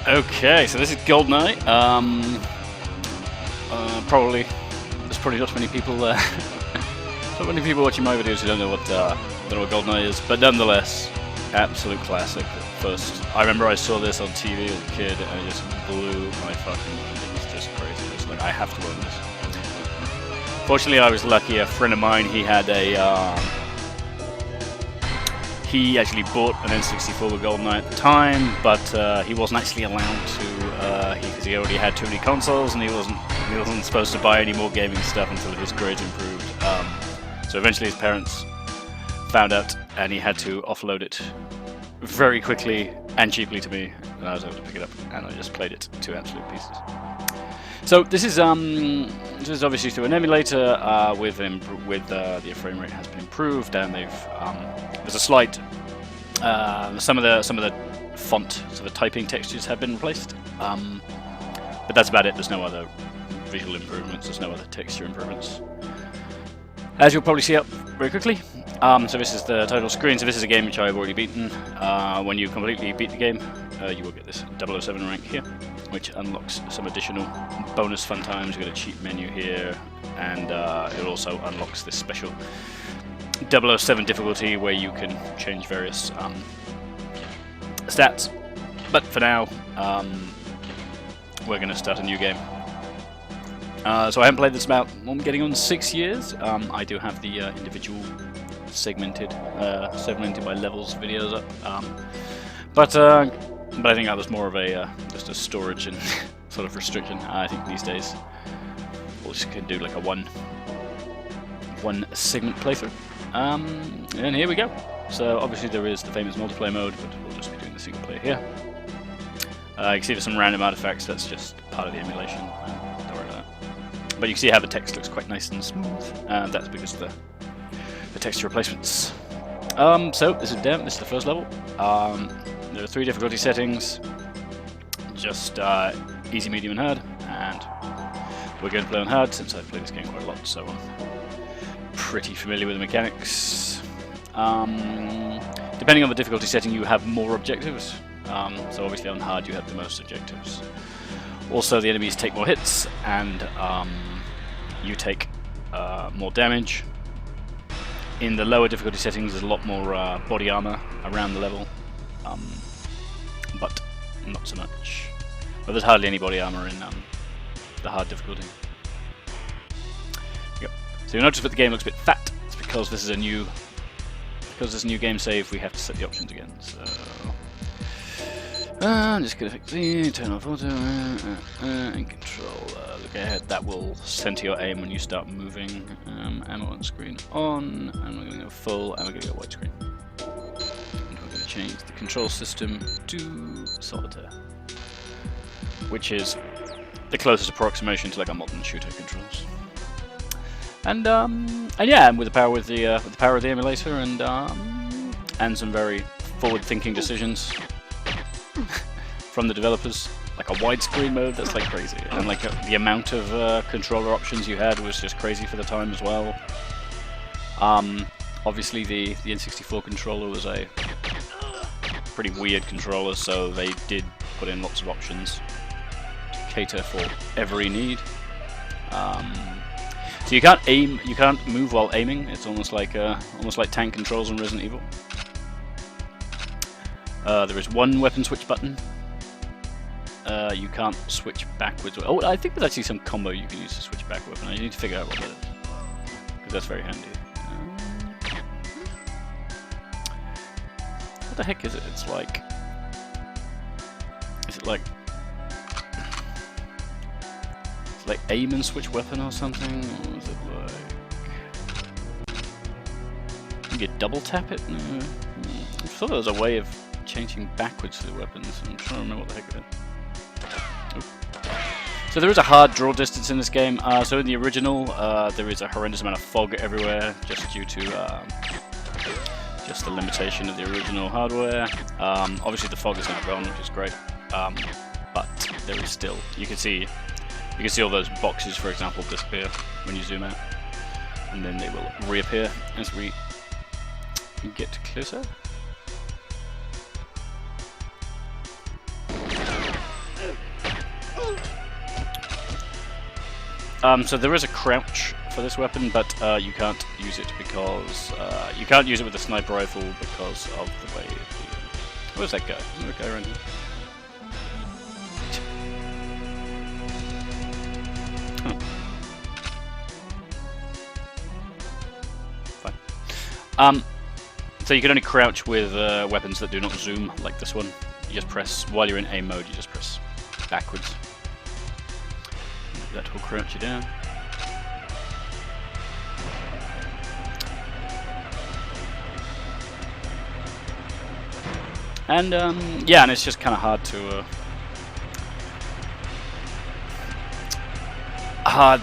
Okay, so this is GoldenEye. There's probably not many people not many people watching my videos who don't know what GoldenEye is, but nonetheless, absolute classic. First, I remember I saw this on TV as a kid, and it just blew my fucking mind. It was just crazy. It was like, I have to own this. Fortunately, I was lucky. A friend of mine, he had a he actually bought an N64 with GoldenEye at the time, but he wasn't actually allowed to, because he already had too many consoles, and he wasn't supposed to buy any more gaming stuff until his grades improved. So eventually his parents found out, and he had to offload it very quickly and cheaply to me, and I was able to pick it up, and I just played it to absolute pieces. So this is obviously through an emulator with the frame rate has been improved, and there's a slight some of the font, so the typing textures have been replaced, but that's about it. There's no other visual improvements. There's no other texture improvements. As you'll probably see up very quickly. So this is the title screen. So this is a game which I've already beaten. When you completely beat the game, you will get this 007 rank here, which unlocks some additional bonus fun times. You've got a cheat menu here, and it also unlocks this special 007 difficulty where you can change various stats. But for now, we're going to start a new game. So I haven't played this about, I'm getting on 6 years. I do have the individual segmented by levels videos up, but I think that was more of a just a storage and sort of restriction. I think these days we'll just do like a one segment playthrough. And here we go. So obviously there is the famous multiplayer mode, but we'll just be doing the single player here. You can see there's some random artifacts. That's just part of the emulation. Don't worry about that. But you can see how the text looks quite nice and smooth, and that's because of the texture replacements. So this is Dem. This is the first level. There are 3 difficulty settings, just easy, medium, and hard. And we're going to play on hard since I've played this game quite a lot, so I'm pretty familiar with the mechanics. Depending on the difficulty setting, you have more objectives. So obviously on hard you have the most objectives. Also, the enemies take more hits, and you take more damage. In the lower difficulty settings, there's a lot more body armor around the level, but not so much. But there's hardly any body armor in the hard difficulty. Yep. So you'll notice that the game looks a bit fat. It's because this is a new game save. We have to set the options again. So I'm just gonna fix the turn off auto and control. Look ahead. That will center your aim when you start moving. Ammo on screen on, and we're gonna go full, and we're gonna go widescreen. And we're gonna change the control system to solitaire, which is the closest approximation to like a modern shooter controls. And yeah, with the power of the emulator, and some very forward-thinking decisions from the developers, like a widescreen mode that's like crazy, and like the amount of controller options you had was just crazy for the time as well. Obviously the N64 controller was a pretty weird controller, so they did put in lots of options to cater for every need. So you can't aim, you can't move while aiming. It's almost like tank controls in Resident Evil. There is one weapon switch button. You can't switch backwards. Oh, I think there's actually some combo you can use to switch back weapon. I need to figure out what that is, because that's very handy. What the heck is it? It's like, is it like? It's like aim and switch weapon or something? Or is it like you could double tap it? No. I thought there was a way of changing backwards to the weapons. I'm trying to remember what the heck it is. So there is a hard draw distance in this game. So in the original, there is a horrendous amount of fog everywhere, just due to just the limitation of the original hardware. Obviously the fog is now gone, which is great. But there is still, you can see all those boxes, for example, disappear when you zoom out, and then they will reappear as we get closer. So there is a crouch for this weapon, but you can't use it because you can't use it with the sniper rifle because of the way. Where's that guy? Is there a guy around here? Fine. So you can only crouch with weapons that do not zoom, like this one. You just press, while you're in aim mode, you just press backwards. That will crouch you down. And yeah, and it's just kind of hard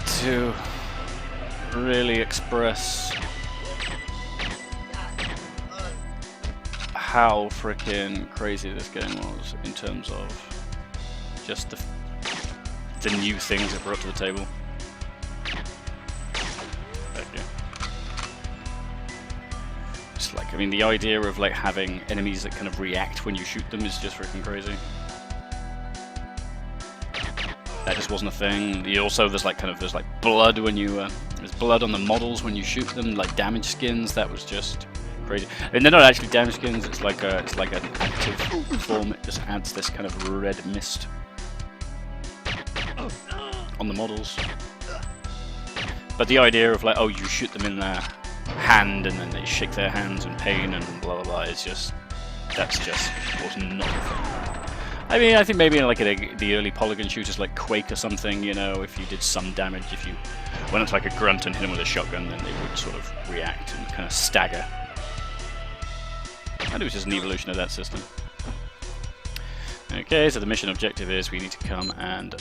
to really express how freaking crazy this game was in terms of just the new things it brought to the table. It's like, I mean, the idea of like having enemies that kind of react when you shoot them is just freaking crazy. That just wasn't a thing. There's like blood when you there's blood on the models when you shoot them, like damage skins. That was just crazy. And they're not actually damage skins. It's like an active form. It just adds this kind of red mist on the models. But the idea of like, oh, you shoot them in their hand and then they shake their hands in pain and blah blah blah is just, that's just was not a thing. I mean, I think maybe in like the early polygon shooters like Quake or something, you know, if you did some damage, if you went up to like a grunt and hit them with a shotgun, then they would sort of react and kind of stagger. And it was just an evolution of that system. Okay, so the mission objective is we need to come and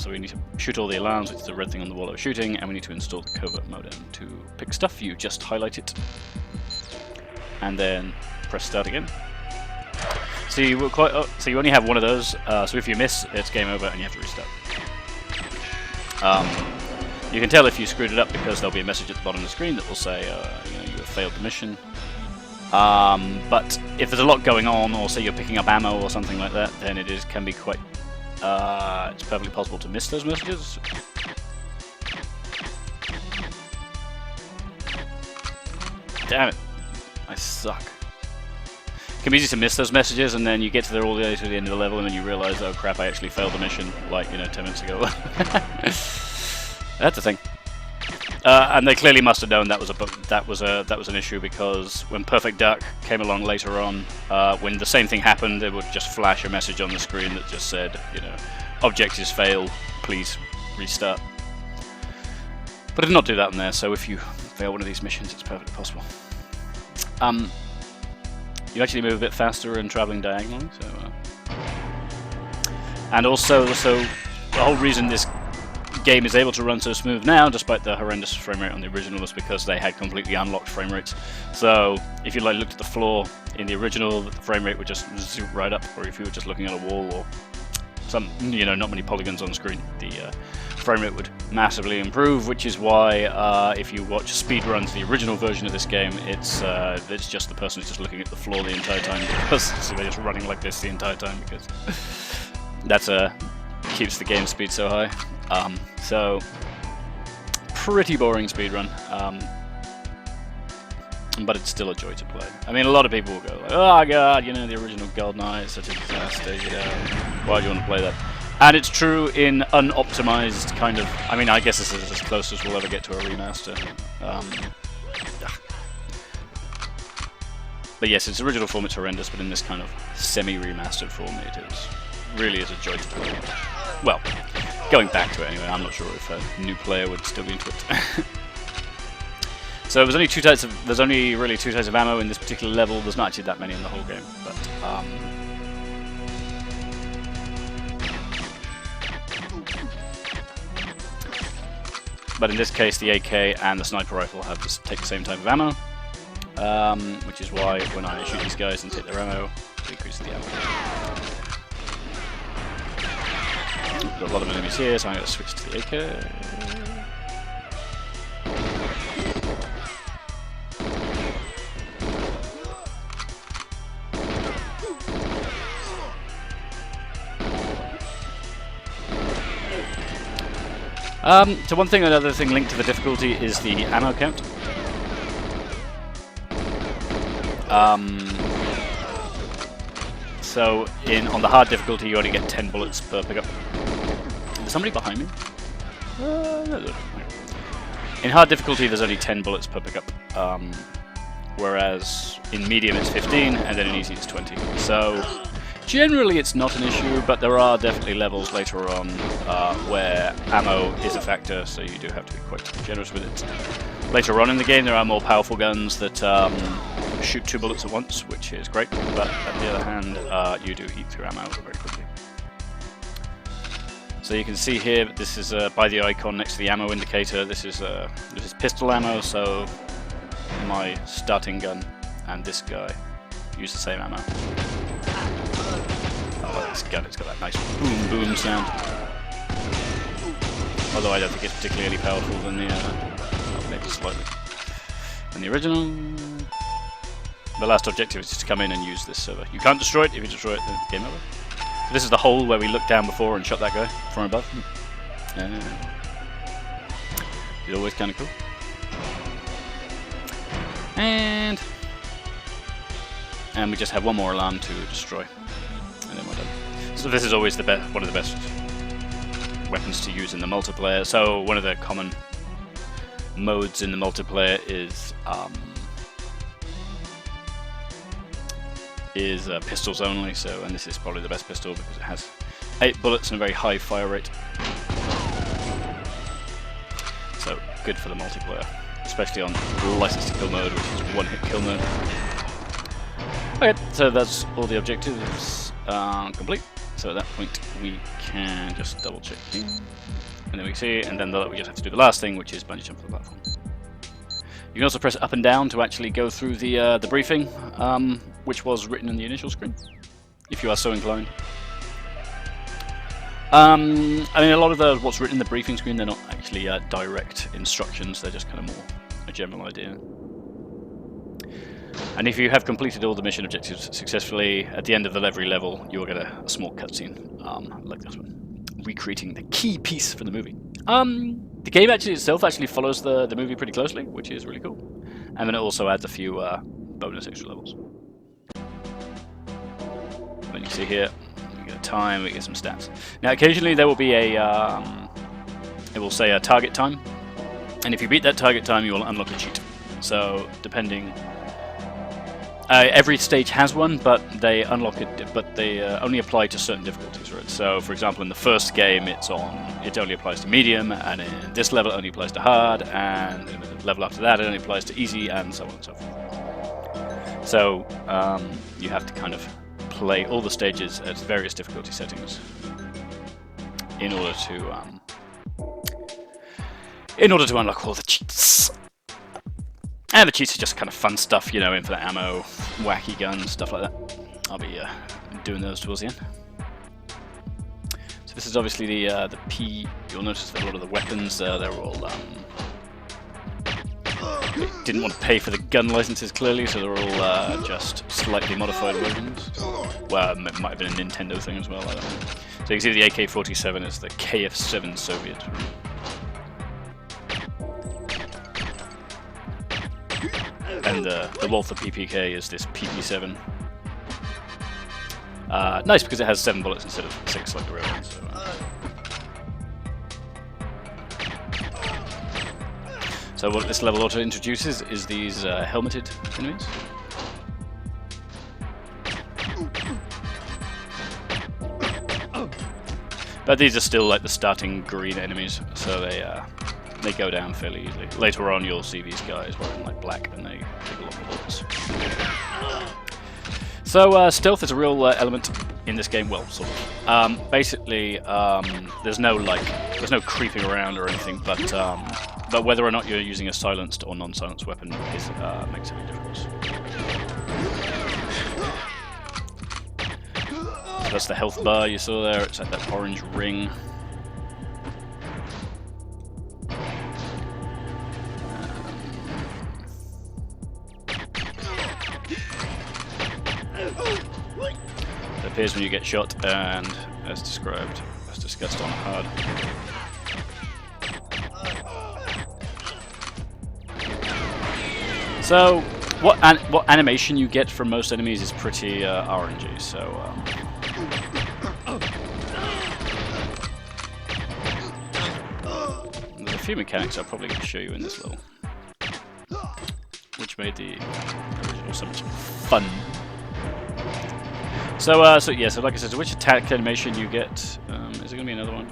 so we need to shoot all the alarms, which is the red thing on the wall of shooting, and we need to install the covert modem to pick stuff. You just highlight it and then press start again. So you will so you only have one of those. So if you miss, it's game over and you have to restart. You can tell if you screwed it up because there'll be a message at the bottom of the screen that will say, you know, you have failed the mission. But if there's a lot going on, or say you're picking up ammo or something like that, then it can be quite. It's perfectly possible to miss those messages. Damn it! I suck. It can be easy to miss those messages, and then you get to all the way to the end of the level, and then you realize, oh crap, I actually failed the mission, like, you know, 10 minutes ago. That's the thing. And they clearly must have known that was an issue, because when Perfect Dark came along later on, when the same thing happened, it would just flash a message on the screen that just said, you know, objectives failed, please restart. But it did not do that in there, so if you fail one of these missions, it's perfectly possible. You actually move a bit faster and traveling diagonally, so and also the whole reason this game is able to run so smooth now, despite the horrendous frame rate on the original, was because they had completely unlocked frame rates. So if you like looked at the floor in the original, the frame rate would just zoom right up, or if you were just looking at a wall or some, you know, not many polygons on screen, the frame rate would massively improve, which is why if you watch speedruns the original version of this game, it's just the person who's just looking at the floor the entire time, because so they're just running like this the entire time, because that's keeps the game speed so high. So pretty boring speedrun, but it's still a joy to play. I mean, a lot of people will go like, oh god, you know, the original GoldenEye is such a disaster, you know, why do you want to play that? And it's true in unoptimized kind of, I mean, I guess this is as close as we'll ever get to a remaster. But yes, its original form it's horrendous, but in this kind of semi-remastered form really is a joy to play. Well, going back to it anyway, I'm not sure if a new player would still be into it. So there's only really two types of ammo in this particular level. There's not actually that many in the whole game, but but in this case, the AK and the sniper rifle take the same type of ammo, which is why when I shoot these guys and take their ammo, it increases the ammo. Got a lot of enemies here, so I'm going to switch to the AK. So another thing linked to the difficulty is the ammo count. So on the hard difficulty, you only get 10 bullets per pickup. Is somebody behind me? No. In hard difficulty, there's only 10 bullets per pickup, whereas in medium it's 15, and then in easy it's 20. So generally it's not an issue, but there are definitely levels later on where ammo is a factor, so you do have to be quite generous with it. Later on in the game, there are more powerful guns that shoot 2 bullets at once, which is great, but on the other hand, you do eat through ammo very quickly. So you can see here, this is by the icon next to the ammo indicator. This is pistol ammo, so my starting gun and this guy use the same ammo. Oh, this gun, it's got that nice boom boom sound. Although I don't think it's particularly powerful than the, maybe slightly, than the original. The last objective is just to come in and use this server. You can't destroy it. If you destroy it, then game over. So this is the hole where we looked down before and shot that guy from above. It's always kind of cool. And we just have one more alarm to destroy, and then we're done. So this is always one of the best weapons to use in the multiplayer. So one of the common modes in the multiplayer is pistols only. So, and this is probably the best pistol because it has 8 bullets and a very high fire rate. So good for the multiplayer, especially on License to Kill mode, which is one-hit kill mode. Okay, so that's all the objectives complete. So at that point we can just double check here, and then we see, and then we just have to do the last thing, which is bungee jump for the platform. You can also press up and down to actually go through the briefing, which was written in the initial screen, if you are so inclined. I mean, a lot of what's written in the briefing screen, they're not actually direct instructions, they're just kind of more a general idea. And if you have completed all the mission objectives successfully, at the end of every level, you'll get a small cutscene, like this one, recreating the key piece for the movie. The game itself follows the movie pretty closely, which is really cool. And then it also adds a few bonus extra levels. And you can see here, we get a time, we get some stats. Now occasionally there will be it will say a target time, and if you beat that target time you will unlock a cheat. So depending, every stage has one, but they unlock it, but they only apply to certain difficulties, right? So for example in the first game it only applies to medium, and in this level it only applies to hard, and in the level after that it only applies to easy, and so on and so forth. So you have to kind of play all the stages at various difficulty settings in order to unlock all the cheats. And the cheats are just kind of fun stuff, you know, infinite ammo, wacky guns, stuff like that. I'll be doing those towards the end. So this is obviously the P. You'll notice that a lot of the weapons, they're all they didn't want to pay for the gun licenses clearly, so they're all just slightly modified versions. Well, it might have been a Nintendo thing as well, I don't know. So you can see the AK-47 is the KF-7 Soviet. And the Walther PPK is this PP7. Nice because it has 7 bullets instead of 6 like the real one. So what this level also introduces is these helmeted enemies. But these are still like the starting green enemies, so they go down fairly easily. Later on you'll see these guys wearing like black and they take a lot more bullets. So stealth is a real element in this game, well, sort of. Basically, there's no creeping around or anything, but whether or not you're using a silenced or non-silenced weapon makes a big difference. So that's the health bar you saw there. It's like that orange ring. It appears when you get shot, and as described, as discussed on hard. So, what animation you get from most enemies is pretty RNG. So, there's a few mechanics I'll probably going to show you in this level, which made the original so much fun. So, yeah. So, like I said, which attack animation you get? Is there going to be another one?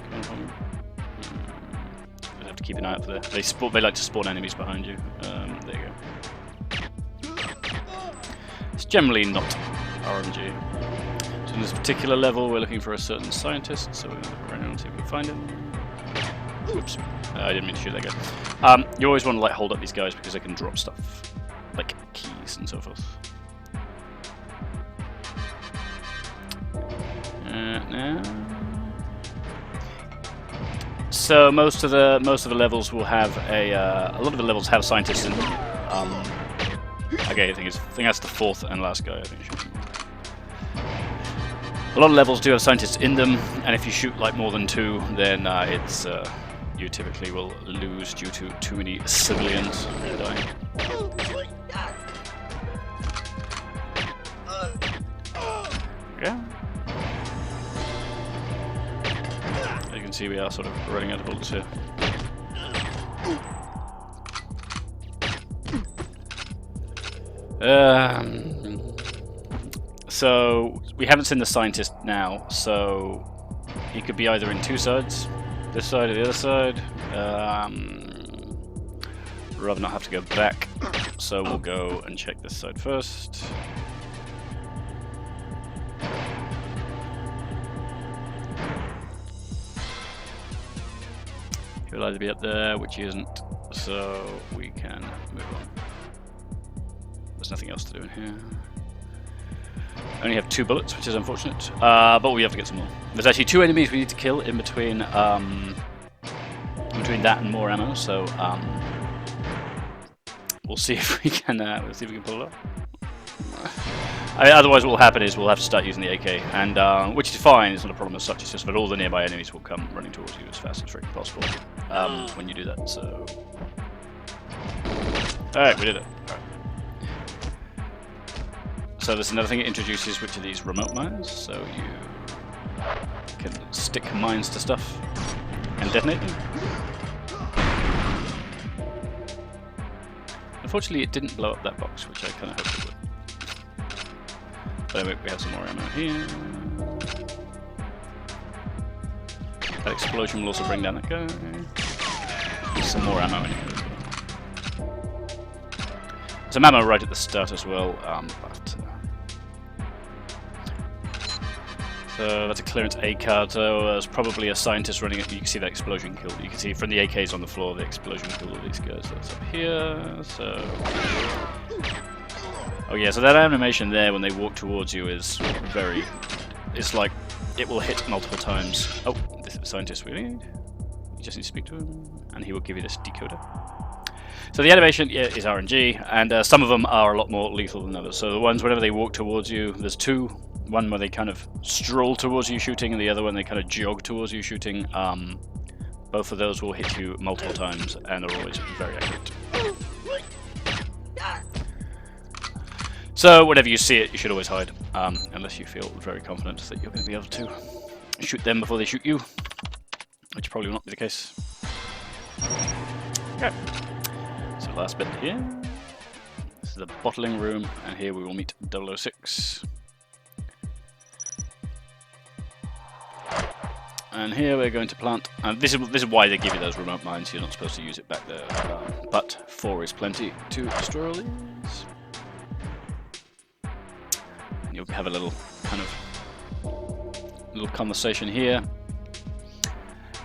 I have to keep an eye out for that. They like to spawn enemies behind you. There you go. It's generally not RNG. So in this particular level, we're looking for a certain scientist. So we're going to look around and see if we can find him. Whoops! I didn't mean to shoot that guy. You always want to like hold up these guys because they can drop stuff, like keys and so forth. Now. So most of the levels will have a lot of the levels have scientists in them. Okay, I think that's the fourth and last guy. I think a lot of levels do have scientists in them, and if you shoot like more than two, then it's you typically will lose due to too many civilians dying. Yeah. You can see we are sort of running out of bullets here. So we haven't seen the scientist now, so he could be either in two sides, this side or the other side. Rather not have to go back, so we'll go and check this side first. He'll either be up there, which he isn't, so we can move on. There's nothing else to do in here. I only have 2 bullets, which is unfortunate, but we have to get some more. There's actually 2 enemies we need to kill in between that and more ammo. So we'll see if we can. Pull it off. Otherwise, what will happen is we'll have to start using the AK, and which is fine. It's not a problem as such. It's just that all the nearby enemies will come running towards you as fast as freaking possible when you do that. So, all right, we did it. All right. So there's another thing it introduces, which are these remote mines. So you can stick mines to stuff and detonate them. Unfortunately, it didn't blow up that box, which I kind of hoped it would. But anyway, we have some more ammo here. That explosion will also bring down that guy. There's some more ammo in here as well. Some ammo right at the start as well, so that's a clearance A card, so there's probably a scientist running it. You can see that explosion kill. You can see from the AKs on the floor the explosion kill all these guys. So that's up here, so... Oh yeah, so that animation there when they walk towards you is very... It's like, it will hit multiple times. Oh, this is the scientist we need. You just need to speak to him, and he will give you this decoder. So the animation is RNG, and some of them are a lot more lethal than others. So the ones whenever they walk towards you, there's 2. One where they kind of stroll towards you shooting, and the other one they kind of jog towards you shooting. Both of those will hit you multiple times, and they're always very accurate. So whenever you see it, you should always hide, unless you feel very confident that you're going to be able to shoot them before they shoot you, which probably will not be the case. Okay. So last bit here. This is the bottling room, and here we will meet 006. And here we're going to plant, and this is why they give you those remote mines. You're not supposed to use it back there, but 4 is plenty to destroy all these. And you'll have a little kind of conversation here.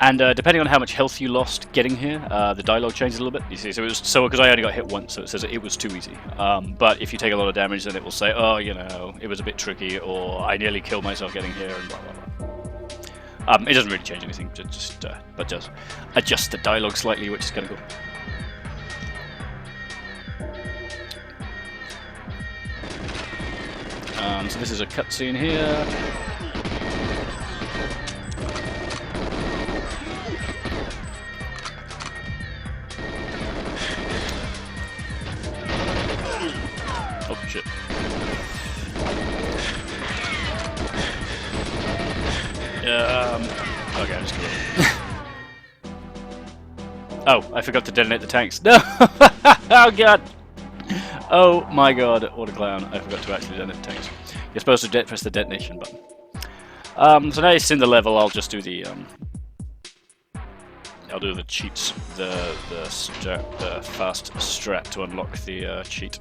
And depending on how much health you lost getting here, the dialogue changes a little bit. You see, so because I only got hit once, so it says it was too easy. But if you take a lot of damage, then it will say, oh, you know, it was a bit tricky, or I nearly killed myself getting here, and blah blah blah. It doesn't really change anything, but just adjust the dialogue slightly, which is kind of cool. So this is a cutscene here. just go up. Oh, I forgot to detonate the tanks. No! Oh god! Oh my god, what a clown. I forgot to actually detonate the tanks. You're supposed to press the detonation button. So now it's in the level, I'll just do the I'll do the cheats, the fast strat to unlock the cheat.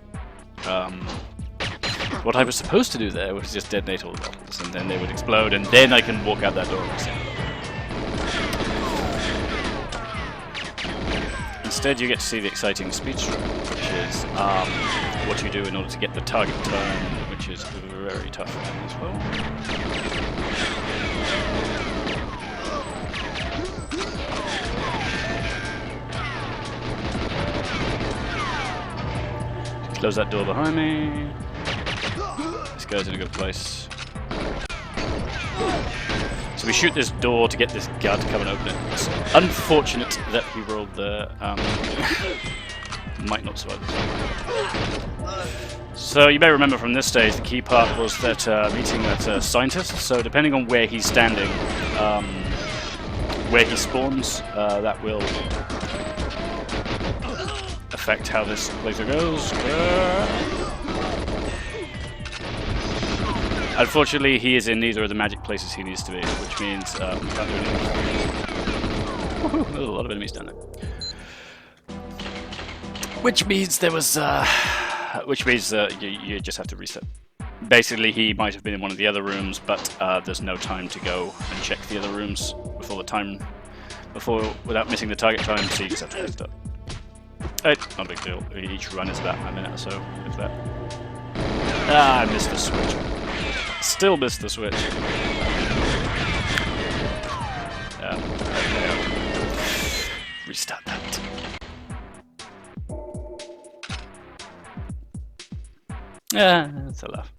What I was supposed to do there was just detonate all the bottles, and then they would explode, and then I can walk out that door. Instead, you get to see the exciting speed strat, which is what you do in order to get the target turn, which is very tough as well. Close that door behind me. This guy's in a good place. So we shoot this door to get this guard to come and open it. It's unfortunate that he rolled the... might not survive this. So you may remember from this stage, the key part was that meeting that scientist. So depending on where he's standing, where he spawns, that will affect how this playthrough goes. Unfortunately, he is in neither of the magic places he needs to be, which means we can't do anything. There's a lot of enemies down there. Which means there was, you just have to reset. Basically, he might have been in one of the other rooms, but there's no time to go and check the other rooms without missing the target time, so you just have to restart. Not a big deal. Each run is about a minute or so, if that. Ah, I missed the switch. Still missed the switch. Restart that. Yeah, that's a laugh.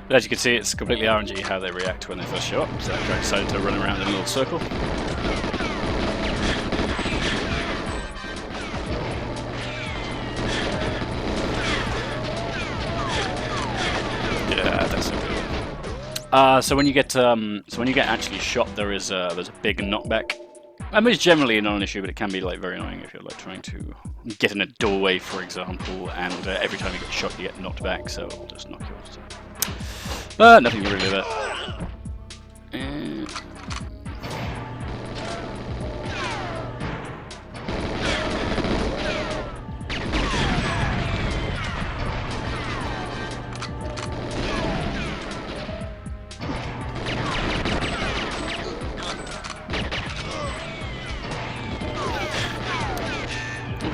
But as you can see, it's completely RNG how they react when they first show up, so I'm very excited to run around in a little circle. Yeah, that's so good. So when you get actually shot, there's a big knockback. I mean, it's generally not an issue, but it can be like very annoying if you're like trying to get in a doorway, for example, and every time you get shot, you get knocked back. So it'll just knock you off. So. Nothing to really do that.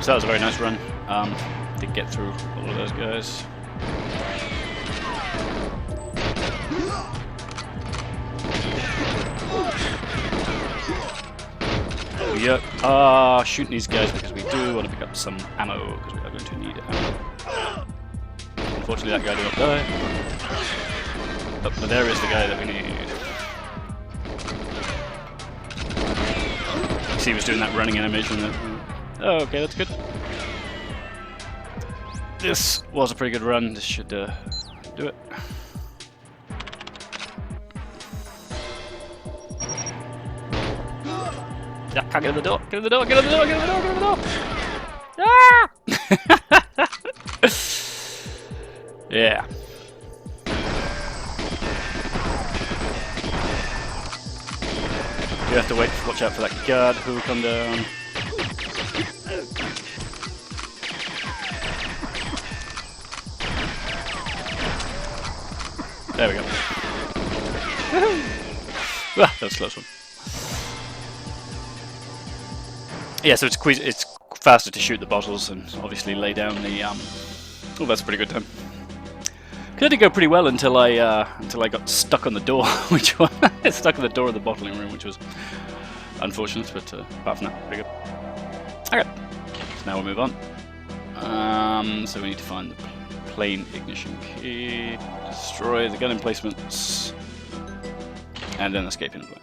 So that was a very nice run. Did get through all of those guys. We are shooting these guys because we do want to pick up some ammo, because we are going to need ammo. Unfortunately, that guy did not die. But there is the guy that we need. See, he was doing that running animation there. Oh, okay, that's good. This was a pretty good run. This should do it. Yeah, can't get in the door. Get in the door. Get in the door. Get in the door. Get in the door. Ah! Yeah. You have to watch out for that guard who will come down. There we go. Ah, that was a close one. Yeah, so it's faster to shoot the bottles and obviously lay down the oh, that's a pretty good time. Cause that did go pretty well until I got stuck on the door, which was stuck on the door of the bottling room, which was unfortunate, but apart from that, pretty good. Okay, so now we'll move on. So we need to find the plane ignition key, destroy the gun emplacements, and then escape in the plane.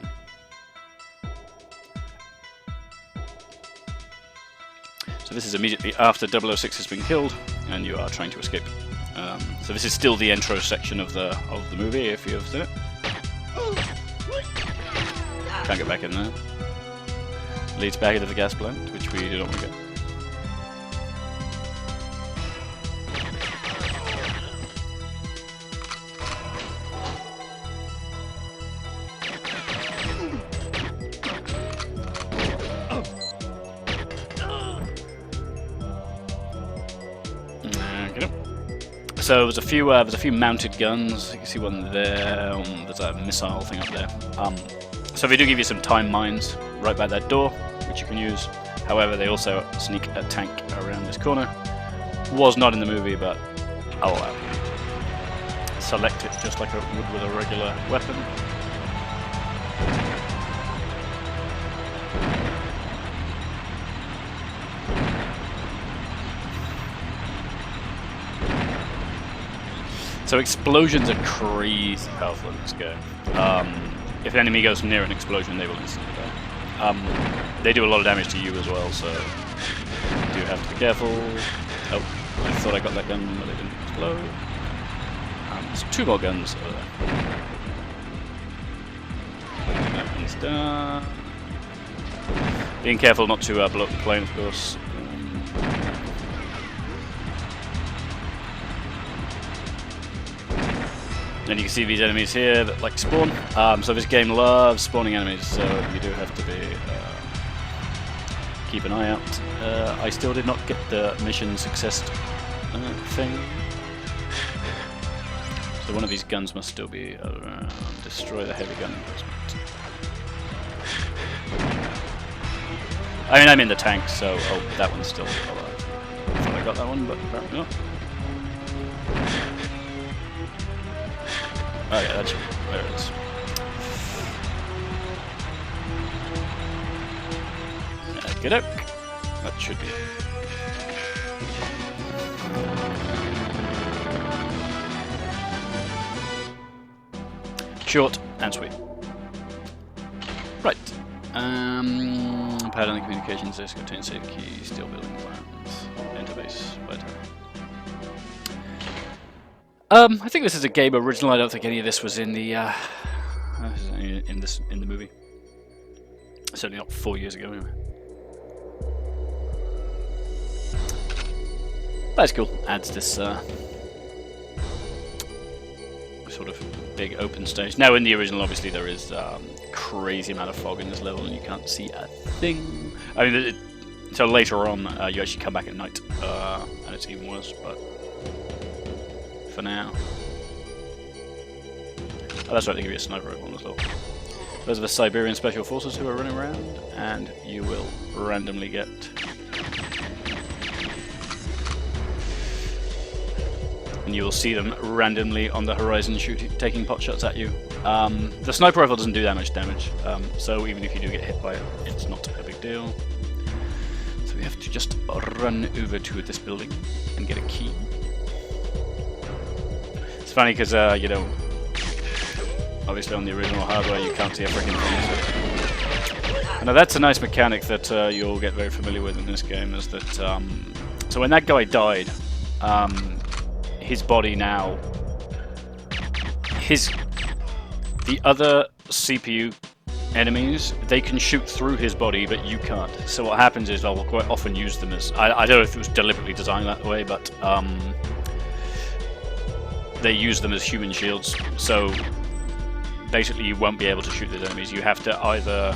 So So this is immediately after 006 has been killed, and you are trying to escape. So this is still the intro section of the movie, if you have seen it. Can't get back in there. Leads back into the gas plant, which we do not want to go. So there's a few mounted guns. You can see one there. There's a missile thing up there. So they do give you some time mines right by that door, which you can use. However, they also sneak a tank around this corner. Was not in the movie, but I'll allow it. Select it just like it would with a regular weapon. So explosions are crazy powerful in this game. If an enemy goes near an explosion, they will instantly die. They do a lot of damage to you as well, so you do have to be careful. Oh, I thought I got that gun, but it didn't explode. There's 2 more guns over there. That one's done. Being careful not to blow up the plane, of course. And you can see these enemies here that like spawn. So this game loves spawning enemies, so you do have to be keep an eye out. I still did not get the mission success thing. So one of these guns must still be around. Destroy the heavy gun emplacement. I mean, I'm in the tank, so that one's still alive. I thought I got that one, but apparently not. Oh yeah, that's there it is. Get out. That should be it. Short and sweet. Right. Pad on the communications disk contains safe keys, steel building plans, interface, right. I think this is a game original. I don't think any of this was in the in the movie. Certainly not 4 years ago, anyway. That's cool. Adds this sort of big open stage. Now, in the original, obviously, there is crazy amount of fog in this level, and you can't see a thing. I mean, so later on, you actually come back at night, and it's even worse. But for now, oh, that's right. They give you a sniper rifle on this level. Those are the Siberian Special Forces who are running around, and you will randomly get. And you will see them randomly on the horizon taking pot shots at you. The sniper rifle doesn't do that much damage, so even if you do get hit by it, it's not a big deal. So we have to just run over to this building and get a key. It's funny because, you know, obviously on the original hardware you can't see a freaking thing. So. Now that's a nice mechanic that you'll get very familiar with in this game, is that, so when that guy died, his body now, the other CPU enemies, they can shoot through his body, but you can't. So what happens is I'll quite often use them as, I don't know if it was deliberately designed that way, but they use them as human shields. So basically you won't be able to shoot those enemies. You have to either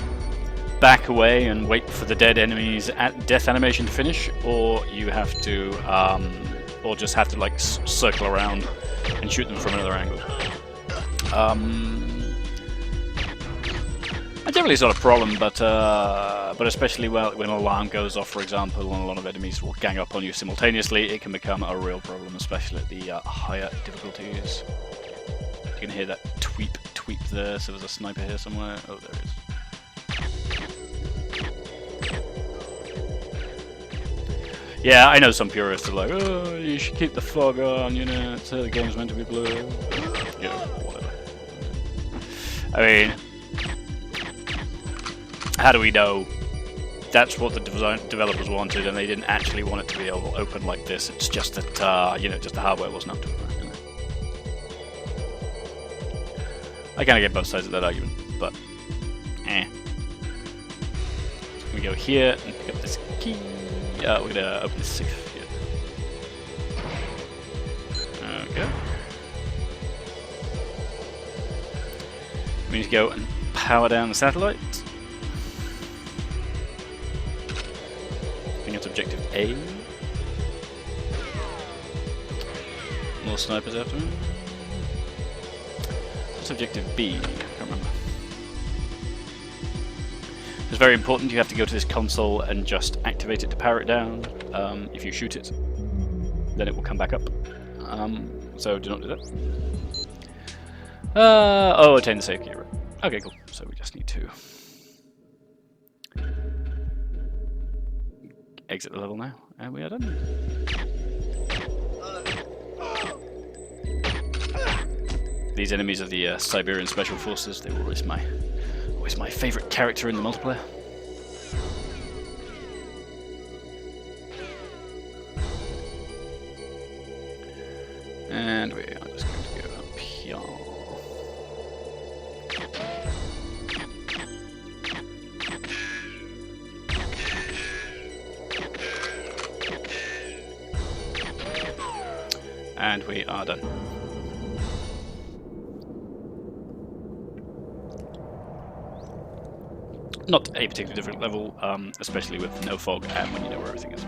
back away and wait for the dead enemy's death animation to finish, or you have to or just have to like circle around and shoot them from another angle. Generally it's not a problem, but especially when an alarm goes off, for example, and a lot of enemies will gang up on you simultaneously, it can become a real problem, especially at the higher difficulties. You can hear that tweep there, so there's a sniper here somewhere. Oh, there it is. Yeah, I know some purists are like, oh, you should keep the fog on, you know, so the game's meant to be blue. You know, whatever. I mean, how do we know that's what the developers wanted, and they didn't actually want it to be all open like this. It's just that you know, just the hardware wasn't up to it. You know? I kind of get both sides of that argument, but eh. So we go here and pick up this key. We're gonna open this safe here. Okay. We need to go and power down the satellite. I think it's objective A. More snipers after me. What's objective B? I can't remember. It's very important. You have to go to this console and just activate it to power it down. If you shoot it, then it will come back up. So do not do that. Oh, attain the safe key. Right. Okay, cool. So we just need to exit the level now, and we are done. These enemies are the Siberian Special Forces. They were always my favourite character in the multiplayer. And we are just going to go up here. And we are done. Not a particularly different level, especially with no fog and when you know where everything is.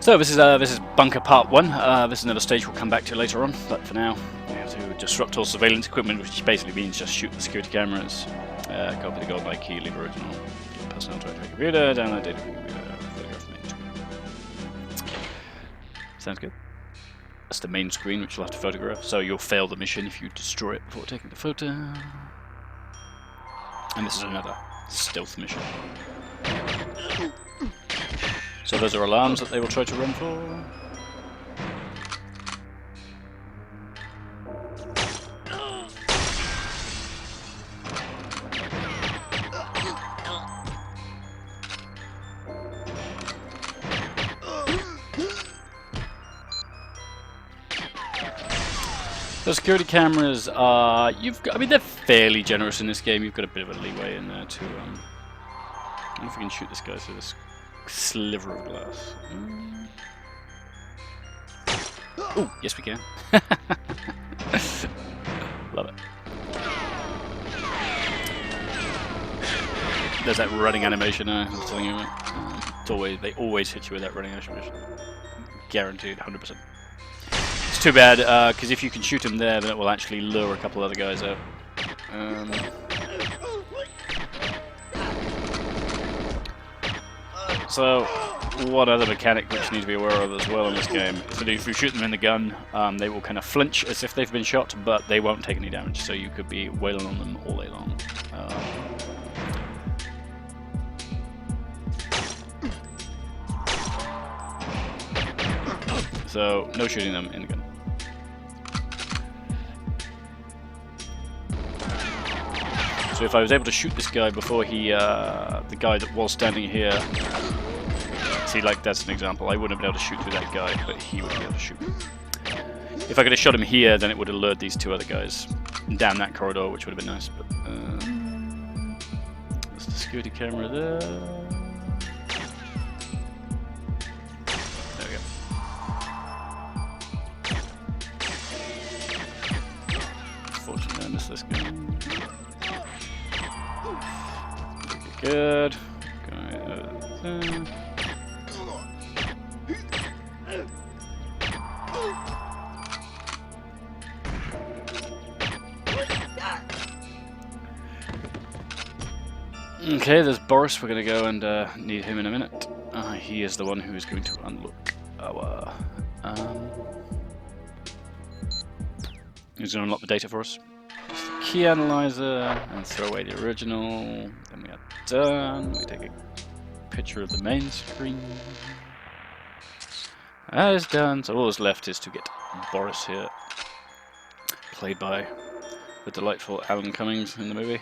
So this is bunker part 1. This is another stage we'll come back to later on, but for now we have to disrupt all surveillance equipment, which basically means just shoot the security cameras, copy the GoldenEye key, leave original, get personnel to a computer, download data from the computer, photograph the main screen. Sounds good. That's the main screen, which you'll have to photograph, so you'll fail the mission if you destroy it before taking the photo. And this is another stealth mission. So those are alarms that they will try to run for. The security cameras are, I mean, they're fairly generous in this game. You've got a bit of a leeway in there to, I don't know if we can shoot this guy through this sliver of glass. Oh, yes we can. Love it. There's that running animation I was telling you about. They always hit you with that running animation. Guaranteed, 100%. It's too bad, because if you can shoot him there, then it will actually lure a couple other guys out. So, one other mechanic which you need to be aware of as well in this game is that if you shoot them in the gun, they will kind of flinch as if they've been shot, but they won't take any damage, so you could be wailing on them all day long. So, no shooting them in the gun. So if I was able to shoot this guy before he, the guy that was standing here, see, like, that's an example, I wouldn't have been able to shoot through that guy, but he would be able to shoot. If I could have shot him here, then it would have lured these two other guys down that corridor, which would have been nice, but, there's the security camera there. There we go. Unfortunately, I missed this guy. Good. Okay, there's Boris. We're going to go and need him in a minute. He is the one who is going to unlock our... he's going to unlock the data for us. Key analyzer and throw away the original. Then we are done. We take a picture of the main screen. That is done. So all that's left is to get Boris here, played by the delightful Alan Cummings in the movie.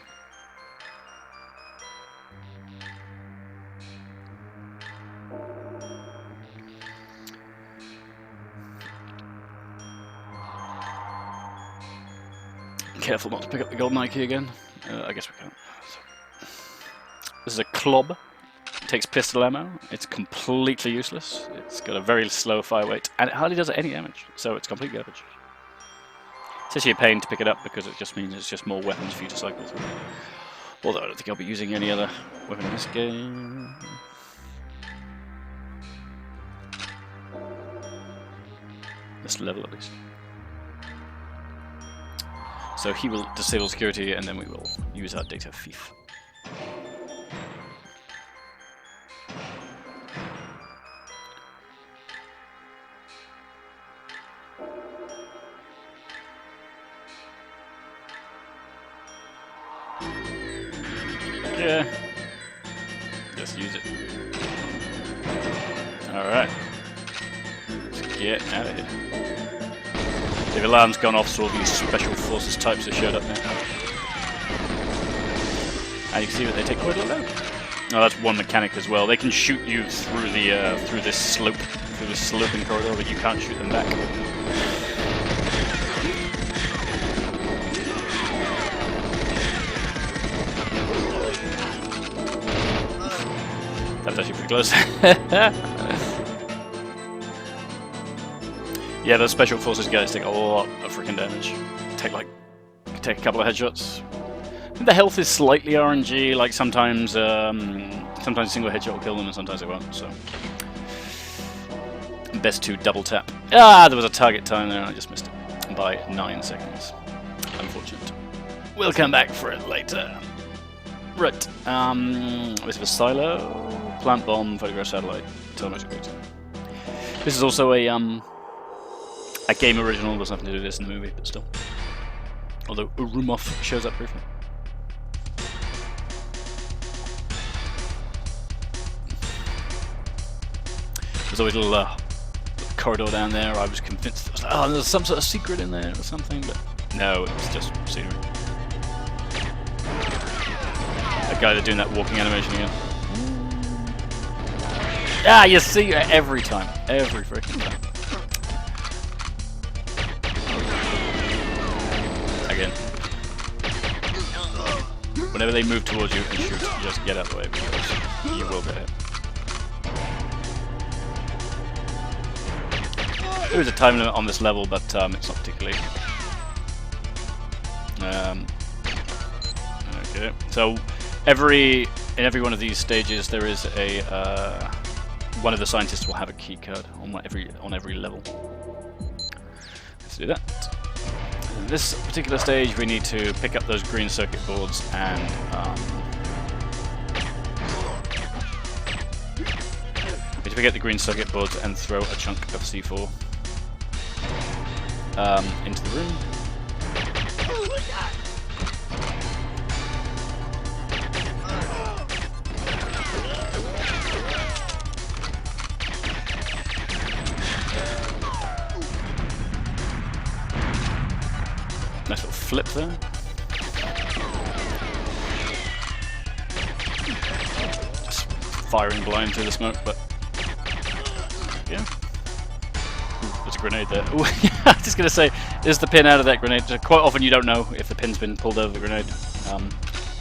Careful not to pick up the GoldenEye key again. I guess we can't. This is a club. It takes pistol ammo. It's completely useless. It's got a very slow fire rate, and it hardly does any damage, so it's complete garbage. It's actually a pain to pick it up because it just means it's just more weapons for you to cycle through. Although I don't think I'll be using any other weapon in this game. This level at least. So he will disable security, and then we will use our data thief. Yeah. Just use it. Alright. Let's get out of here. The alarm's gone off, so all these special forces types have showed up now. And you can see that they take quite a lot out. Oh, that's one mechanic as well. They can shoot you through the through this sloping corridor, but you can't shoot them back. That was actually pretty close. Yeah, those special forces guys take a lot of freaking damage. Take a couple of headshots. I think the health is slightly RNG. Like sometimes a single headshot will kill them, and sometimes it won't. So best to double tap. Ah, there was a target time there, and I just missed it by 9 seconds. Unfortunate. We'll come back for it later. Right. This is a silo, plant bomb, photograph satellite, telemetry. This is also a game original. There's nothing to do with this in the movie, but still. Although Urumov shows up briefly. There's always a little corridor down there. I was convinced, oh, there's some sort of secret in there or something, but no, it's just scenery. That guy that's doing that walking animation again. Ah, you see every time. Every freaking time. Again. Whenever they move towards you and shoot, you just get out of the way because you will get hit. There is a time limit on this level, but it's not particularly. Okay, so in every one of these stages, there is a one of the scientists will have a key card on every level. Let's do that. In this particular stage, we need to pick up those green circuit boards and we need to pick up the green circuit boards and throw a chunk of C4 into the room. Nice little flip there. Just firing blind through the smoke, but yeah. Ooh, there's a grenade there. Ooh, I was just gonna say, is the pin out of that grenade? Quite often you don't know if the pin's been pulled over the grenade,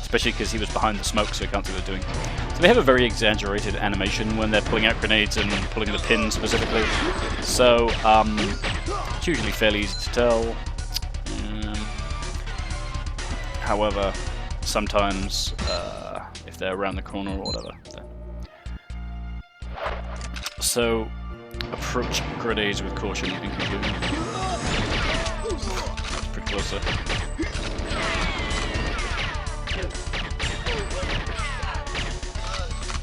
especially because he was behind the smoke, so he can't see what they're doing. So they have a very exaggerated animation when they're pulling out grenades and pulling the pin specifically. So it's usually fairly easy to tell. However, sometimes if they're around the corner or whatever. So approach grenades with caution in conclusion. That's pretty close there.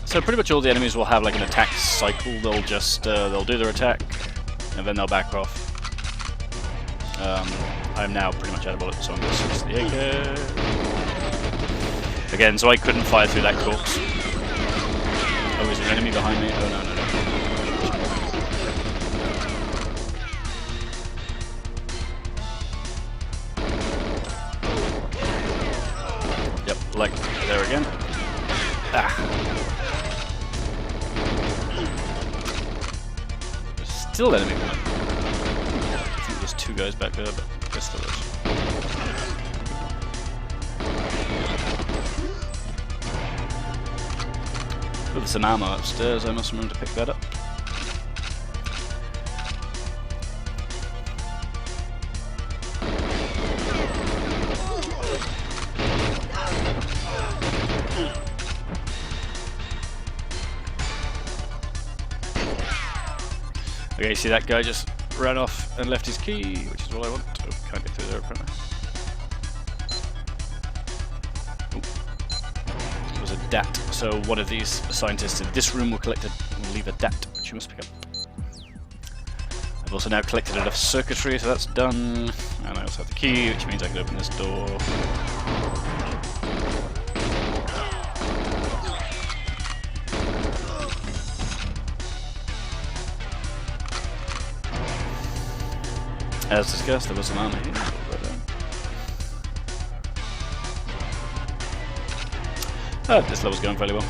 So pretty much all the enemies will have like an attack cycle. They'll just they'll do their attack and then they'll back off. I'm now pretty much out of bullets, so I'm going to switch to the AK. Again, so I couldn't fire through that corpse. Oh, is there an enemy behind me? Oh, no. Yep, like there again. Ah. There's still an enemy behind me. I think there's two guys back there, but I guess there is. With some ammo upstairs, I must remember to pick that up. Okay, see that guy just ran off and left his key, which is what I want. Oh, can't get through there apparently. Oh. It was a DAT, so one of these scientists in this room will leave a DAT, which you must pick up. I've also now collected enough circuitry, so that's done. And I also have the key, which means I can open this door. As discussed, there was an armor here. This level's going fairly well.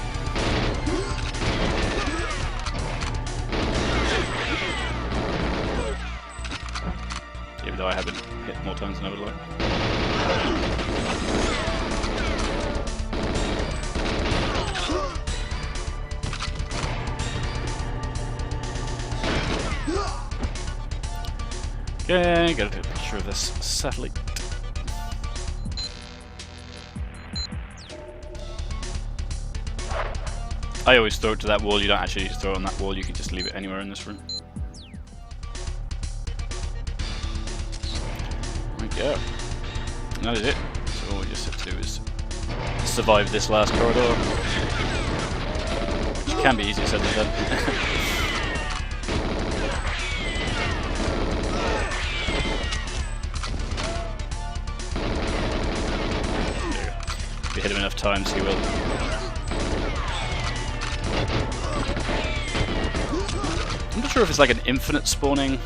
Even though I haven't hit more times than I would like. Okay, gotta take a picture of this satellite. I always throw it to that wall. You don't actually need to throw it on that wall, you can just leave it anywhere in this room. There we go. And that is it. So all we just have to do is survive this last corridor. Which can be easier said than done. If you hit him enough times, he will. I'm not sure if it's like an infinite spawning.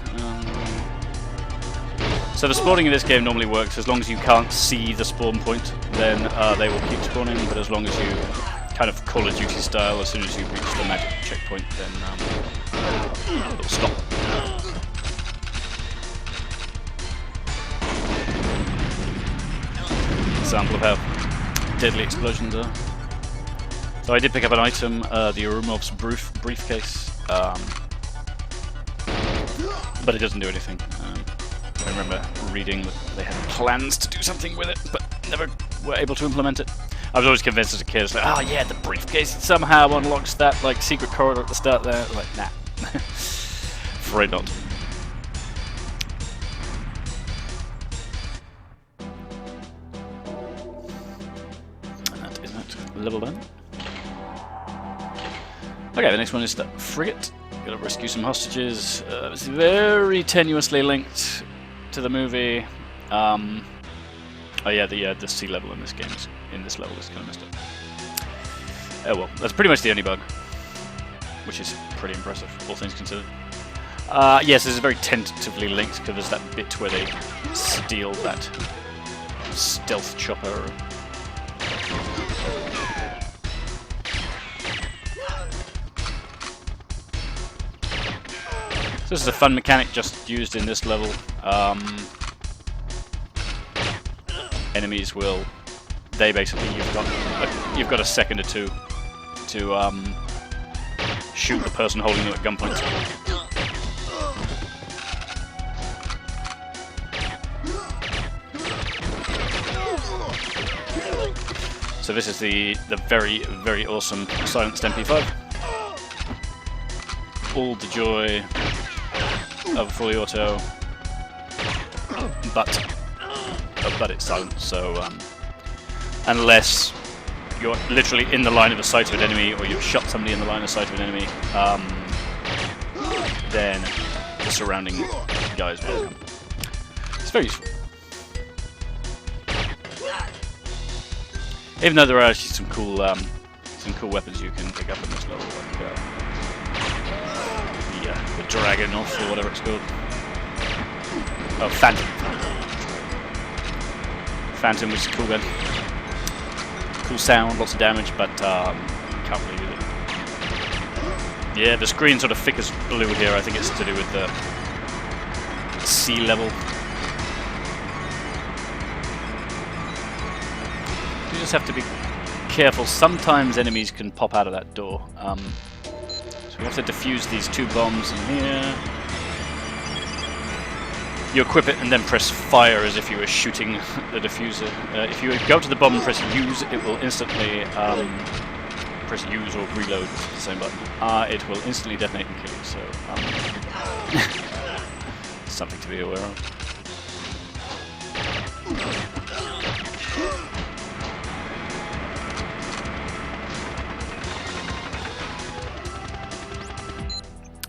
So the spawning in this game normally works as long as you can't see the spawn point, then they will keep spawning, but as long as you, kind of Call of Duty style, as soon as you reach the magic checkpoint, then it'll stop. Example of how deadly explosions are. So I did pick up an item, the Arumov's briefcase, but it doesn't do anything. I remember reading that they had plans to do something with it, but never were able to implement it. I was always convinced as a kid, like, oh yeah, the briefcase somehow unlocks that like secret corridor at the start there. Like, nah. Afraid not. Level done. Okay, the next one is the frigate. Gotta rescue some hostages. It's very tenuously linked to the movie. Oh yeah, the sea level in this game in this level is kind of messed up. Oh well, that's pretty much the only bug, which is pretty impressive, all things considered. Yes, this is very tentatively linked because there's that bit where they steal that stealth chopper. So this is a fun mechanic just used in this level. Enemies will, you've got a second or two to shoot the person holding them at gunpoint. So this is the very, very awesome silenced MP5. All the joy of fully auto, but it's silent, so unless you're literally in the line of sight of an enemy or you've shot somebody in the line of sight of an enemy, then the surrounding guys will come. It's very useful. Even though there are actually some cool weapons you can pick up in this level, like the Dragon or whatever it's called. Oh, Phantom. Phantom, which is cool then. Cool sound, lots of damage, but can't really do it. Yeah, the screen sort of thick as blue here. I think it's to do with the sea level. just have to be careful. Sometimes enemies can pop out of that door. So we have to defuse these 2 bombs in here. You equip it and then press fire as if you were shooting the diffuser. If you go to the bomb and press use, it will instantly press use or reload, which is the same button. It will instantly detonate and kill you, so something to be aware of.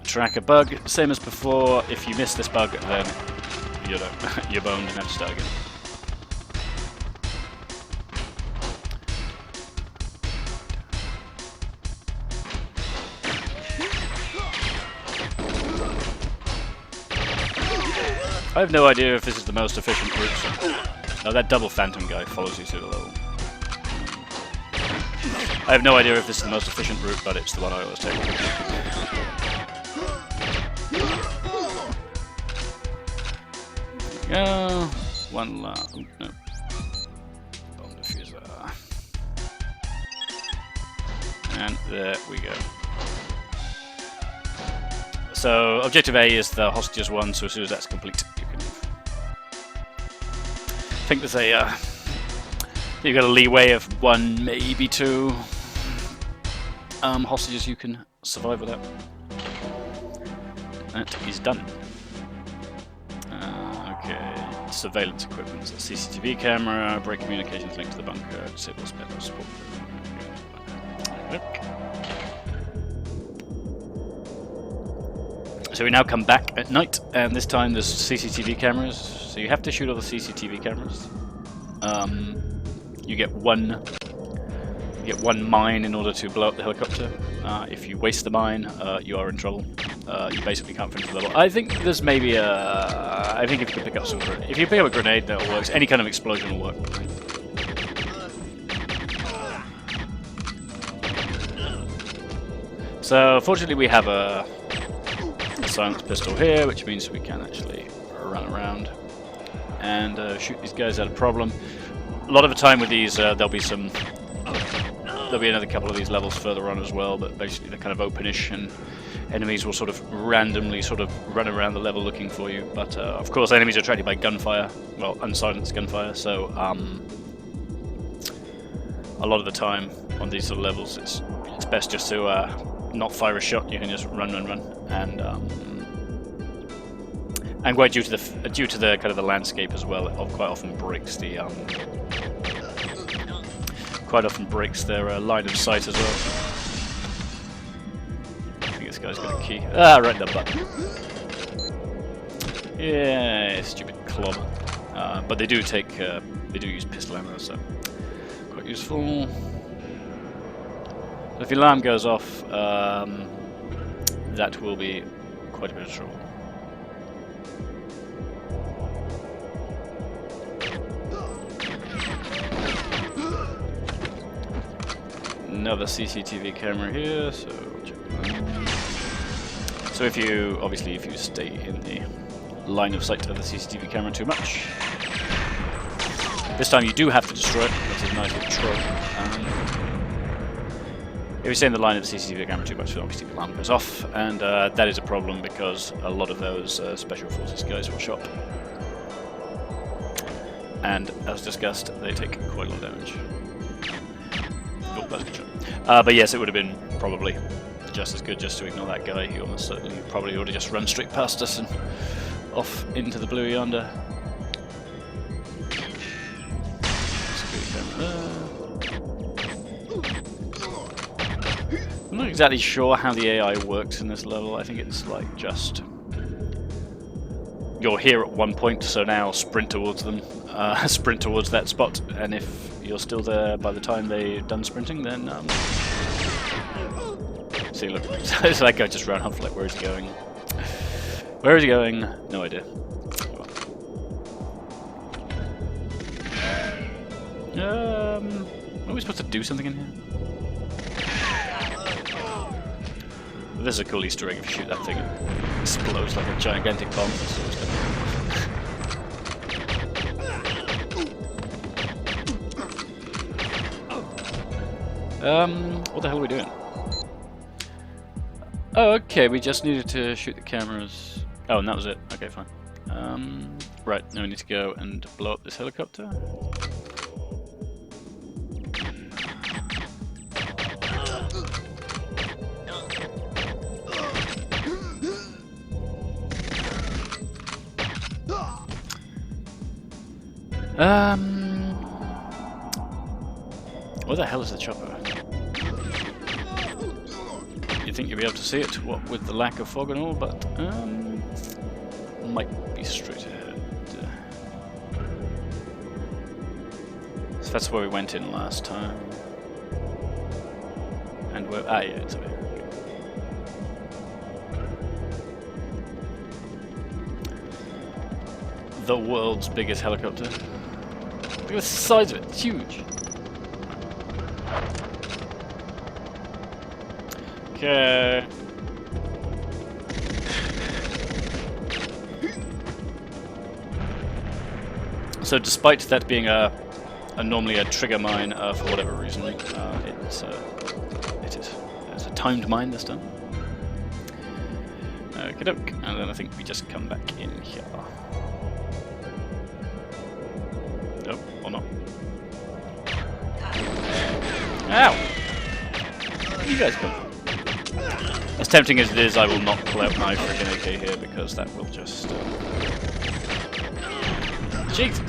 Track a bug, same as before. If you miss this bug, then you're boned and have to start again. I have no idea if this is the most efficient route. No, that double phantom guy follows you through the level. I have no idea if this is the most efficient route, but it's the one I always take. Yeah, one last. No. Bomb diffuser. And there we go. So, objective A is the hostages one, so as soon as that's complete, you can leave. I think there's a. You've got a leeway of 1, maybe 2 hostages you can survive without. That is done. Okay, surveillance equipment, so CCTV camera, break communications linked to the bunker, disable spell support. Okay. So we now come back at night, and this time there's CCTV cameras, so you have to shoot all the CCTV cameras. You get one mine in order to blow up the helicopter. If you waste the mine, you are in trouble. You basically can't finish the level. I think there's maybe a... I think if you can pick up some... If you pick up a grenade, that works. Any kind of explosion will work. So, fortunately we have a silence pistol here, which means we can actually run around and shoot these guys out of problem. A lot of the time with these, there'll be another couple of these levels further on as well, but basically they're kind of openish, and enemies will sort of randomly sort of run around the level looking for you. But of course, enemies are attracted by gunfire, well, unsilenced gunfire. So a lot of the time on these sort of levels, it's best just to not fire a shot. You can just run, and quite due to the kind of the landscape as well, it quite often breaks the their line of sight as well. I think this guy's got a key. Right in the butt. Yeah, stupid club. But they do use pistol ammo, so quite useful. So if the alarm goes off, that will be quite a bit of trouble. Another CCTV camera here, so check that out. So if you stay in the line of sight of the CCTV camera too much, this time you do have to destroy it. That's a nice little troll. If you stay in the line of the CCTV camera too much, then obviously the alarm goes off, and that is a problem because a lot of those special forces guys will shop. And as discussed, they take quite a lot of damage. Oh, that's a good shot. But yes, it would have been probably just as good just to ignore that guy. He almost certainly probably would have just run straight past us and off into the blue yonder. I'm not exactly sure how the AI works in this level. I think it's like just... You're here at one point, so now sprint towards them. Sprint towards that spot, and if you're still there by the time they're done sprinting, then... See, look, so that guy just ran off, like, where is he going? Where is he going? No idea. Are we supposed to do something in here? This is a cool Easter egg. If you shoot that thing, it explodes like a gigantic bomb. That's always good. What the hell are we doing? Oh, okay, we just needed to shoot the cameras. Oh, and that was it. Okay, fine. Right, now we need to go and blow up this helicopter. Where the hell is the chopper? You'd think you'd be able to see it, what with the lack of fog and all, but might be straight ahead. So that's where we went in last time. And where? Ah, yeah, it's over here. Okay. The world's biggest helicopter. Look at the size of it, it's huge. Okay. So despite that being normally a trigger mine for whatever reason, it's a timed mine this time. Okie doke, and then I think we just come back in here. Oh, or not. Ow! Where you guys come from? As tempting as it is, I will not pull out my freaking AK here because that will just... Jesus!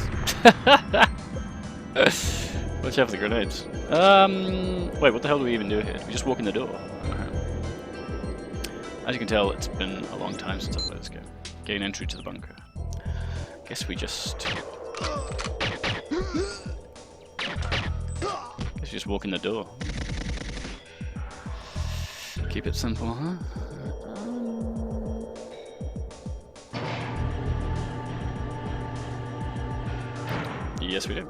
Watch out for the grenades. Wait, what the hell do we even do here? Do we just walk in the door? As you can tell, it's been a long time since I've played this game. Gain entry to the bunker. Guess we just walk in the door. Keep it simple, huh? Yes, we do.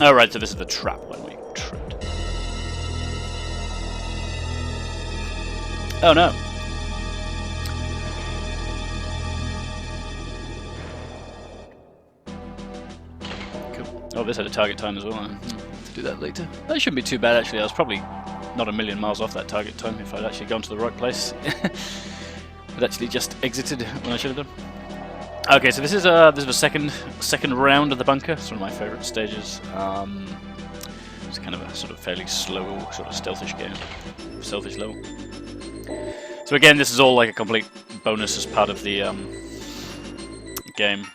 Oh, right, so this is the trap when we tripped. Oh, no. Cool. Oh, this had a target time as well. I'll do that later. That shouldn't be too bad, actually. I was probably not a million miles off that target time if I'd actually gone to the right place. I'd actually just exited when I should have done. Okay, so this is a second round of the bunker. It's one of my favourite stages. It's kind of a sort of fairly slow, sort of stealthish game, stealthish level. So again, this is all like a complete bonus as part of the game.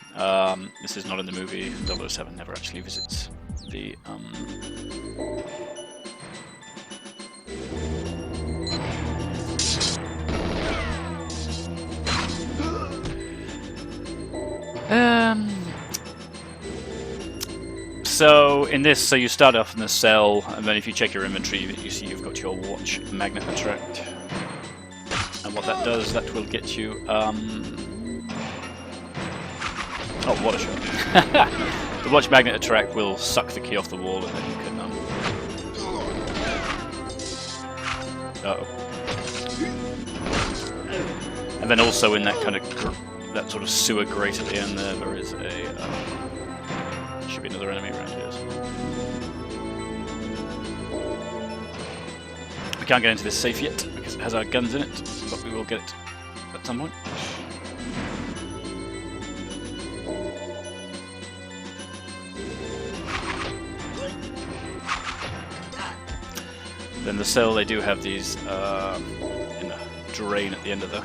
This is not in the movie. 007 never actually visits the So in this, so you start off in the cell, and then if you check your inventory, you see you've got your watch magnet attract, and what that does, that will get you. Oh, what a shot! The watch magnet attract will suck the key off the wall, and then you can. Uh-oh. And then also in that kind of that sort of sewer grate at the end there is a. Should be another enemy around here. We can't get into this safe yet because it has our guns in it, but we will get it at some point. Then the cell, they do have these in a drain at the end of the.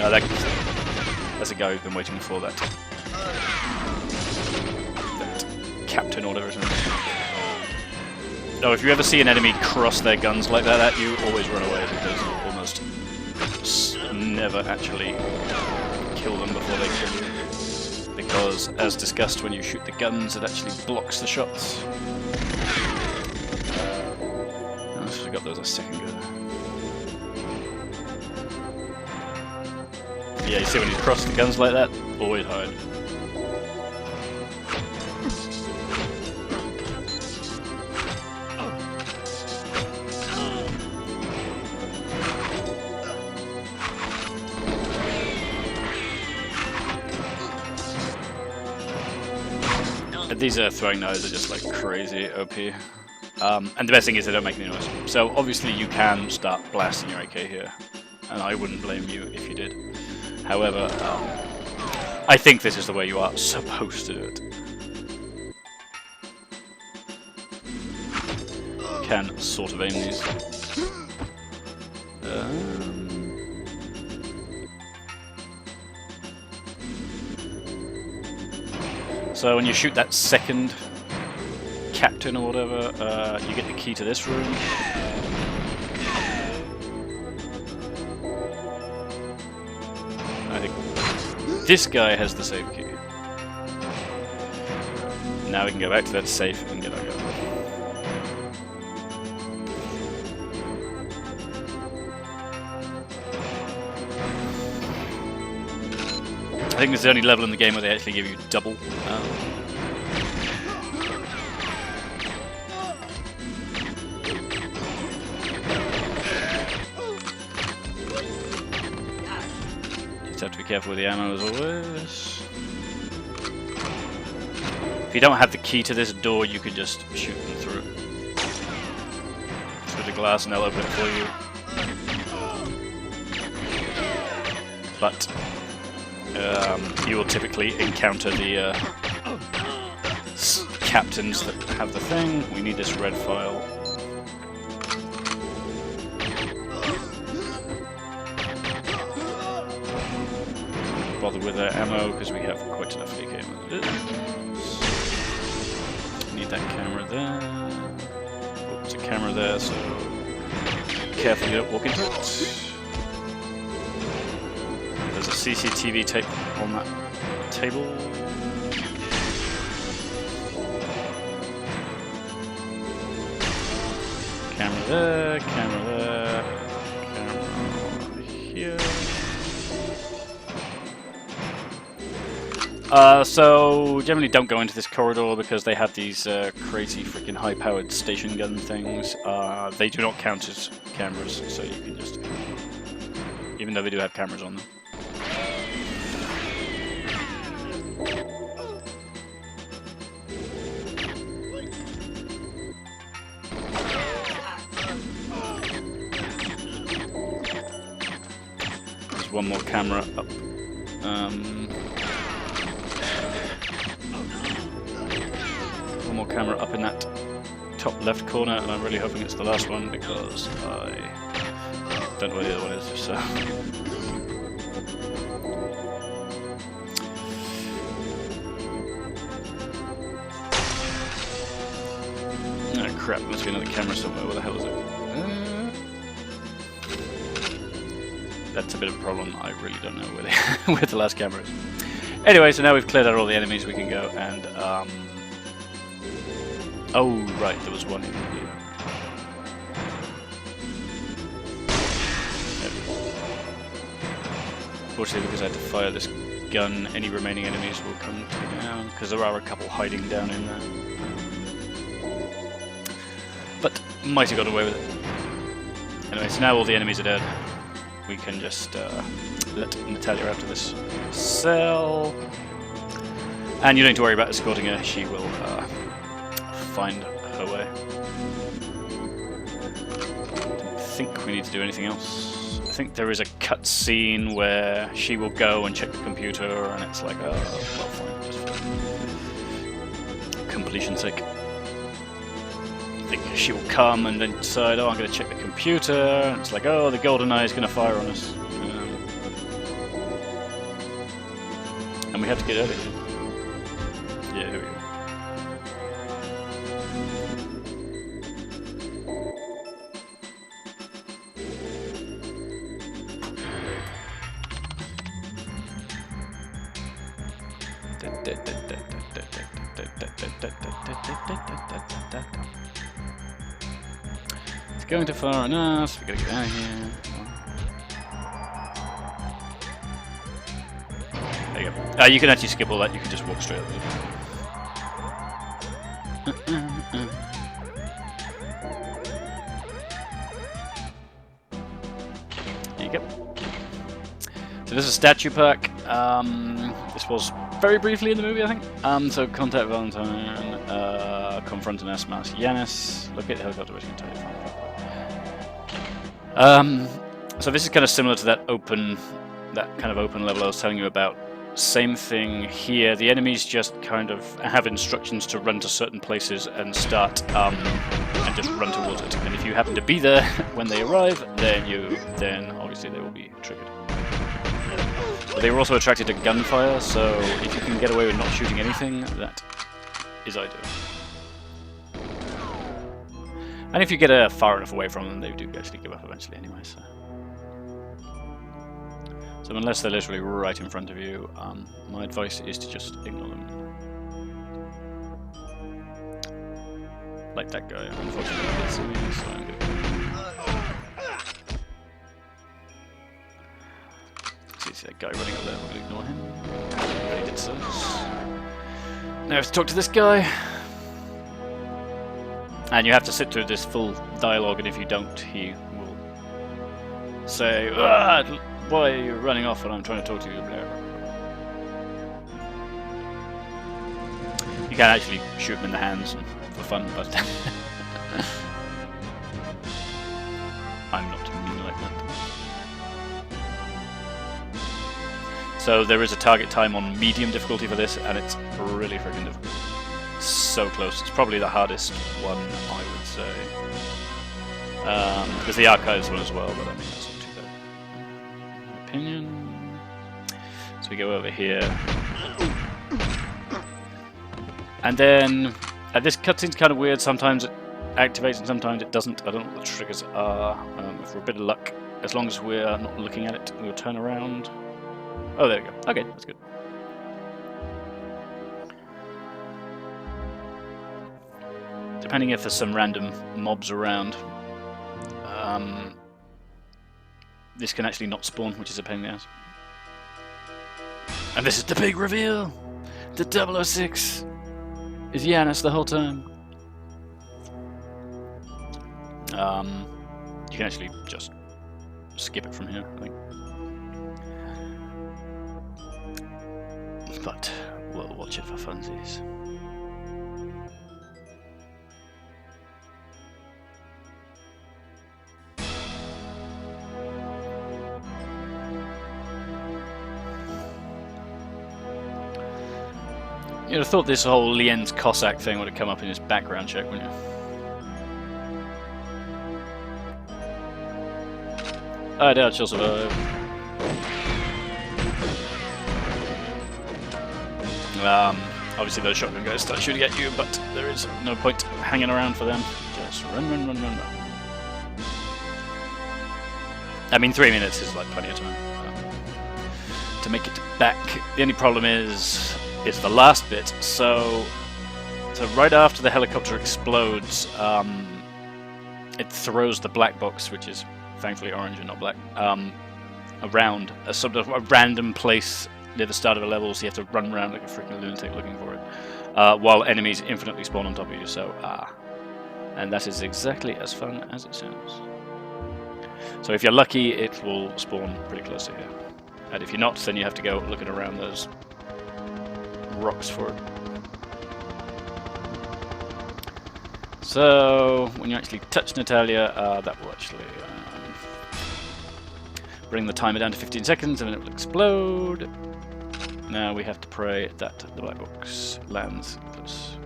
No, that's a guy who's been waiting for that. Captain or whatever it is. Oh, if you ever see an enemy cross their guns like that at you, always run away because you'll almost never actually kill them before they kill you. Because, as discussed, when you shoot the guns, it actually blocks the shots. I should have got those a second ago. Yeah, you see when you cross the guns like that, always hide. These throwing knives are just like crazy OP. And the best thing is they don't make any noise. So obviously you can start blasting your AK here, and I wouldn't blame you if you did. However, I think this is the way you are supposed to do it. Can sort of aim these. So when you shoot that second captain or whatever, you get the key to this room. I think this guy has the safe key. Now we can go back to that safe and get our gun. I think this is the only level in the game where they actually give you double. Just have to be careful with the ammo as always. If you don't have the key to this door, you can just shoot them through. Through the glass and they'll open it for you. But you will typically encounter the captains that have the thing. We need this red file. Bother with their ammo because we have quite enough AK ammo. Need that camera there. Oh, there's a camera there, so careful you don't walk into it. There's a CCTV tape on that table. Camera there, camera there, camera here. So generally don't go into this corridor because they have these crazy freaking high-powered station gun things. They do not count as cameras, so you can just, even though they do have cameras on them. There's one more camera up. One more camera up in that top left corner, and I'm really hoping it's the last one because I don't know where the other one is. So. Oh crap, must be another camera somewhere. Where the hell is it? That's a bit of a problem. I really don't know where, where the last camera is. Anyway, so now we've cleared out all the enemies, we can go and... Oh, right, there was one in here. Fortunately, because I had to fire this gun, any remaining enemies will come down, because there are a couple hiding down in there. But might have got away with it. Anyway, so now all the enemies are dead. We can just let Natalia out of this cell. And you don't need to worry about escorting her, she will find her way. Don't think we need to do anything else. I think there is a cutscene where she will go and check the computer, and it's like, oh, well, fine, just for completion's sake. I think she will come and then decide, oh, I'm going to check the computer, and it's like, oh, the GoldenEye is going to fire on us. And we have to get out of here. Yeah, here we go. It's going too far enough, so we gotta get out of here. There you go. You can actually skip all that, you can just walk straight up. There you go. So this is a statue pack. This was very briefly in the movie, I think. So contact Valentine. confront and ask Mas Yanis. Look at the helicopter which can tell you. So this is kind of similar to that kind of open level I was telling you about. Same thing here. The enemies just kind of have instructions to run to certain places and start and just run towards it. And if you happen to be there when they arrive, then obviously they will be triggered. But they were also attracted to gunfire, so if you can get away with not shooting anything, that is ideal. And if you get far enough away from them, they do actually give up eventually anyway. So unless they're literally right in front of you, my advice is to just ignore them. Like that guy, unfortunately, he did see me, so I'm good. See that guy running up there, we're going to ignore him. He did so. Now let's talk to this guy. And you have to sit through this full dialogue, and if you don't, he will say, why are you running off when I'm trying to talk to you? You can actually shoot him in the hands for fun, but I'm not mean like that. So there is a target time on medium difficulty for this, and it's really freaking difficult. So close. It's probably the hardest one, I would say. There's the archives one as well, but I mean that's not too bad. Opinion. So we go over here, and then this cutscene's kind of weird. Sometimes it activates and sometimes it doesn't. I don't know what the triggers are. If we're a bit of luck, as long as we're not looking at it, we'll turn around. Oh, there we go. Okay, that's good. Depending if there's some random mobs around, this can actually not spawn, which is a pain in the ass. And this is the big reveal! The 006 is Yanis the whole time. You can actually just skip it from here, I think. But we'll watch it for funsies. You'd have thought this whole Lien's Cossack thing would have come up in his background check, wouldn't you? I doubt she'll survive. Obviously those shotgun guys start shooting at you, but there is no point hanging around for them. Just run, run, run, run, run. I mean, 3 minutes is like plenty of time to make it back. The only problem is the last bit. So right after the helicopter explodes, it throws the black box, which is thankfully orange and not black, around a sort of a random place near the start of a level, so you have to run around like a freaking lunatic looking for it, while enemies infinitely spawn on top of you. So and that is exactly as fun as it sounds. So if you're lucky, it will spawn pretty close to here, and if you're not, then you have to go looking around those rocks for it. So when you actually touch Natalia, that will actually bring the timer down to 15 seconds, and then it will explode. Now we have to pray that the black box lands close.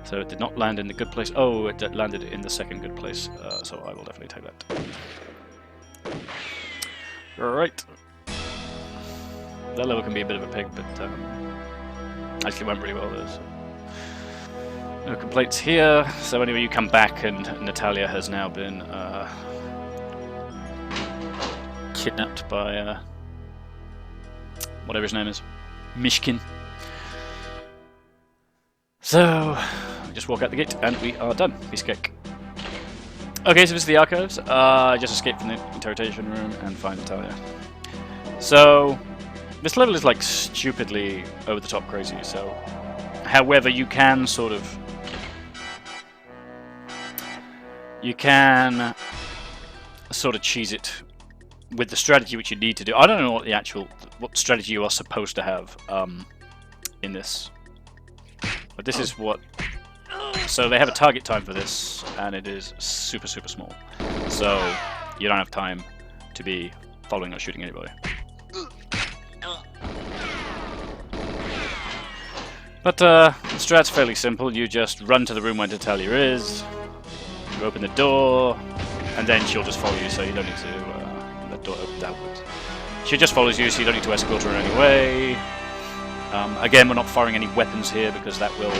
So it did not land in the good place. Oh, it landed in the second good place, so I will definitely take that. Right. That level can be a bit of a pig, but actually went really well there. So. No complaints here. So anyway, you come back and Natalia has now been kidnapped by whatever his name is, Mishkin. So we just walk out the gate and we are done. Piece of cake. Okay, so this is the archives. I just escaped from the interrogation room and find Natalia. So this level is like stupidly over the top crazy. So, however, you can sort of cheese it with the strategy which you need to do. I don't know what strategy you are supposed to have in this, but this is what. So they have a target time for this, and it is super small. So you don't have time to be following or shooting anybody. But the strat's fairly simple. You just run to the room where Natalia is, you open the door, and then she'll just follow you, so you don't need to let the door open downwards. She just follows you, so you don't need to escort her in any way. Again, we're not firing any weapons here because that will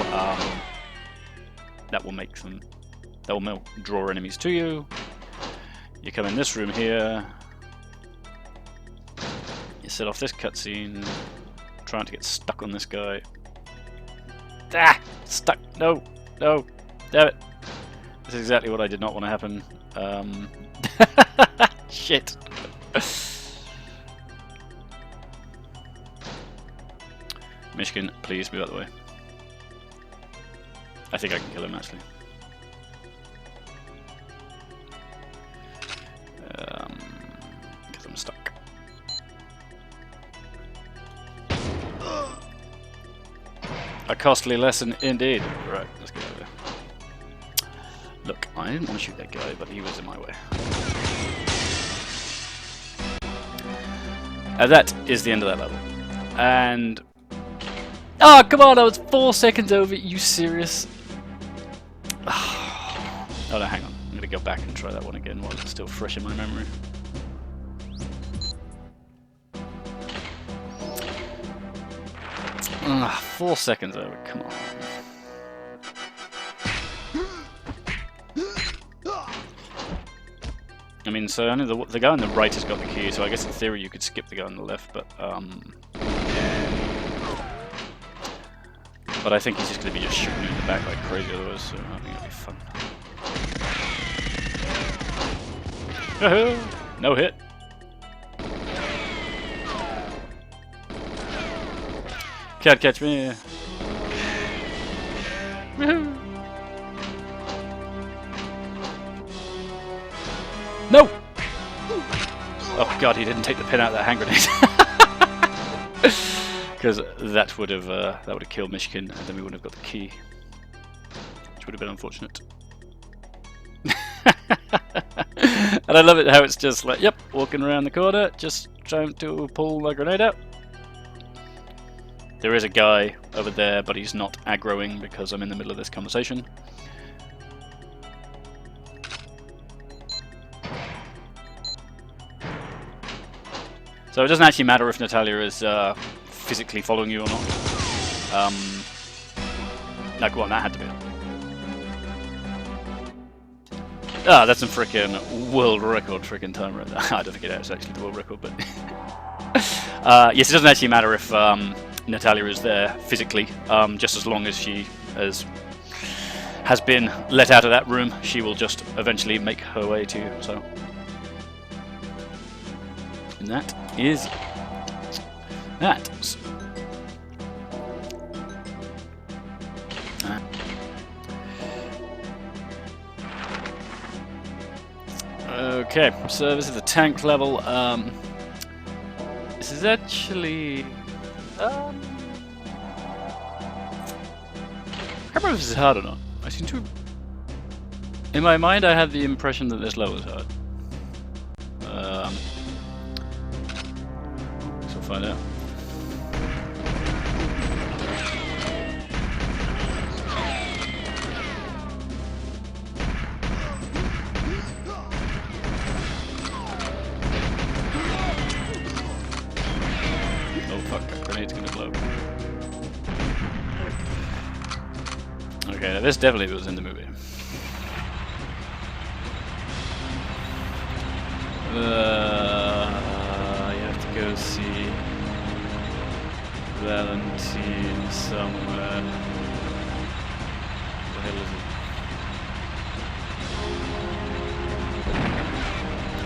draw enemies to you. You come in this room here. You set off this cutscene, trying to get stuck on this guy. Ah! Stuck! No! No! Damn it! This is exactly what I did not want to happen. Shit! Michigan, please move out of the way. I think I can kill him actually. Because I'm stuck. A costly lesson indeed. Right, let's get over there. Look, I didn't want to shoot that guy, but he was in my way. And that is the end of that level. And... oh, come on, I was 4 seconds over. Are you serious? Oh, no, hang on. I'm going to go back and try that one again while it's still fresh in my memory. 4 seconds over, come on. I mean, so I know the guy on the right has got the key, so I guess in theory you could skip the guy on the left, but I think he's just going to be just shooting in the back like crazy otherwise, so I think it'll be fun. No hit. Can't catch me. Woohoo! No! Oh god, he didn't take the pin out of that hand grenade. Because that would have killed Michigan, and then we wouldn't have got the key, which would have been unfortunate. And I love it how it's just like, yep, walking around the corner, just trying to pull my grenade out. There is a guy over there, but he's not aggroing because I'm in the middle of this conversation. So it doesn't actually matter if Natalia is physically following you or not. No, go on, that had to be it. Ah, that's some frickin' world record frickin' time right there. I don't think it is actually the world record, but... yes, it doesn't actually matter if Natalia is there physically, just as long as she has been let out of that room, she will just eventually make her way to you, so... And that is that. Okay, so this is the tank level. This is actually... I can't remember if this is hard or not. I seem to... In my mind I had the impression that this level is hard. So we'll find out. Okay, now this definitely was in the movie. You have to go see Valentine somewhere. What the hell is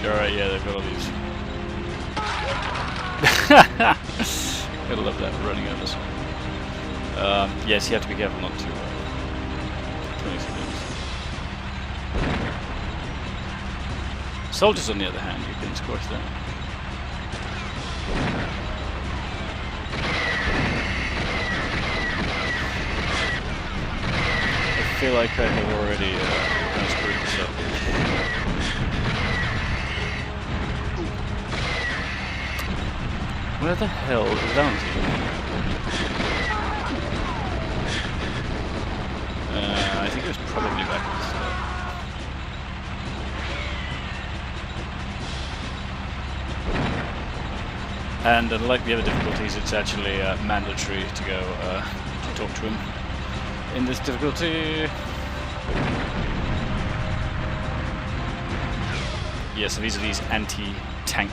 it? Alright, yeah, they've got all these. Gotta love that, running over this one. Yes, you have to be careful not to 20 seconds. Soldiers, on the other hand, you can squash them. feel like I have already kind of screwed this up. Where the hell is Valentine? I think it was probably back at the start. And unlike the other difficulties, it's actually mandatory to go to talk to him. In this difficulty... Yeah, so these are these anti-tank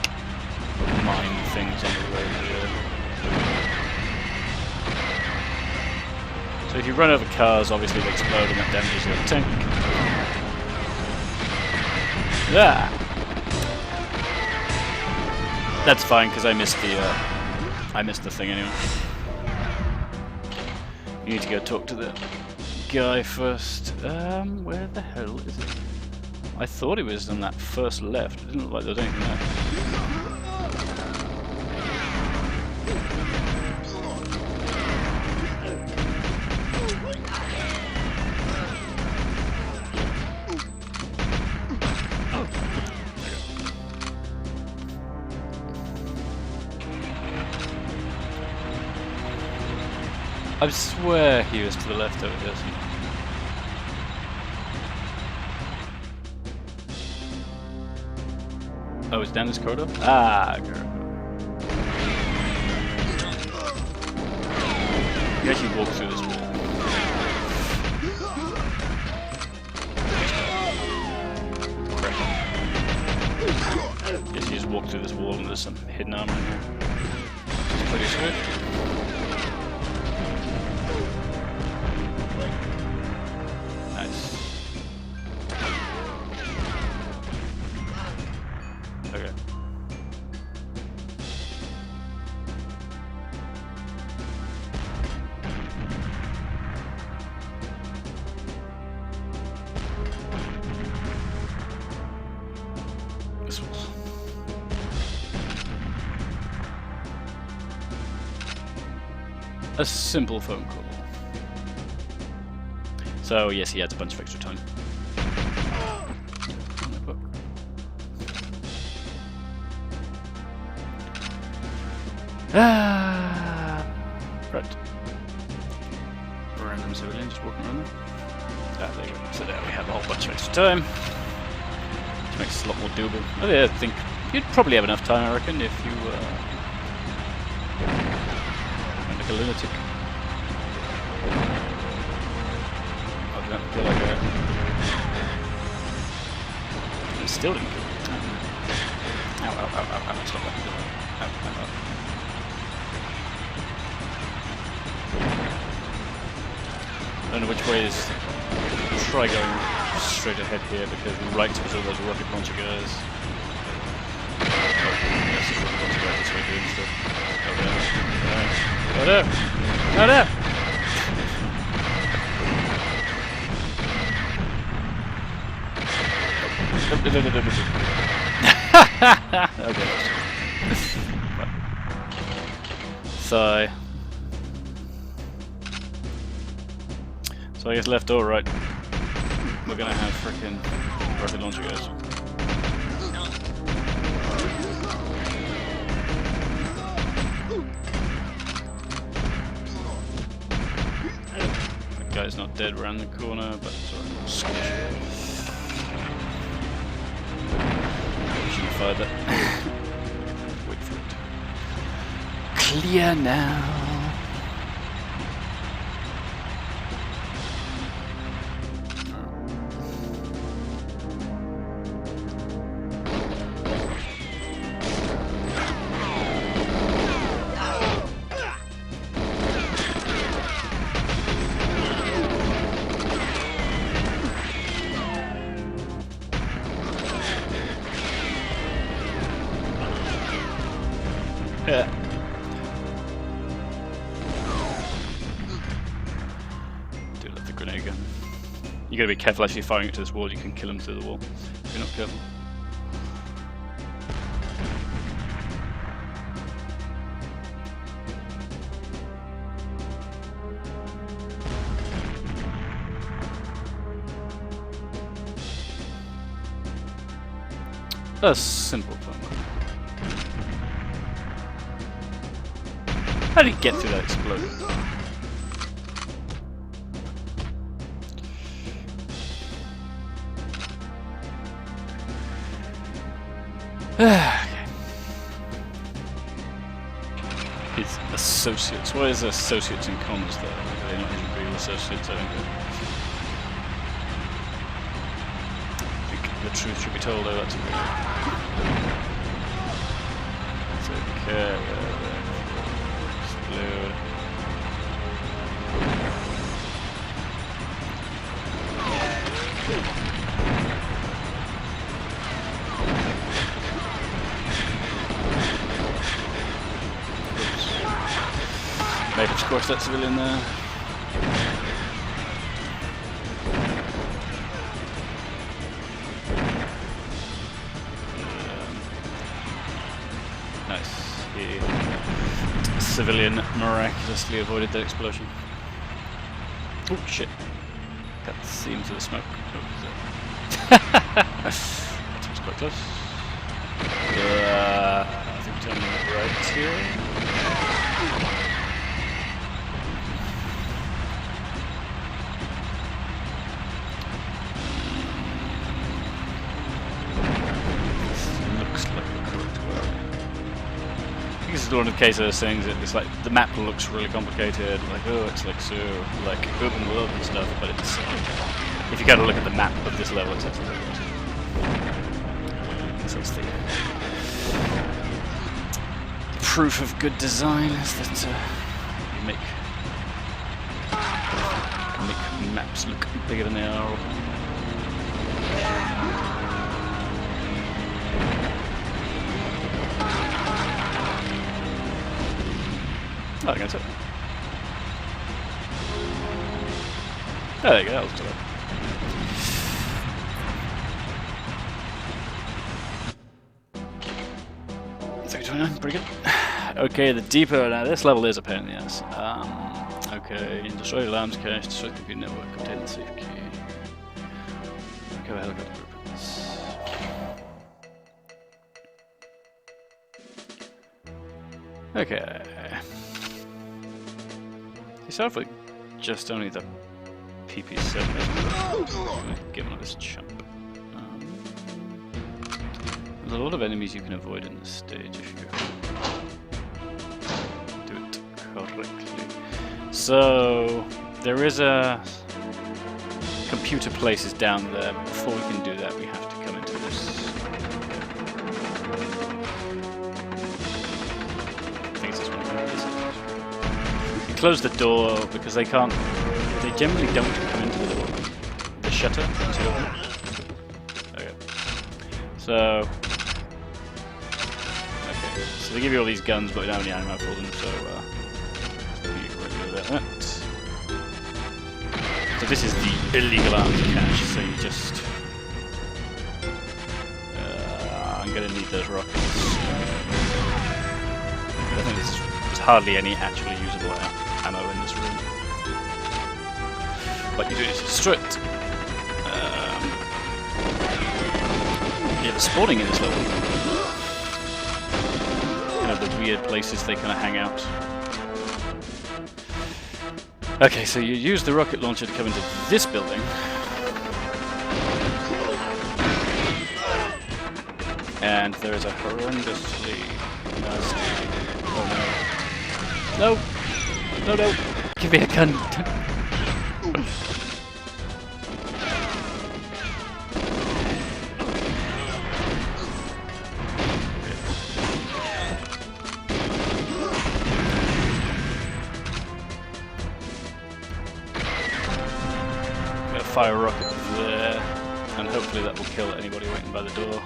mine things on the road here. So if you run over cars, obviously they explode and that damages your tank. Yeah! That's fine, because I missed the thing anyway. You need to go talk to the guy first. Where the hell is he? I thought he was on that first left. It didn't look like there was anything there. I swear he was to the left over here. Oh, it's down this corridor? Ah, okay. You actually walk through this wall. Yes, you just walk through this wall and there's some hidden armor in here. Which is pretty sweet. Okay. This was a simple phone call. So yes, he adds a bunch of extra time. Right. Random civilian just walking around there. Ah, there you go. So there we have a whole bunch of extra time. Which makes it a lot more doable. Oh, yeah, I think you'd probably have enough time, I reckon, if you went like a lunatic. I don't feel like that. It still didn't kill me. Ow, ow, ow, ow, ow. Stop that. Ow, ow, ow. I don't know which way is. Try going straight ahead here because right was all those rocket launcher guys. Oh, yes, the rocket launcher guys this way doing stuff. Oh no! Oh no! Oh no! Okay. Sigh. So I guess left or right, we're gonna have frickin' rocket launcher guys. That guy's not dead around the corner, but sorry. Shouldn't have fired that. Wait for it. Clear now. Yeah. Do love the grenade gun. You gotta be careful actually firing it to this wall, you can kill him through the wall if you're not careful. A simple fun one. How did he get through that explosion? Okay. His associates. What is associates and comms there? They're not even real associates, I think. I think the truth should be told, though, that's okay. It's okay. Explode. Maybe have squashed that civilian there. Nice. The civilian miraculously avoided that explosion. Oh shit. Got the seams of the smoke. Oh, that was quite close. I think we're turning right here. This is one of the cases of those things that it's like the map looks really complicated, like oh it's like so like open world and stuff, but it's if you gotta look at the map of this level it's actually very good. So it's the proof of good design is that you make maps look bigger than they are. Oh, I think that's it. Oh, there you go, that was good. Pretty good. Okay, the depot. Now, this level is a pain in the ass. Okay, destroy the alarms cache, destroy the computer network, obtain the safe key. Go helicopter blueprints. Okay. You start with just only the PP7. Give him this chump. There's a lot of enemies you can avoid in this stage if you do it correctly. So there is a computer places down there. Before we can do that, we have to come into this. I think it's this one. You close the door because they can't. They generally don't come into the door. The shutter. Okay. So they give you all these guns, but we don't have any ammo for them, so you can really do that. So this is the illegal arms cache, so you just... I'm going to need those rockets. I think there's hardly any actually usable ammo in this room. What you do is destroy it. Yeah, the spawning in this level. The weird places they kind of hang out. Okay, so you use the rocket launcher to come into this building. And there is a horrendously nasty... Oh no. No! Give me a gun! Fire a rocket there, and hopefully that will kill anybody waiting by the door.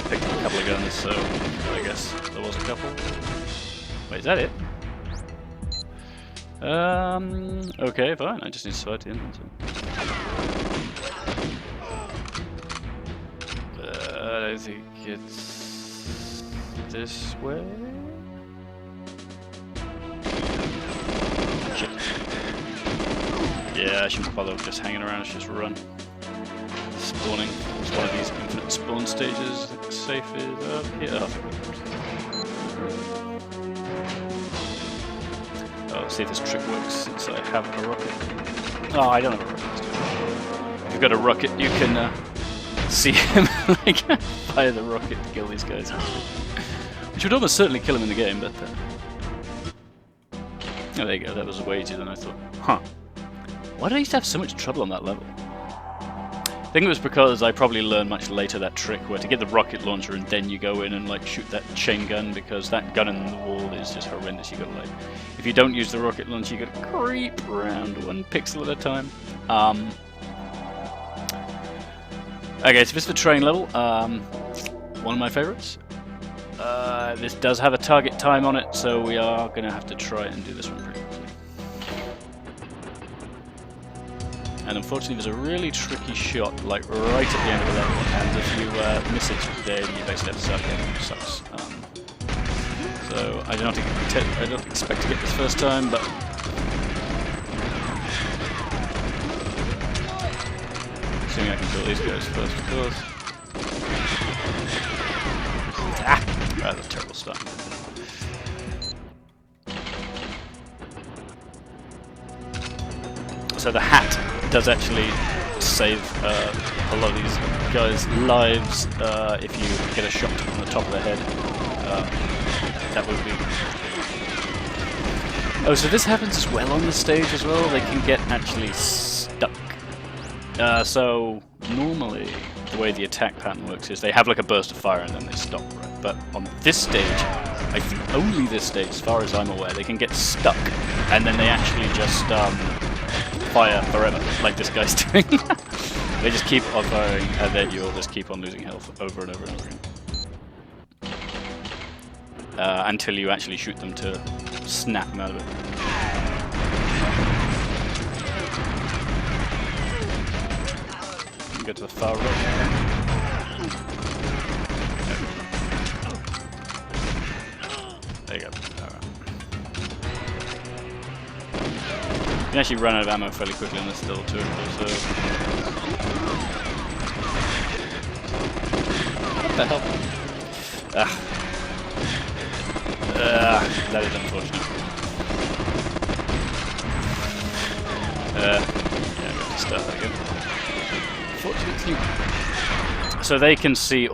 Picked up a couple of guns, so I guess there was a couple. Wait, is that it? Okay, fine, I just need to survive the end. I think it's this way? Yeah, I shouldn't bother just hanging around, I should just run. Spawning. It's one of these infinite spawn stages. Safe is up here. Oh, see if this trick works since I have a rocket. Oh, I don't have a rocket. If you've got a rocket, you can see him like fire the rocket to kill these guys. Which would almost certainly kill him in the game, but... oh, there you go, that was way easier than I thought. Huh. Why did I used to have so much trouble on that level? I think it was because I probably learned much later that trick where to get the rocket launcher and then you go in and like shoot that chain gun, because that gun in the wall is just horrendous. You gotta like, if you don't use the rocket launcher, you gotta creep around 1 pixel at a time. Okay, so this is the train level. One of my favorites. This does have a target time on it, so we are gonna have to try and do this one pretty quickly. And unfortunately there's a really tricky shot, like right at the end of the level, and if you miss it, then you basically have to start again, which sucks. So I don't expect to get this first time, but... assuming I can kill these guys first, of course. Ah! That's a terrible start. So the hat does actually save a lot of these guys' lives if you get a shot on the top of their head. That would be... oh, so this happens as well on the stage as well? They can get actually stuck. So normally the way the attack pattern works is they have like a burst of fire and then they stop, right? But on this stage, I think only this stage, as far as I'm aware, they can get stuck and then they actually just fire forever, like this guy's doing. They just keep on firing and then you'll just keep on losing health over and over and over again. Until you actually shoot them to snap them out of it. Go to the far right. There you go. Alright. You can actually run out of ammo fairly quickly on this little turret, so... what the hell? That is unfortunate. Yeah, I'm going to start that again. So they can see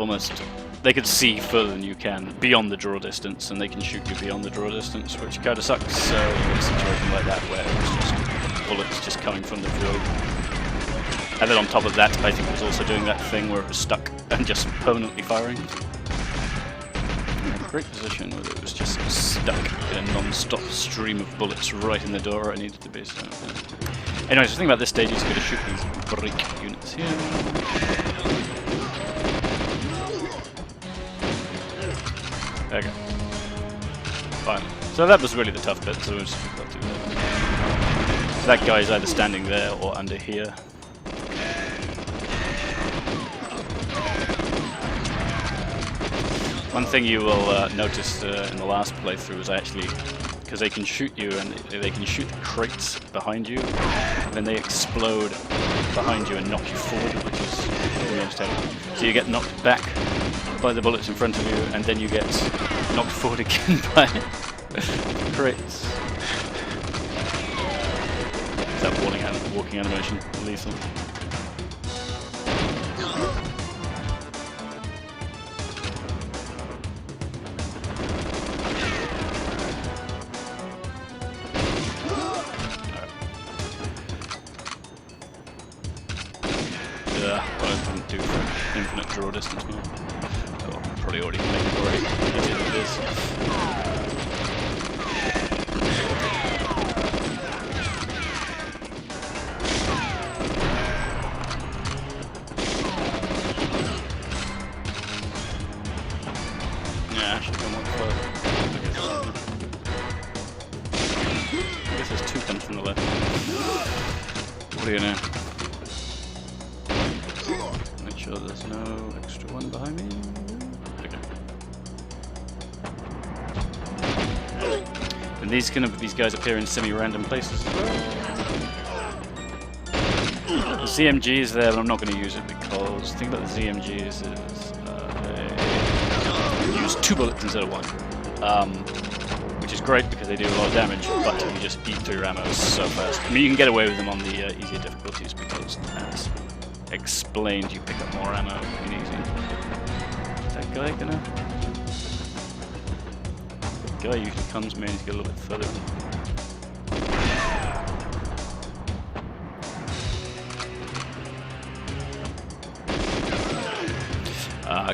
they can see further than you can, beyond the draw distance, and they can shoot you beyond the draw distance, which kind of sucks. So you get a situation like that where it's just bullets just coming from the draw. And then on top of that, I think it was also doing that thing where it was stuck and just permanently firing. In a great position where it was just stuck in a non-stop stream of bullets right in the door where it needed to be. So, yeah. Anyways, the thing about this stage is you're going to shoot these break units here. There we go. Fine. So that was really the tough bit, so we'll just got to do that. So that guy's either standing there or under here. One thing you will notice in the last playthrough is actually, because they can shoot you and they can shoot the crates behind you, and then they explode behind you and knock you forward, which is really understandable. So you get knocked back by the bullets in front of you, and then you get knocked forward again by crates. That walking animation, lethal. What I couldn't do for infinite draw distance now. Oh, probably already made it already. That's what it is. Yeah, I should come one further. I guess there's two coming from the left. What do you know? Make sure there's no extra one behind me. Okay. And these guys appear in semi-random places as well. The ZMG is there, but I'm not going to use it because the thing about the ZMGs is they use 2 bullets instead of 1. Which is great because they do a lot of damage, but you just eat through your ammo so fast. I mean, you can get away with them on the easier difficulties because, as explained, you pick up more ammo in easy. Is that guy gonna... The guy usually comes, man, he's got a little bit further.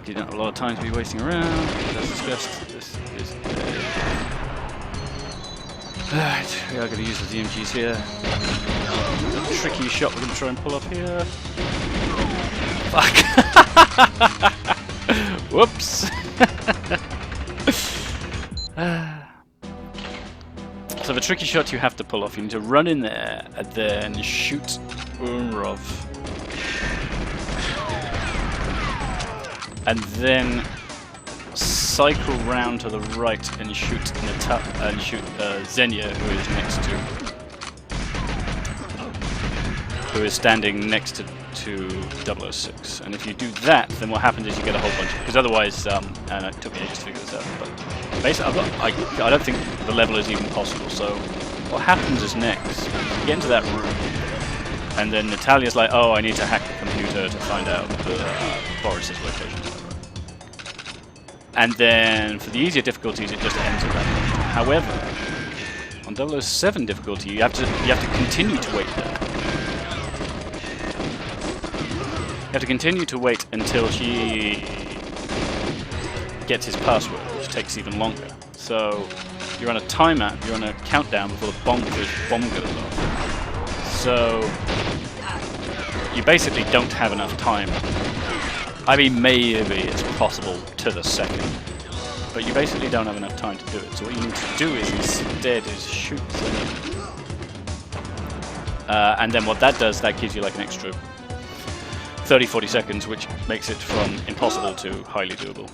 You don't have a lot of time to be wasting around, as discussed. This is Alright, we are going to use the DMGs here. A tricky shot we're going to try and pull up here. Fuck! Whoops! So the tricky shot you have to pull off, you need to run in there and then shoot Umrov. And then cycle round to the right and shoot Xenia, who is standing next to 006. And if you do that, then what happens is you get a whole bunch of... Because otherwise, and it took me ages to figure this out, but basically I don't think the level is even possible. So what happens is next, you get into that room, and then Natalia's like, oh, I need to hack the computer to find out Boris's location. And then for the easier difficulties, it just ends at that point. However, on 007 difficulty, you have to continue to wait there. You have to continue to wait until she gets his password, which takes even longer. So you're on a timer, you're on a countdown before the bomb goes off. So you basically don't have enough time. I mean, maybe it's possible to the second, but you basically don't have enough time to do it. So what you need to do is instead shoot Xenia. And then what that does, that gives you like an extra 30-40 seconds, which makes it from impossible to highly doable.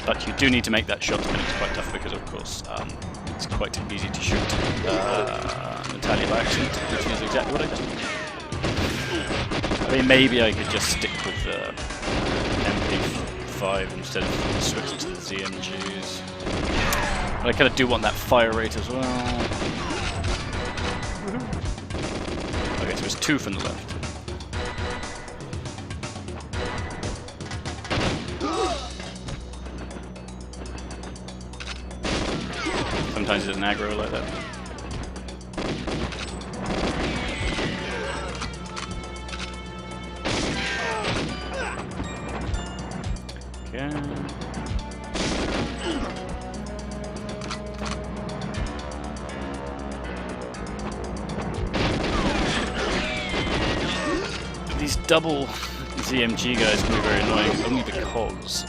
But you do need to make that shot, and it's quite tough because, of course, it's quite easy to shoot Natalia by accident, which is exactly what I did. I mean, maybe I could just stick with MP5 instead of switching to the ZMGs. But I kind of do want that fire rate as well. Okay, so it's 2 from the left. Sometimes it's an aggro like that. These double ZMG guys can be very annoying, only because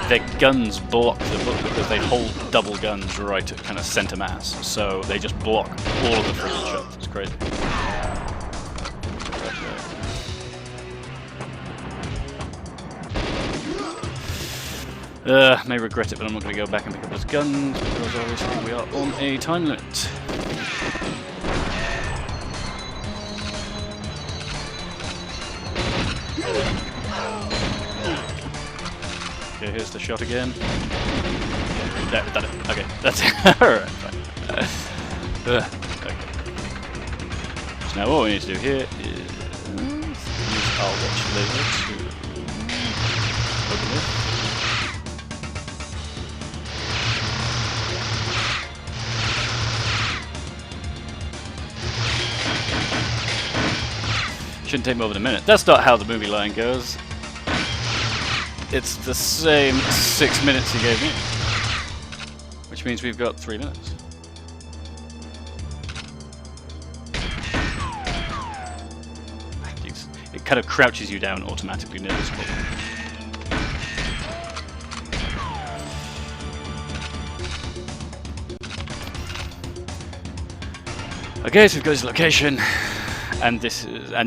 their guns block the bullet because they hold double guns right at kind of center mass, so they just block all of the freaking shots. It's crazy. May regret it, but I'm not going to go back and pick up those guns because obviously we are on a time limit. Okay, here's the shot again. Okay, that's it. Alright, fine. Okay. So now what we need to do here is use our watch laser to open this. Shouldn't take more than a minute. That's not how the movie line goes. It's the same 6 minutes he gave me, which means we've got 3 minutes. It kind of crouches you down automatically near this point. Okay, so we've got his location. And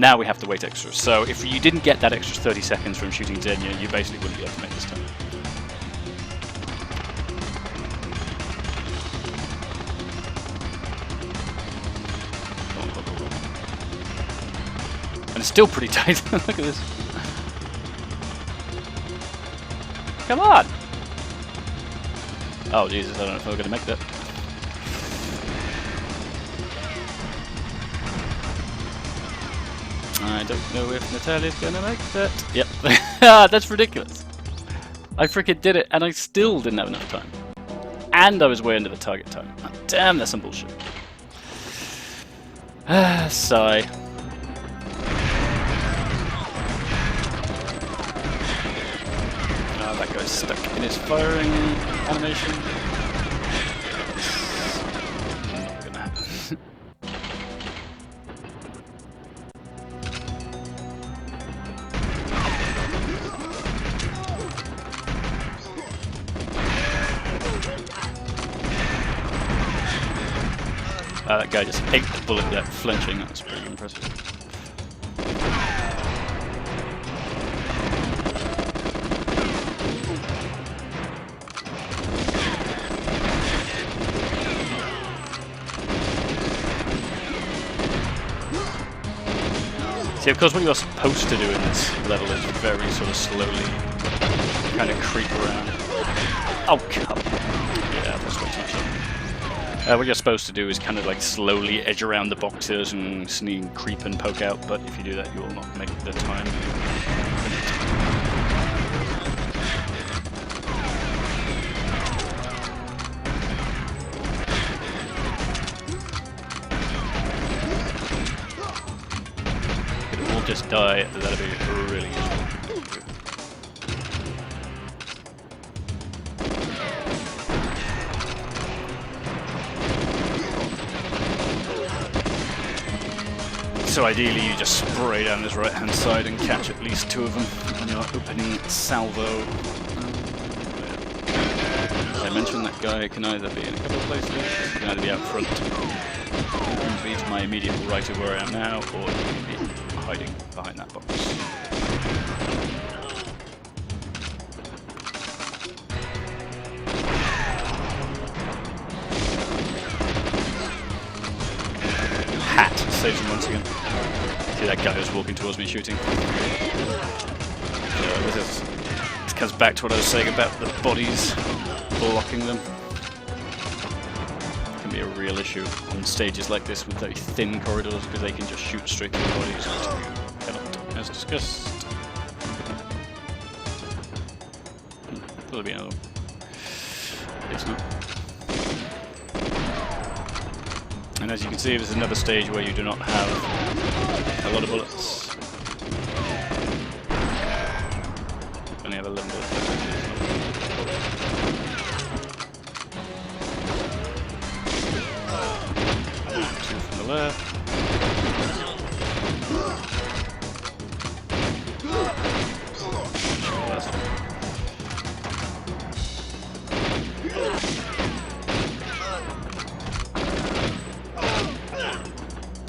now we have to wait extra. So if you didn't get that extra 30 seconds from shooting Xenia, you basically wouldn't be able to make this time. It's still pretty tight. Look at this. Come on! Oh Jesus, I don't know if I'm going to make that. I don't know if Natalia's going to make that. Yep. That's ridiculous. I freaking did it and I still didn't have enough time. And I was way under the target time. Oh, damn, that's some bullshit. Sigh. Oh, that guy's stuck in his firing animation. Not gonna happen. That guy just ate the bullet without flinching. That's pretty impressive. See, of course, what you're supposed to do in this level is very sort of slowly kind of creep around. Oh, come on. Yeah, that's what I'm saying. What you're supposed to do is kind of like slowly edge around the boxes and sneak, creep and poke out, but if you do that you will not make the time. If it will just die, that'll be really useful. So ideally you just spray down this right hand side and catch at least 2 of them on your opening salvo. As I mentioned, that guy can either be in a couple of places, he can either be out front, be to my immediate right of where I am now, or he can be hiding behind that box. Hat saves him once again. See that guy who's walking towards me shooting. This comes back to what I was saying about the bodies blocking them. It can be a real issue on stages like this with very thin corridors because they can just shoot straight through the bodies, which you cannot, as discussed. Will there be another one? It's not. And as you can see, there's another stage where you do not have a lot of bullets. Only have 11 bullets. 2 from the left.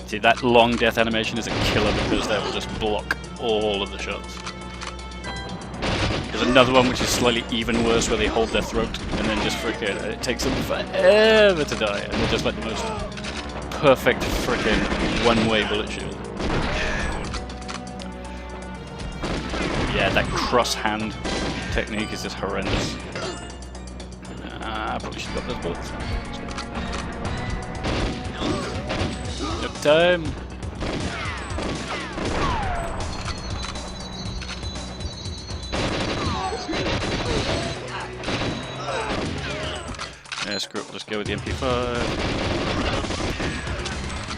See, that long death animation is a killer because that will just block all of the shots. There's another one which is slightly even worse where they hold their throat and then just frickin' it takes them forever to die and they're just like the most perfect frickin' one-way bullet shield. Yeah, that cross-hand technique is just horrendous. I probably should have got those bullets. Time. Yeah, screw it, let's go with the MP5.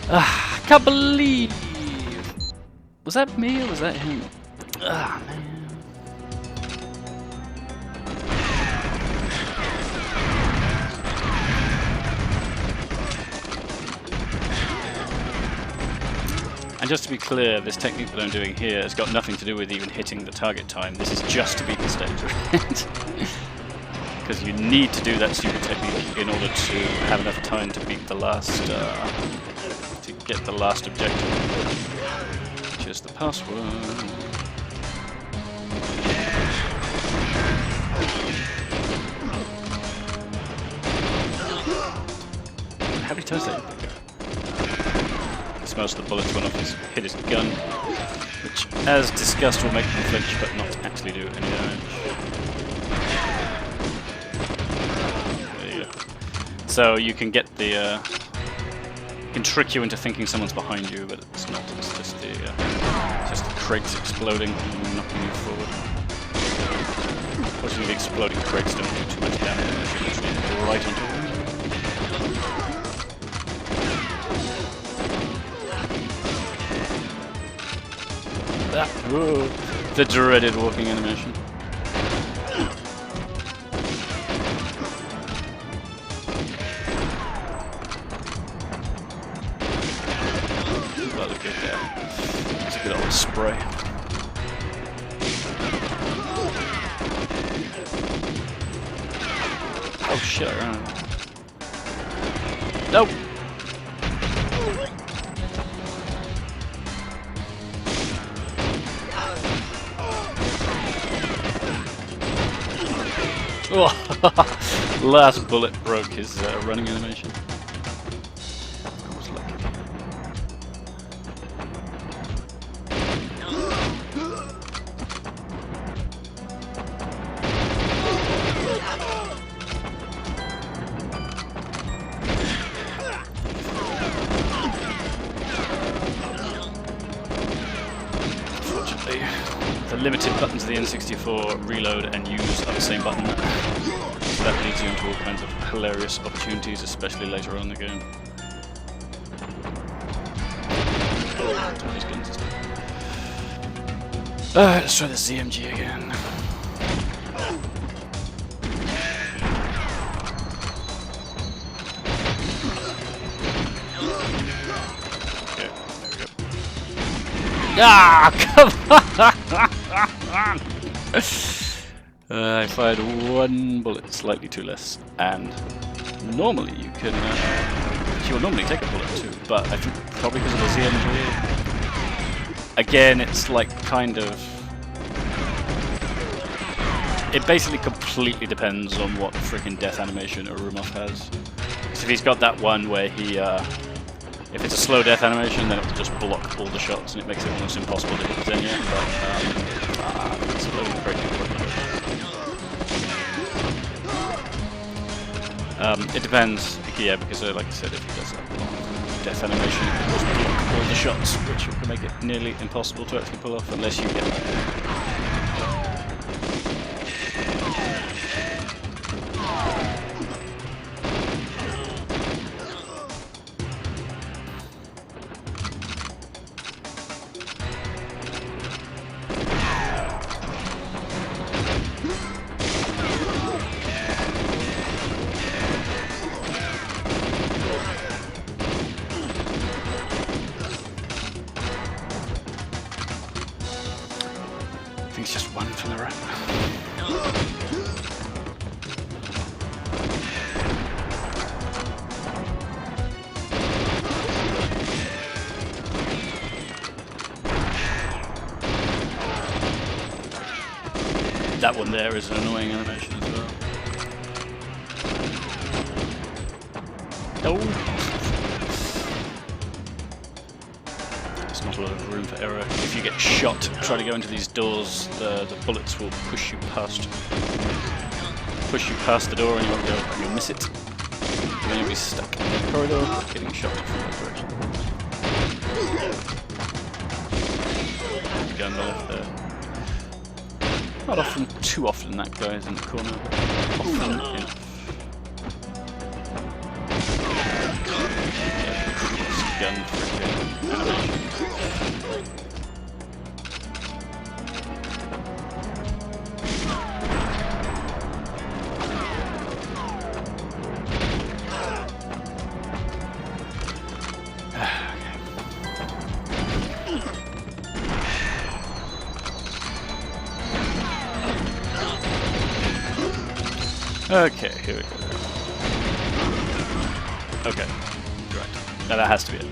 I can't believe... Was that me or was that him? Ah, man. And just to be clear, this technique that I'm doing here has got nothing to do with even hitting the target time. This is just to beat the stage, right? Because you need to do that stupid technique in order to have enough time to beat the last, to get the last objective, which is the password. How many times did I hit that guy? Most of the bullets went off his, hit his gun. which, as discussed, will make them flinch but not actually do any damage. There you go. So you can get the... can trick you into thinking someone's behind you, but it's not. It's just the crates exploding and knocking you forward. Fortunately, the exploding crates don't do too much damage unless you literally go right onto them. Whoa, the dreaded walking animation. That looked good there. It's a good old spray. Oh shit, I ran out. Nope! Last bullet broke his running animation. I was lucky. Unfortunately, the limited buttons of the N64 reload and use are the same button. So that leads you into all kinds of hilarious opportunities, especially later on in the game. Let's try the ZMG again. Okay, there we go. Ah, come on! I fired one bullet, slightly too less, and normally you can, you will normally take a bullet too, but I think probably because of the ZMG, again it's like kind of, it basically completely depends on what freaking death animation Urumov has. Because if he's got that one where he, if it's a slow death animation, then it will just block all the shots and it makes it almost impossible to hit Xenia, but it's a little breaking. It depends, yeah, because like I said, if he does that death animation, it will block all the shots, which will make it nearly impossible to actually pull off unless you get it's just one from the right. That one there is an annoying animation as well. Oh! Not a lot of room for error. If you get shot, try to go into these doors, the bullets will push you past the door and you'll miss it. And then you'll be stuck in the corridor getting shot from that direction. Go on the left there. Not often, too often that guy is in the corner. Often enough. Gun freaking animation. Okay, here we go. Okay, right. Now that has to be it. I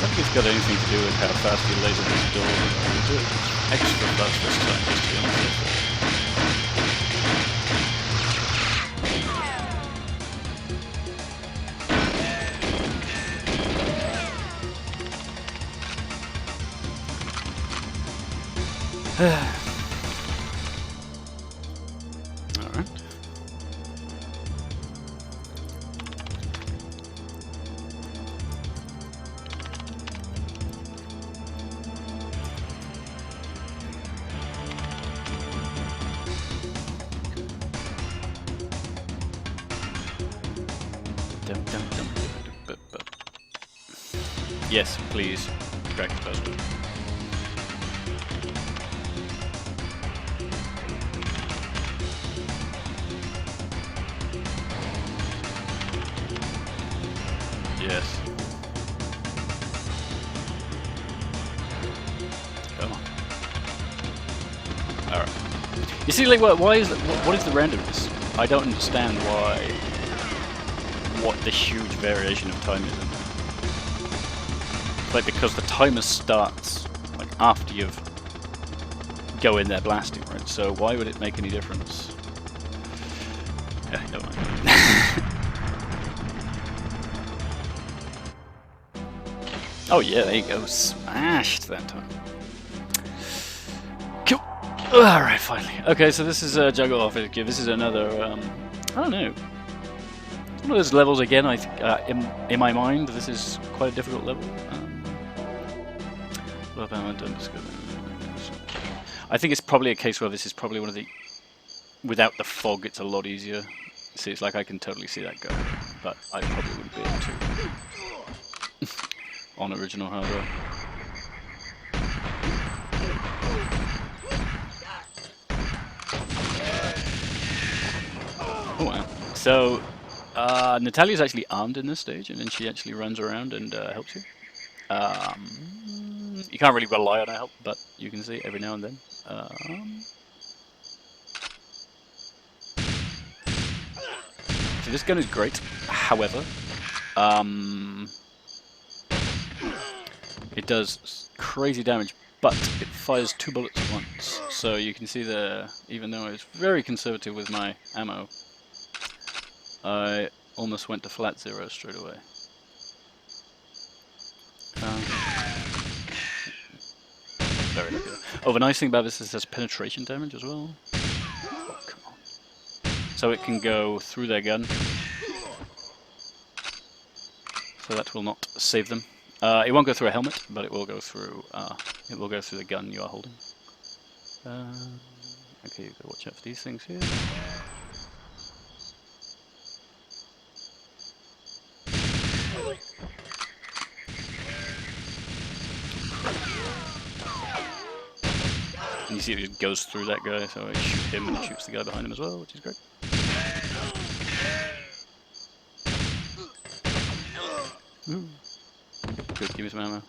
don't think it's got anything to do with how fast you laser this door. You do it extra fast this time, just to be honest. Yes, please. Drag the puzzle. Yes. Come on. Alright. You see, like, why is that? What is the randomness? I don't understand why. What the huge variation of time is in there. Like, because the timer starts like after you've go in there blasting, right? So why would it make any difference? Yeah, never mind. Oh yeah, there you go. Smashed that time. Cool. Alright, finally. Okay, so this is Juggle Office. This is another, I don't know. One of those levels again, I think, in my mind, this is quite a difficult level. I think it's probably a case where this is probably one of the... Without the fog, it's a lot easier. See, it's like I can totally see that go, but I probably wouldn't be able to on original hardware. Oh wow. So, Natalia's actually armed in this stage, and then she actually runs around and helps you. You can't really rely on her help, but you can see every now and then. So this gun is great, however, it does crazy damage, but it fires 2 bullets at once. So you can see there, even though I was very conservative with my ammo, I almost went to flat zero straight away. Very lucky. Oh, the nice thing about this is it has penetration damage as well. Oh, come on. So it can go through their gun. So that will not save them. It won't go through a helmet, but it will go through the gun you are holding. Okay, you've got to watch out for these things here. And you see it goes through that guy, so I shoot him and it shoots the guy behind him as well, which is great. Ooh. Good, give me some ammo.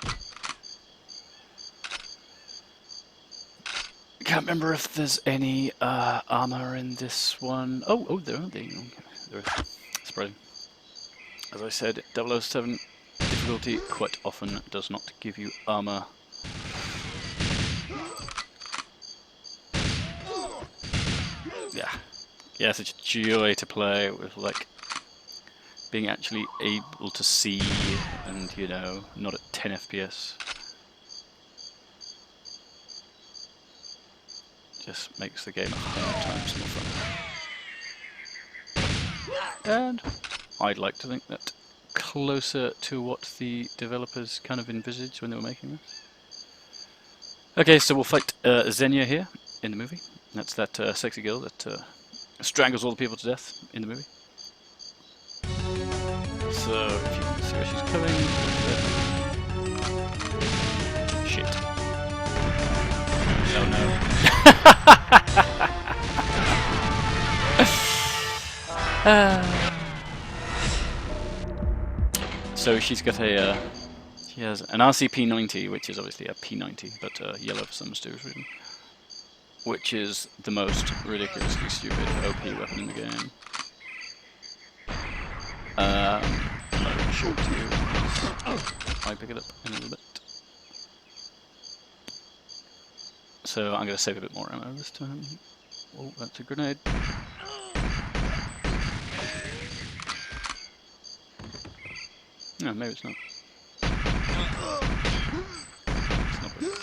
I can't remember if there's any armor in this one. Oh, there are. There is. Surprising. As I said, 007 difficulty quite often does not give you armor. Yeah, it's such a joy to play with, like, being actually able to see and, you know, not at 10 FPS. Just makes the game 100 times more fun. And I'd like to think that closer to what the developers kind of envisaged when they were making this. Okay, so we'll fight Xenia here in the movie. That's that sexy girl that strangles all the people to death in the movie. So, if you can see where she's coming. Shit. Oh no. So she's got a, she has an RCP-90, which is obviously a P90, but yellow for some mysterious reason. Which is the most ridiculously stupid OP weapon in the game. I'm not going to show it to you. I pick it up in a little bit. So I'm going to save a bit more ammo this time. Oh, that's a grenade. No, maybe it's not. It's not good.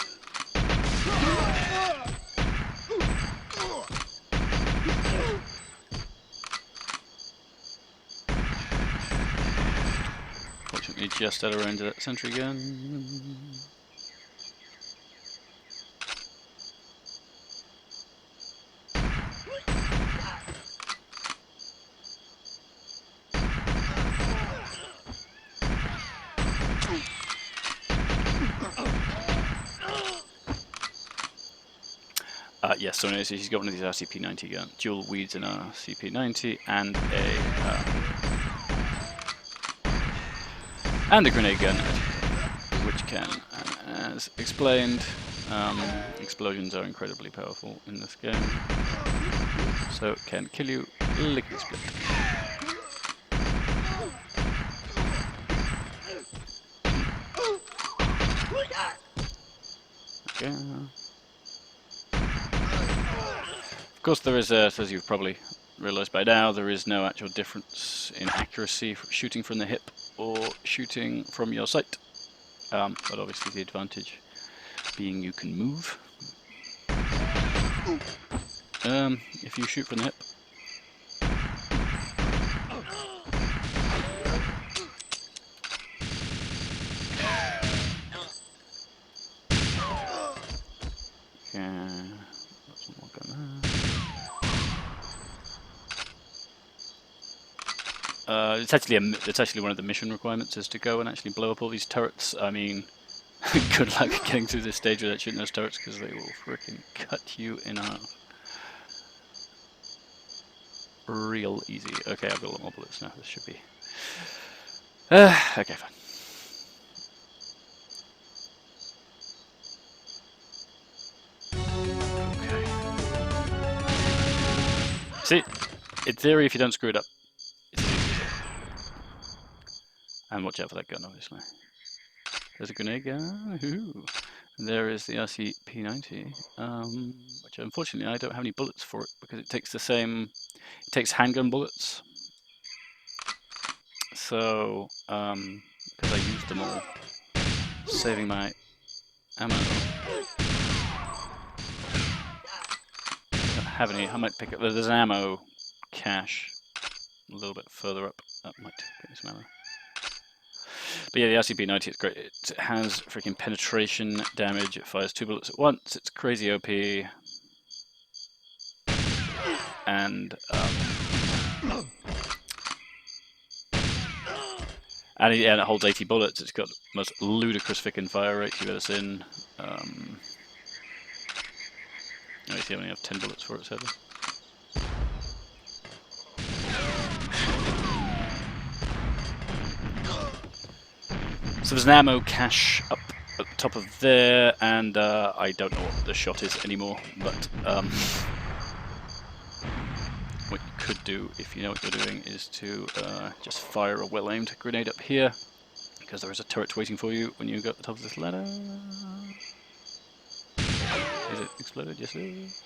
Fortunately, just out of range of that sentry gun. Yes, so anyway, so he's got one of these RCP-90 gun, dual weeds in RCP-90, and a grenade gun, which can, as explained, explosions are incredibly powerful in this game, so it can kill you lickety-split. Okay. Of course, there is, as you've probably realised by now, there is no actual difference in accuracy for shooting from the hip or shooting from your sight. But obviously the advantage being you can move. If you shoot from the hip. It's actually one of the mission requirements is to go and actually blow up all these turrets. I mean, good luck getting through this stage without shooting those turrets because they will frickin' cut you in half. Real easy. Okay, I've got a lot more bullets now. This should be. Okay, fine. Okay. See, in theory, if you don't screw it up, it's easy. And watch out for that gun, obviously. There's a grenade gun. Ooh. There is the RCP-90, which unfortunately I don't have any bullets for it because it takes the same. It takes handgun bullets. So, because I used them all, saving my ammo. I don't have any. I might pick up. There's an ammo cache a little bit further up. That might get me some ammo. But yeah, the RCP-90 is great. It has freaking penetration damage. It fires 2 bullets at once. It's crazy OP. And it holds 80 bullets. It's got the most ludicrous freaking fire rate you've ever seen. Let me see, I only have 10 bullets for it, sadly. So there's an ammo cache up at the top of there, and I don't know what the shot is anymore, but what you could do, if you know what you're doing, is to just fire a well-aimed grenade up here, because there is a turret waiting for you when you go at the top of this ladder. Is it exploded? Yes, it is.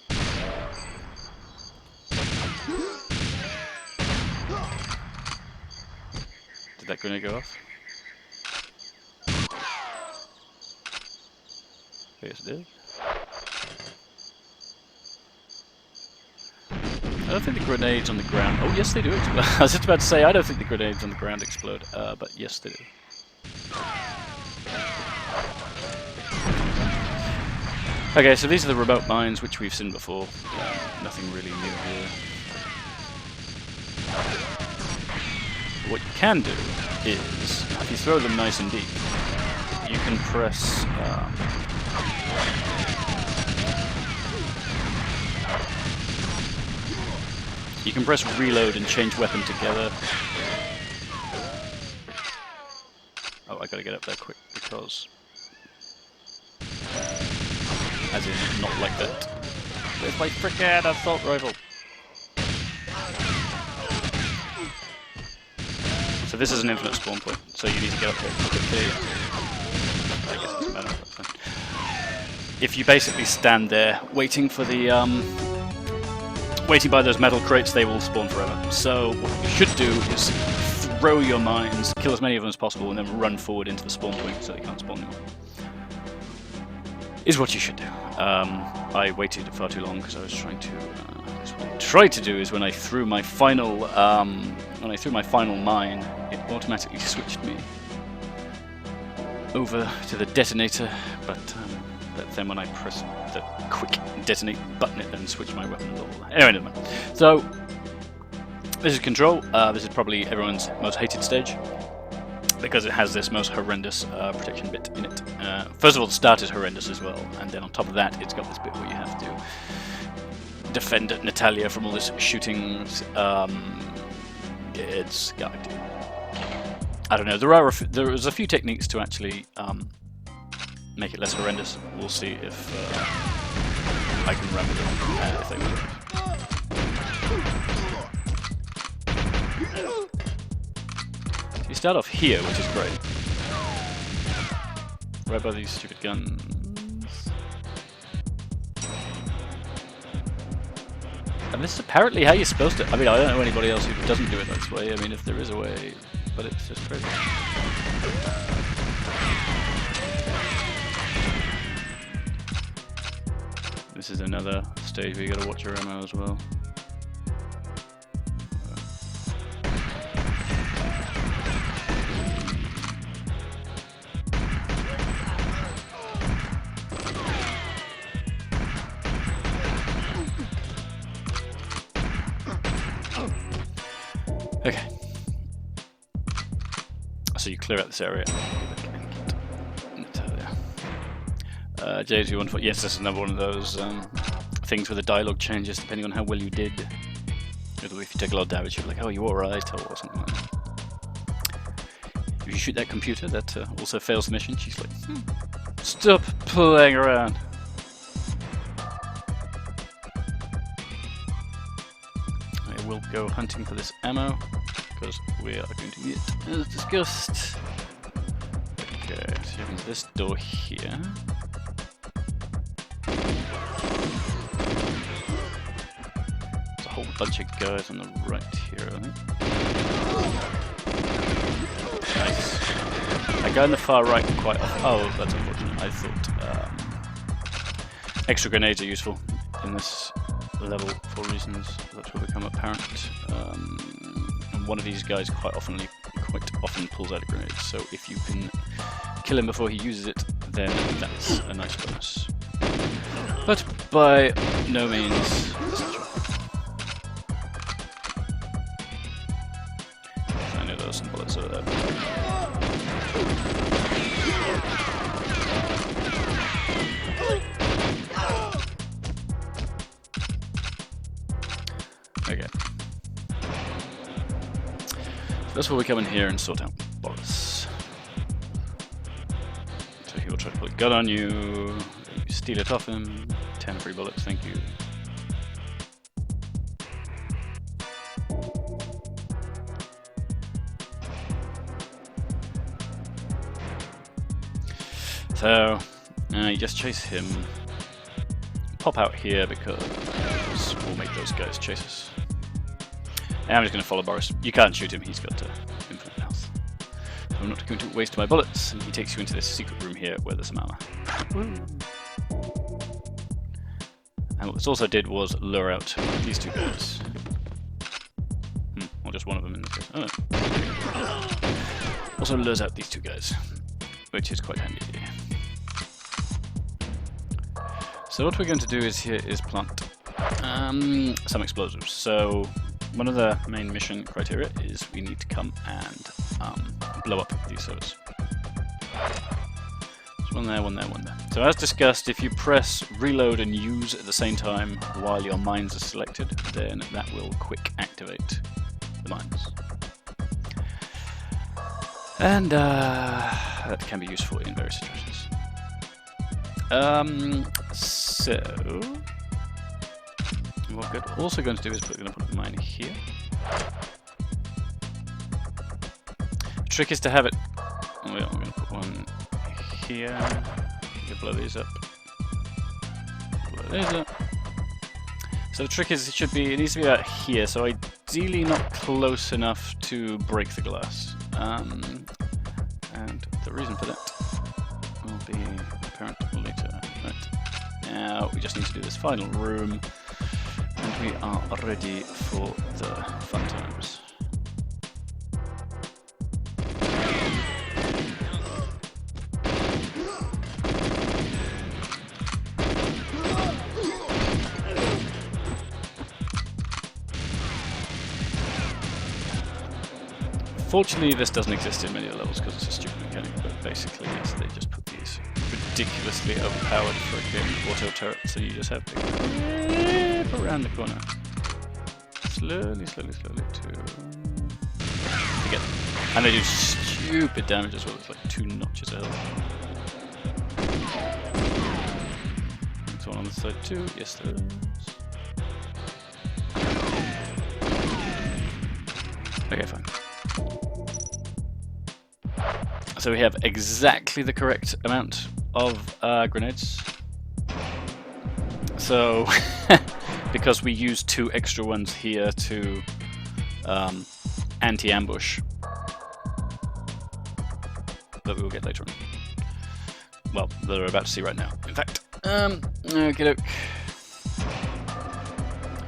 Did that grenade go off? Yes, it did. I don't think the grenades on the ground... Oh, yes, they do explode. I was just about to say, I don't think the grenades on the ground explode, but yes, they do. Okay, so these are the remote mines, which we've seen before. Nothing really new here. What you can do is, if you throw them nice and deep, you can press... you can press reload and change weapon together. Oh, I gotta get up there quick because... As in, not like that. Where's my frickin' assault rifle? So this is an infinite spawn point, so you need to get up there quickly. I guess it doesn't matter, that's fine. If you basically stand there waiting for the waiting by those metal crates, they will spawn forever. So what you should do is throw your mines, kill as many of them as possible, and then run forward into the spawn point so they can't spawn anymore. Is what you should do. I waited far too long because I was trying to. What I tried to do is when I threw my final mine, it automatically switched me over to the detonator, but then when I pressed the quick detonate button, it then switched my weapon. Anyway, never mind. So this is Control. This is probably everyone's most hated stage because it has this most horrendous protection bit in it. First of all, the start is horrendous as well, and then on top of that, it's got this bit where you have to defend Natalia from all this shooting. It's going to. I don't know. There is a few techniques to actually make it less horrendous. We'll see if I can remember them if they work. So you start off here, which is great. Right by these stupid guns. And this is apparently how you're supposed to. I mean, I don't know anybody else who doesn't do it this way. I mean, if there is a way, but it's just crazy. This is another stage where you gotta watch your ammo as well. Okay. So you clear out this area. James, you want to? Yes, this is another one of those things where the dialogue changes depending on how well you did. If you take a lot of damage, you're like, "Oh, you alright?" or something like that. If you shoot that computer, that also fails the mission. She's like, "Stop playing around." I will go hunting for this ammo because we are going to need it as discussed. Okay, so you have this door here. Bunch of guys on the right here, I think. Nice. I go in the far right quite often. Oh, that's unfortunate. I thought extra grenades are useful in this level for reasons that will become apparent. And one of these guys quite often pulls out a grenade. So if you can kill him before he uses it, then that's a nice bonus. But by no means essential. Some bullets over there. Okay. So that's where we come in here and sort out Boris. So he will try to put a gun on you. You steal it off him. 10 free bullets, thank you. So, you just chase him, pop out here because we'll make those guys chase us. And I'm just going to follow Boris. You can't shoot him, he's got infinite health. So I'm not going to waste my bullets, and he takes you into this secret room here where there's some armor. And what this also did was lure out these two guys. Or just one of them in this case. Oh, no. Also lures out these two guys, which is quite handy. So what we're going to do is plant some explosives. So one of the main mission criteria is we need to come and blow up these servers. There's one there, one there, one there. So as discussed, if you press reload and use at the same time while your mines are selected, then that will quick activate the mines. And that can be useful in various situations. So what we're also going to do is we're going to put the mine here. The trick is to have it. Well, we're going to put one here. You blow these up. Blow these up. So the trick is it needs to be about here. So ideally not close enough to break the glass. And the reason for that will be apparent later. Right. Now we just need to do this final room, and we are ready for the fun times. Fortunately, this doesn't exist in many of the levels because it's a stupid mechanic, but basically, yes, they just put these ridiculously overpowered freaking auto turrets, so you just have to keep around the corner. Slowly, slowly, slowly to get them. And they do stupid damage as well. It's like 2 notches of health. There's one on this side too. Yes, there is. Okay, fine. So we have exactly the correct amount of grenades. So, because we used 2 extra ones here to anti-ambush, that we will get later on. Well, that we're about to see right now. In fact, okay.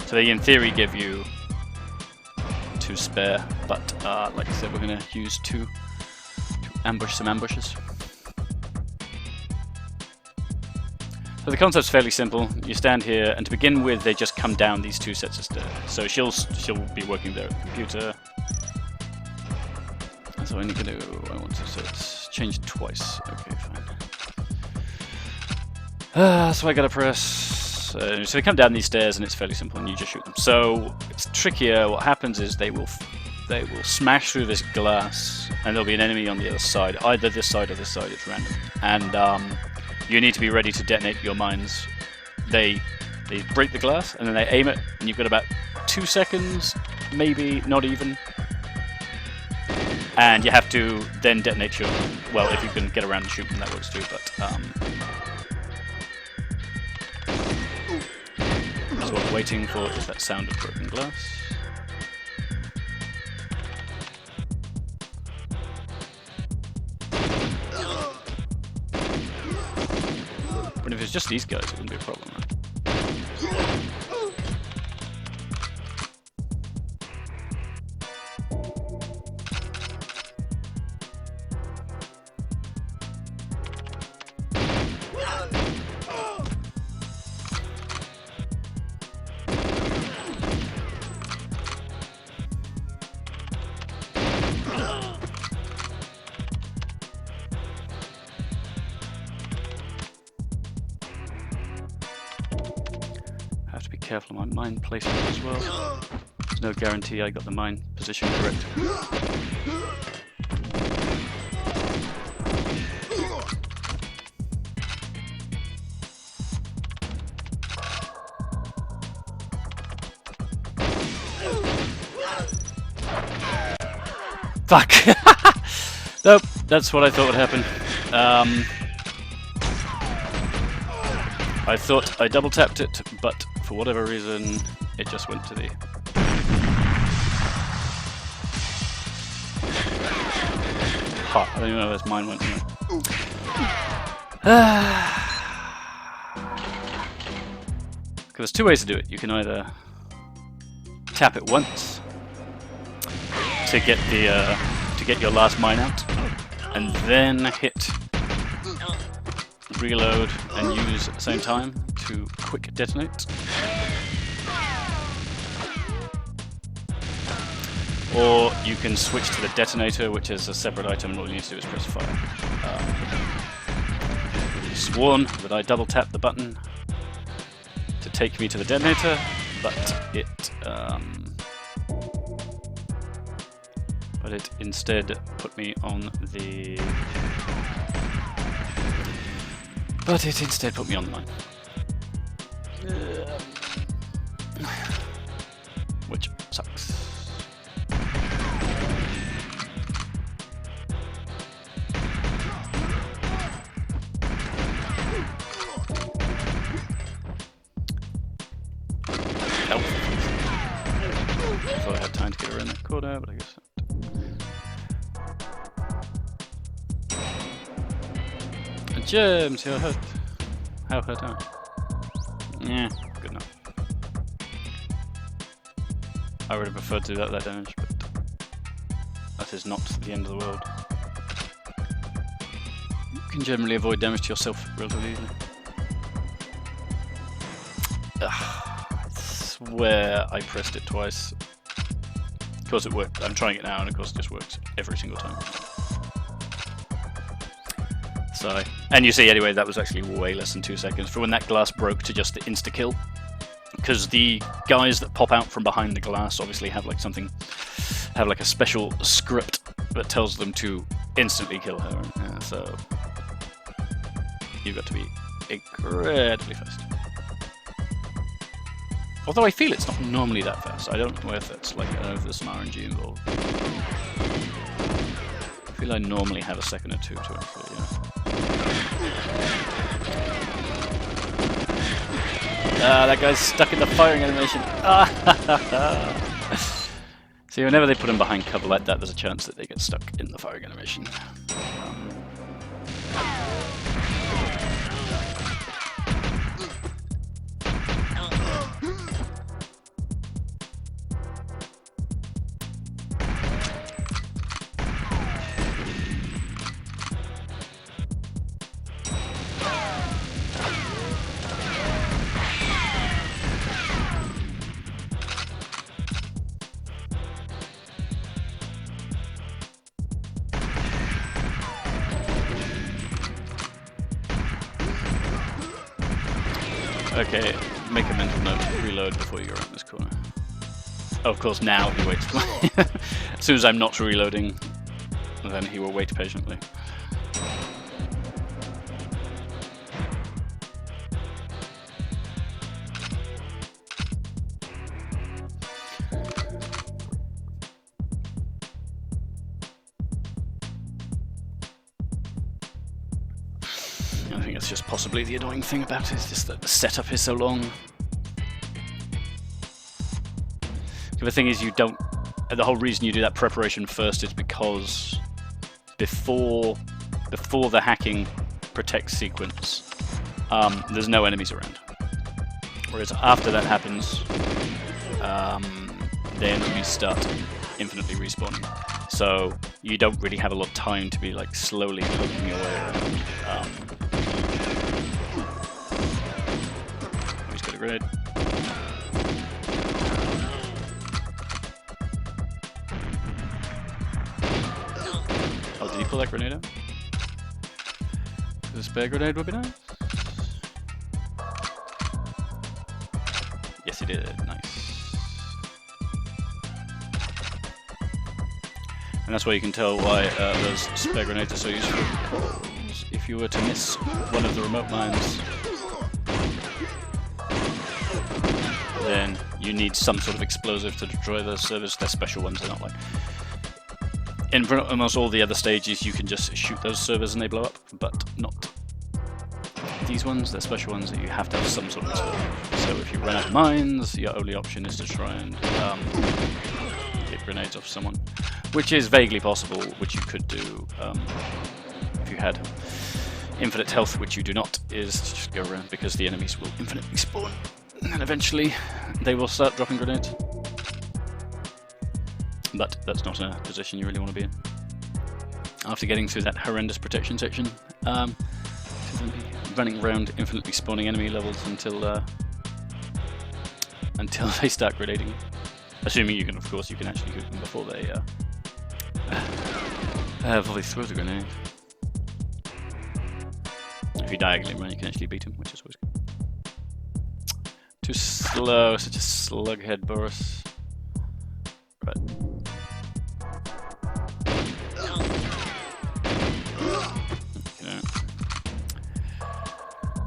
So they, in theory, give you 2 spare, but like I said, we're going to use 2 to ambush some ambushes. So the concept's fairly simple. You stand here, and to begin with, they just come down these 2 sets of stairs. So she'll be working there at the computer. So I need to do. I want to so it's change it twice. Okay, fine. So I gotta press. So they come down these stairs, and it's fairly simple, and you just shoot them. So it's trickier. What happens is they will smash through this glass, and there'll be an enemy on the other side, either this side or this side. It's random, and you need to be ready to detonate your mines. They break the glass, and then they aim it, and you've got about 2 seconds, maybe not even. And you have to then detonate your... Well, if you can get around and shoot them, that works too, but... that's what we're waiting for, is that sound of broken glass. But if it's just these guys, it wouldn't be a problem, right? Careful of my mine placement as well. There's no guarantee I got the mine position correct. Fuck! Nope, that's what I thought would happen. I thought I double tapped it, but for whatever reason, it just went to the... I don't even know where mine went. There's 2 ways to do it. You can either tap it once to get the to get your last mine out, and then hit reload and use at the same time to quick detonate. Or you can switch to the detonator, which is a separate item, and all you need to do is press fire. Sworn that I double tapped the button to take me to the detonator, but it instead put me on the... line. Which sucks. Nope. Thought I had time to get around that corner, but I guess not. Germs, how hurt? How hurt am I? Yeah, good enough. I would have preferred to do that damage, but that is not the end of the world. You can generally avoid damage to yourself relatively easily. I swear I pressed it twice. Of course it worked. I'm trying it now, and of course it just works every single time. So, and you see anyway, that was actually way less than 2 seconds for when that glass broke to just the insta-kill. because the guys that pop out from behind the glass obviously have like something, have like a special script that tells them to instantly kill her. So you've got to be incredibly fast. Although I feel it's not normally that fast. I don't know if it's like, I don't know if there's some RNG involved. I feel I normally have a second or two to actually, that guy's stuck in the firing animation. See, whenever they put him behind cover like that, there's a chance that they get stuck in the firing animation. Okay, make a mental note, reload before you go around this corner. Oh, of course, now he waits. As soon as I'm not reloading, then he will wait patiently. I think it's just possibly the annoying thing about it, is just that the setup is so long. The thing is, you don't. The whole reason you do that preparation first is because before the hacking protect sequence, there's no enemies around. Whereas after that happens, the enemies start infinitely respawning. So you don't really have a lot of time to be like slowly poking your way around. He's got a grenade. Oh, did he pull that grenade out? The spare grenade would be nice. Yes, he did. Nice. And that's why you can tell why those spare grenades are so useful. Because if you were to miss one of the remote mines, then you need some sort of explosive to destroy those servers. They're special ones, they're not like... In almost all the other stages you can just shoot those servers and they blow up, but not these ones. They're special ones that you have to have some sort of explosive. So if you run out of mines, your only option is to try and hit grenades off someone. Which is vaguely possible, which you could do if you had infinite health, which you do not, is to just go around, because the enemies will infinitely spawn, and eventually they will start dropping grenades. But that's not a position you really want to be in. After getting through that horrendous protection section, to then be running around infinitely spawning enemy levels until they start grenading. Assuming you can, of course, you can actually shoot them before they volley throw the grenade. If you diagonally run, you can actually beat him, which is always good. Too slow, such a slughead, Boris. Right.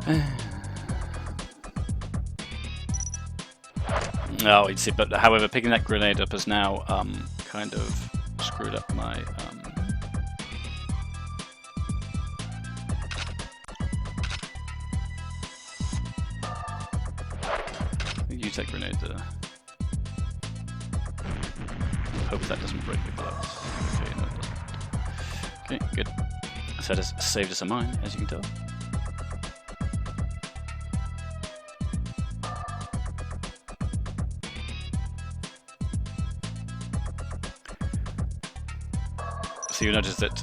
Okay. Oh, you'd see, but however, picking that grenade up has now kind of screwed up my use that grenade there. Hope that doesn't break the glass. Okay, no, it doesn't. Okay, good. So that has saved us a mine, as you can tell. So you notice that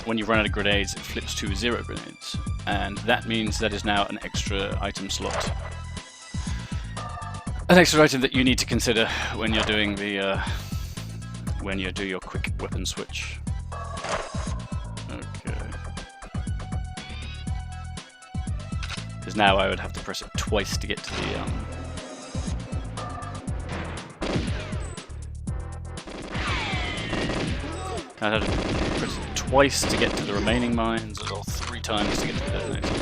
when you run out of grenades, it flips to 0 grenades, and that means that is now an extra item slot. An extra item that you need to consider when you're doing the when you do your quick weapon switch. Okay. Because now I would have to press it twice to get to the I had to press it twice to get to the remaining mines, or 3 times to get to the detonator.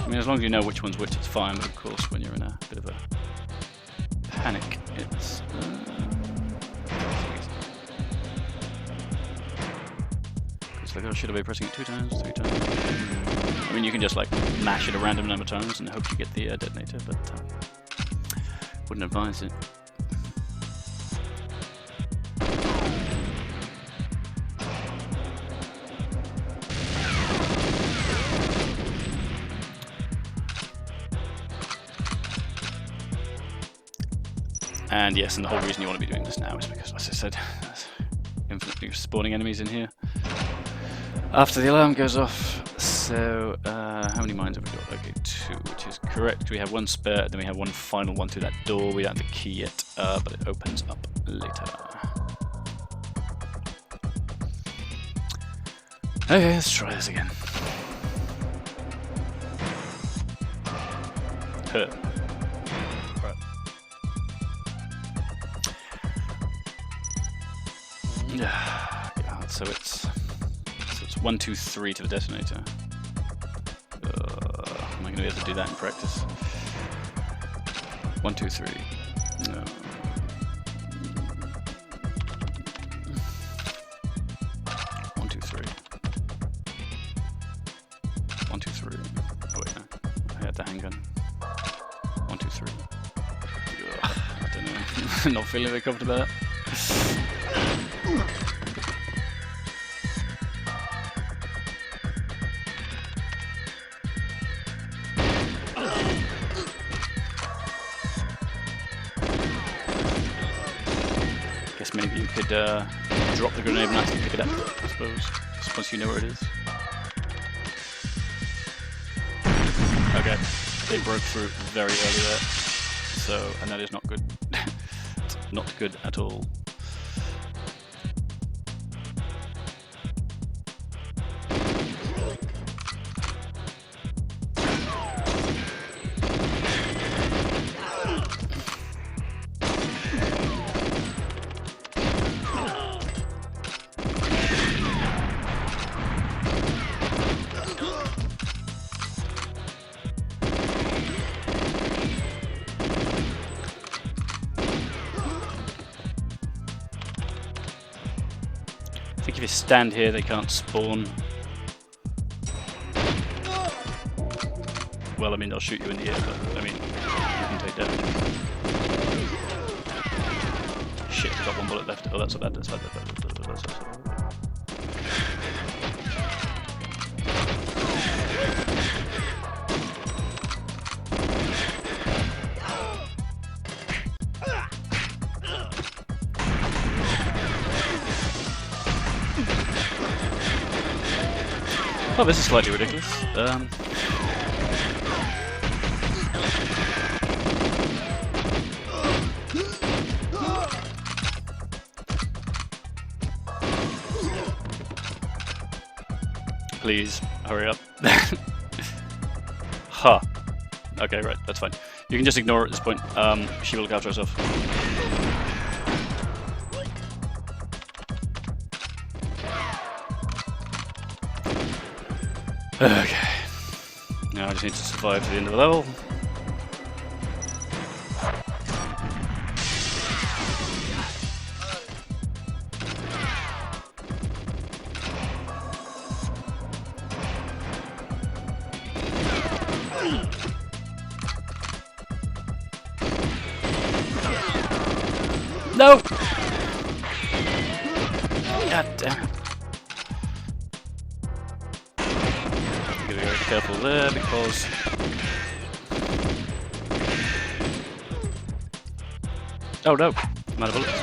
I mean, as long as you know which one's which, it's fine, but of course, when you're in a bit of a panic, it's... It's like, oh, should I be pressing it 2 times, 3 times? I mean, you can just, like, mash it a random number of times and hope you get the detonator, but wouldn't advise it. And yes, and the whole reason you want to be doing this now is because, as I said, there's infinitely spawning enemies in here after the alarm goes off. So, how many mines have we got? Okay, 2, which is correct. We have 1 spare, then we have 1 final one through that door. We don't have the key yet, but it opens up later. Okay, let's try this again. Right. Yeah, so it's 1, 2, 3 to the detonator. Am I going to be able to do that in practice? 1, 2, 3. No. 1, 2, 3. 1, 2, 3. Oh wait, no. I had the handgun. 1, 2, 3. I don't know. I'm not feeling very comfortable about that. Guess maybe you could drop the grenade and actually pick it up, I suppose, just once you know where it is. Okay, they broke through very early there, so, and that is not good. Not good at all. I think if you stand here, they can't spawn. Well, I mean, they'll shoot you in the air, but I mean, you can take damage. Shit, I've got 1 bullet left. Oh, that's not bad. That's bad. That's bad. Oh, this is slightly ridiculous. Please, hurry up. Huh. Okay, right, that's fine. You can just ignore it at this point. She will look after herself. Okay. Now I just need to survive to the end of the level. No! God damn it. Gotta be very careful there because oh no, I'm out of bullets.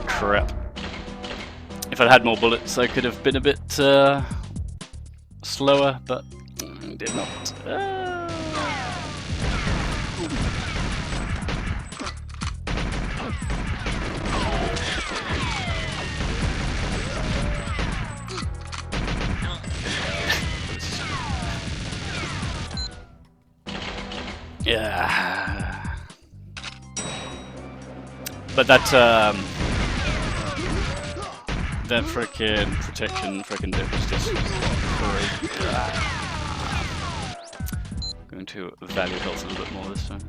Crap. If I'd had more bullets, I could have been a bit slower, but did not. But that that frickin' protection frickin' dip is just great. Going to value health a little bit more this time.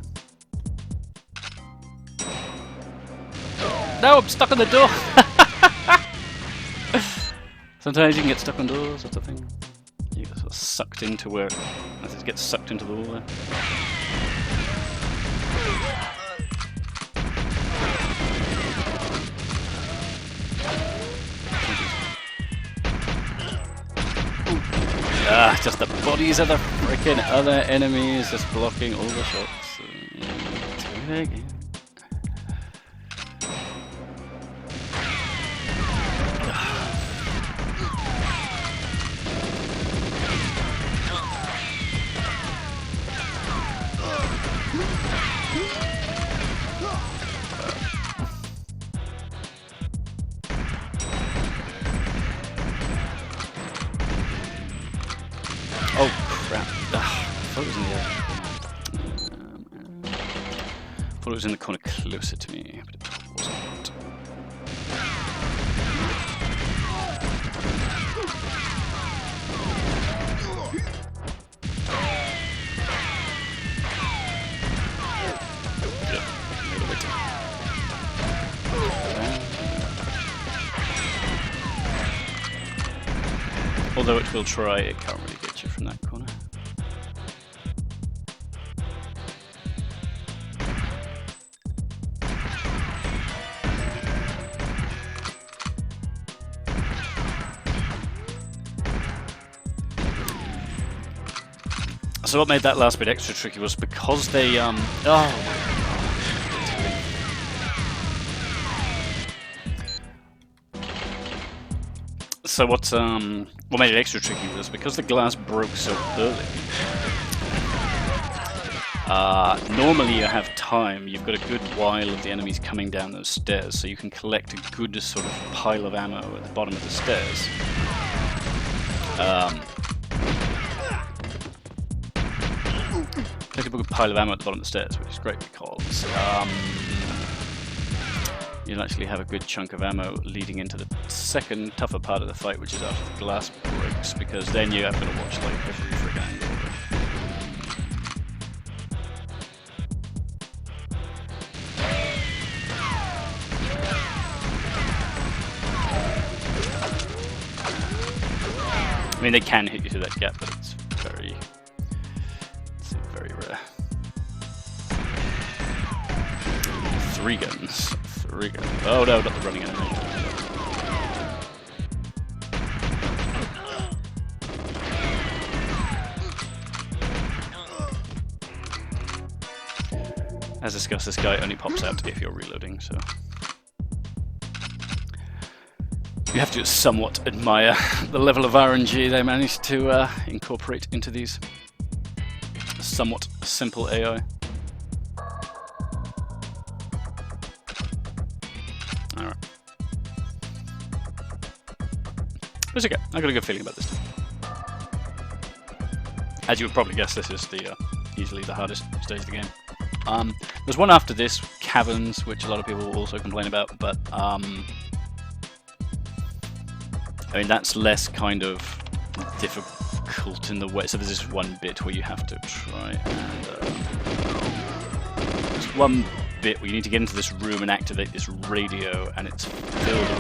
No, I'm stuck on the door! Sometimes you can get stuck on doors, that's the thing. You get sort of sucked into where it gets sucked into the wall there. Just the bodies of the freaking other enemies just blocking all the shots. Let's go there again. Oh crap. I thought it was in the I thought it was in the corner closer to me, but it wasn't. Although it will try, it can't really get you from that corner. So what made that last bit extra tricky was because they So what made it extra tricky was because the glass broke so early. Normally you have time, you've got a good while of the enemies coming down those stairs, so you can collect a good sort of pile of ammo at the bottom of the stairs. Collect a good pile of ammo at the bottom of the stairs, which is great because you'll actually have a good chunk of ammo leading into the second tougher part of the fight, which is after the glass breaks, because then you have got to watch like every friggin' angle. I mean, they can hit you through that gap, but it's very rare. 3 guns. Oh no, not the running enemy. As discussed, this guy only pops out if you're reloading, so you have to somewhat admire the level of RNG they managed to incorporate into these somewhat simple AI. Alright. It's okay. I got a good feeling about this. As you would probably guess, this is the easily the hardest stage of the game. There's one after this, Caverns, which a lot of people will also complain about, but I mean that's less kind of difficult in the way. So there's this one bit where you have to try and there's one bit where you need to get into this room and activate this radio, and it's filled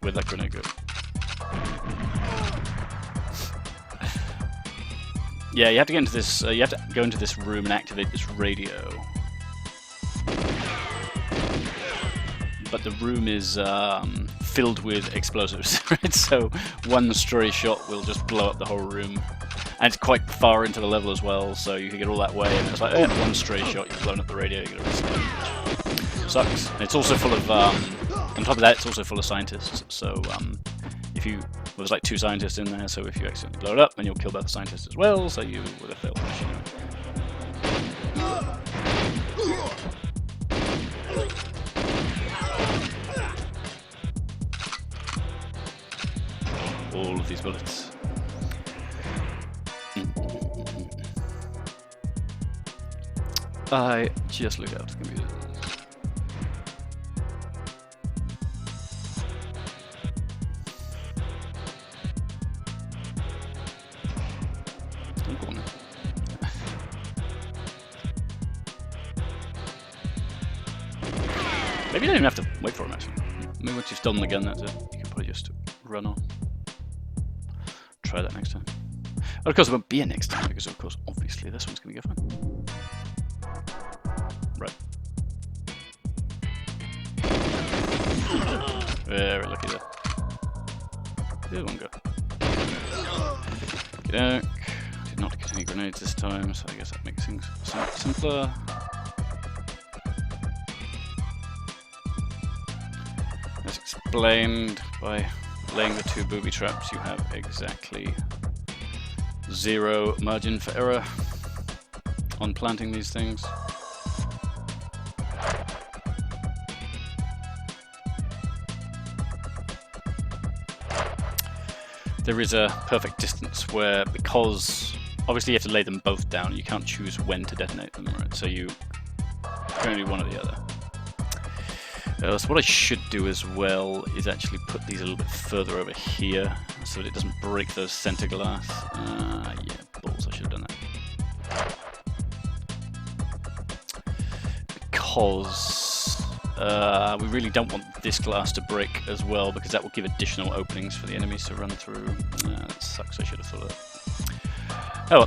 with that grenade gun. Yeah, you have to get into this. You have to go into this room and activate this radio. But the room is filled with explosives, right? So one stray shot will just blow up the whole room, and it's quite far into the level as well. So you can get all that way, and it's like one stray shot, you've blown up the radio, you get a restart, which sucks. And it's also full of. On top of that, it's also full of scientists. So if you there's like 2 scientists in there, so if you accidentally blow it up, then you'll kill both the scientists as well. So you would have failed the mission. All of these bullets. I just looked out the computer. Go on then. Maybe you don't even have to wait for him actually. Maybe once you've stolen the gun, that's it. You can probably just run on. Try that next time. But of course it won't be a next time because of course obviously this one's gonna go fine. Right. Very lucky there. The other one go. Get out. Did not get any grenades this time, so I guess that makes things somewhat simpler. As explained, by laying the 2 booby traps, you have exactly 0 margin for error on planting these things. There is a perfect distance where, because obviously you have to lay them both down, you can't choose when to detonate them, right? So you can only do one or the other. So what I should do as well is actually put these a little bit further over here so that it doesn't break those center glass. Yeah, balls, I should have done that. Because we really don't want this glass to break as well, because that will give additional openings for the enemies to run through. That sucks, I should have thought of that. Oh,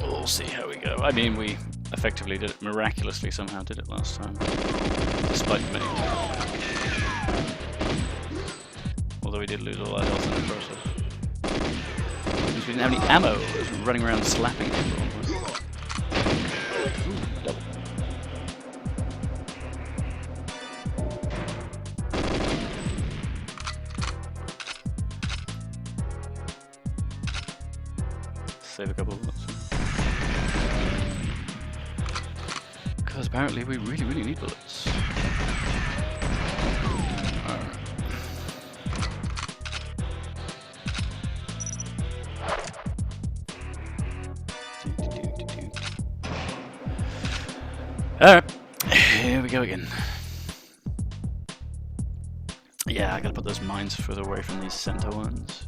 well, we'll see how we go. I mean, we effectively did it miraculously somehow, did it last time. Despite many. Although we did lose all our health in the process. Since we didn't have any ammo, we were running around slapping people. Ooh, double. Save a couple of bullets. Because apparently we really need bullets. Alright, here we go again. Yeah, I gotta put those mines further away from these center ones.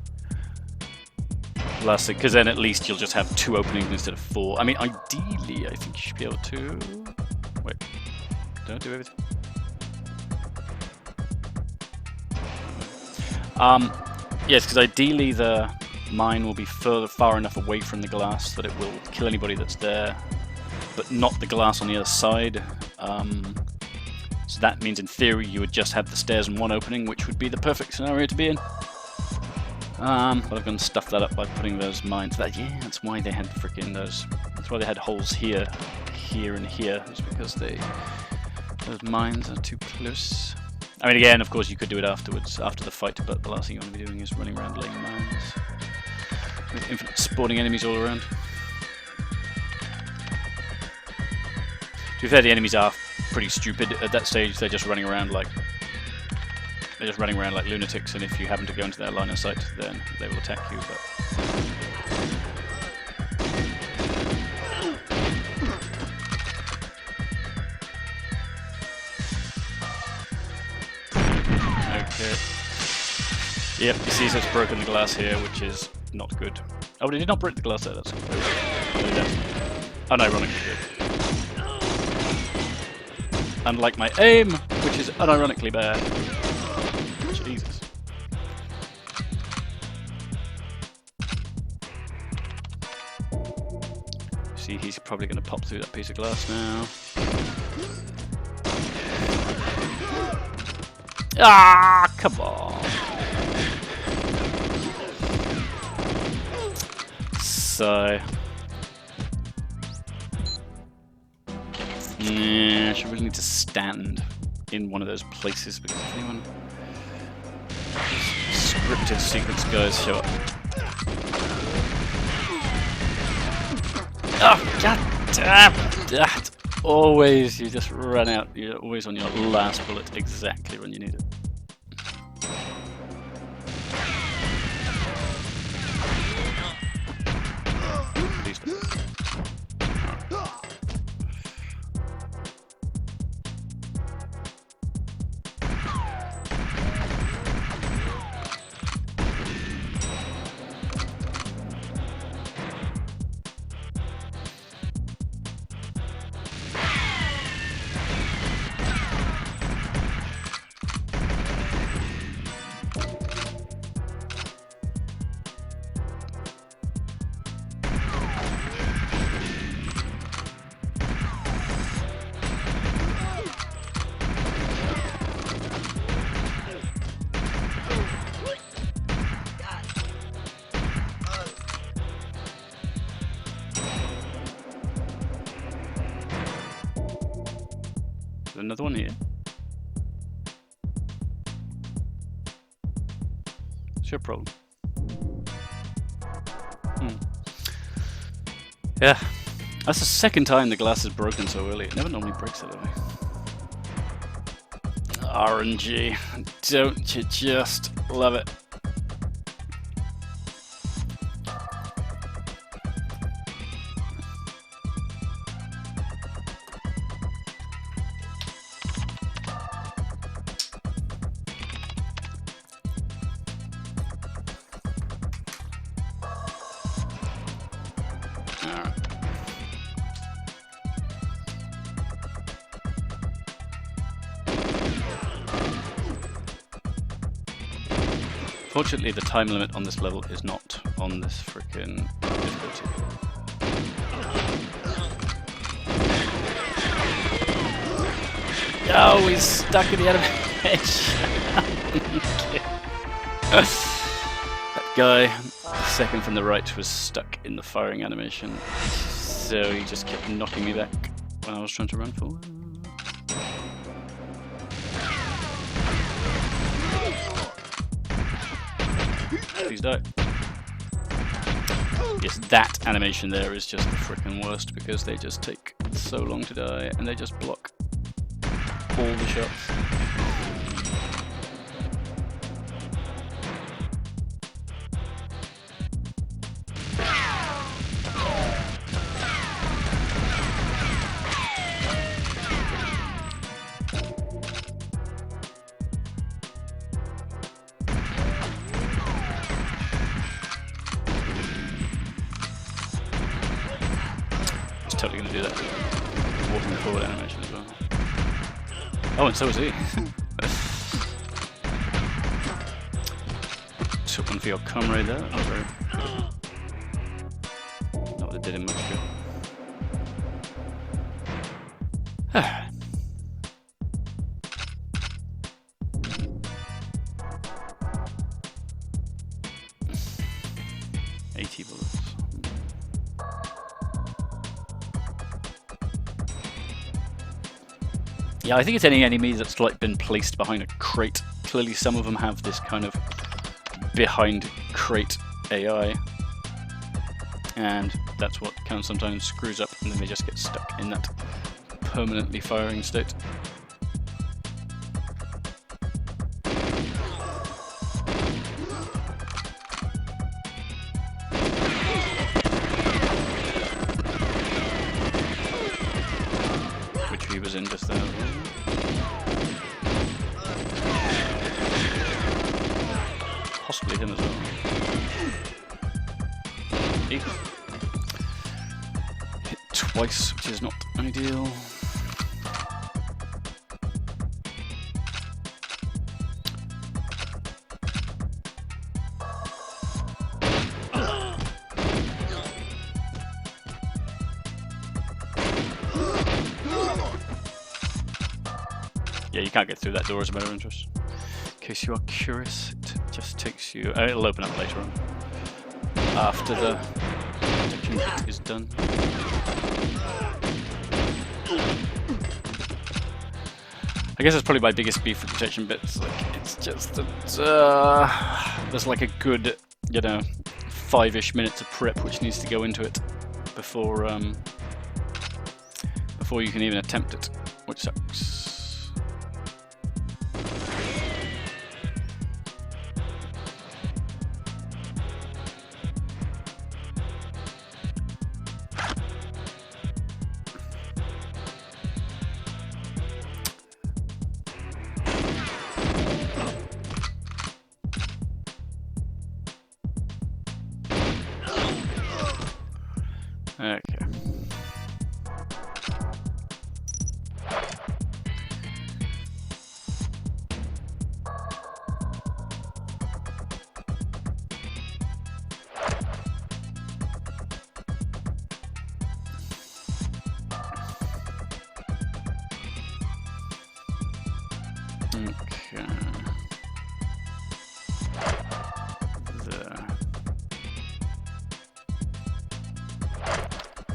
Lastly, because then at least you'll just have 2 openings instead of 4. I mean, ideally, I think you should be able to... Wait, don't do everything. Yes, because ideally the mine will be far enough away from the glass that it will kill anybody that's there, but not the glass on the other side. So that means in theory you would just have the stairs and 1 opening, which would be the perfect scenario to be in. But I'm going to stuff that up by putting those mines. Yeah, that's why they had freaking those. That's why they had holes here, here, and here. It's because those mines are too close. I mean, again, of course, you could do it afterwards, after the fight. But the last thing you want to be doing is running around laying mines with infinite spawning enemies all around. To be fair, the enemies are pretty stupid at that stage. They're just running around like. They're just running around like lunatics, and if you happen to go into their line of sight, then they will attack you. But okay. Yep, you see, so it's broken the glass here, which is not good. Oh, but it did not break the glass there. That's unironically good. Unlike my aim, which is unironically bad. Jesus. See, he's probably going to pop through that piece of glass now. Ah, come on. So... yeah, I should really need to stand in one of those places because if anyone... scripted sequence guys show up. Oh, god damn that! Always, you just run out. You're always on your last bullet exactly when you need it. Please. Another one here. What's your problem? Yeah, that's the second time the glass is broken so early. It never normally breaks that early. RNG, don't you just love it? Fortunately, the time limit on this level is not on this frickin' difficulty. Oh, he's stuck in the enemy edge. That guy, the second from the right, was stuck in the firing animation, so he just kept knocking me back when I was trying to run forward. Please die. Yes, that animation there is just the frickin' worst because they just take so long to die and they just block all the shots. Totally gonna do that walking forward animation as well. Oh, and so is he. Took one for your comrade there. That was very not that it did him much good. 80 bullets. Yeah, I think it's any enemy that's like been placed behind a crate. Clearly some of them have this kind of behind crate AI. And that's what kind of sometimes screws up and then they just get stuck in that permanently firing state. Which he was in just there. Possibly him as well. Hit twice, which is not ideal. Yeah, you can't get through that door as a matter of interest. In case you are curious, it just takes you... it'll open up later on. After the protection bit is done. I guess that's probably my biggest beef with protection bits. Like, it's just that there's like a good, you know, 5-ish minutes of prep which needs to go into it before before you can even attempt it, which sucks. Okay.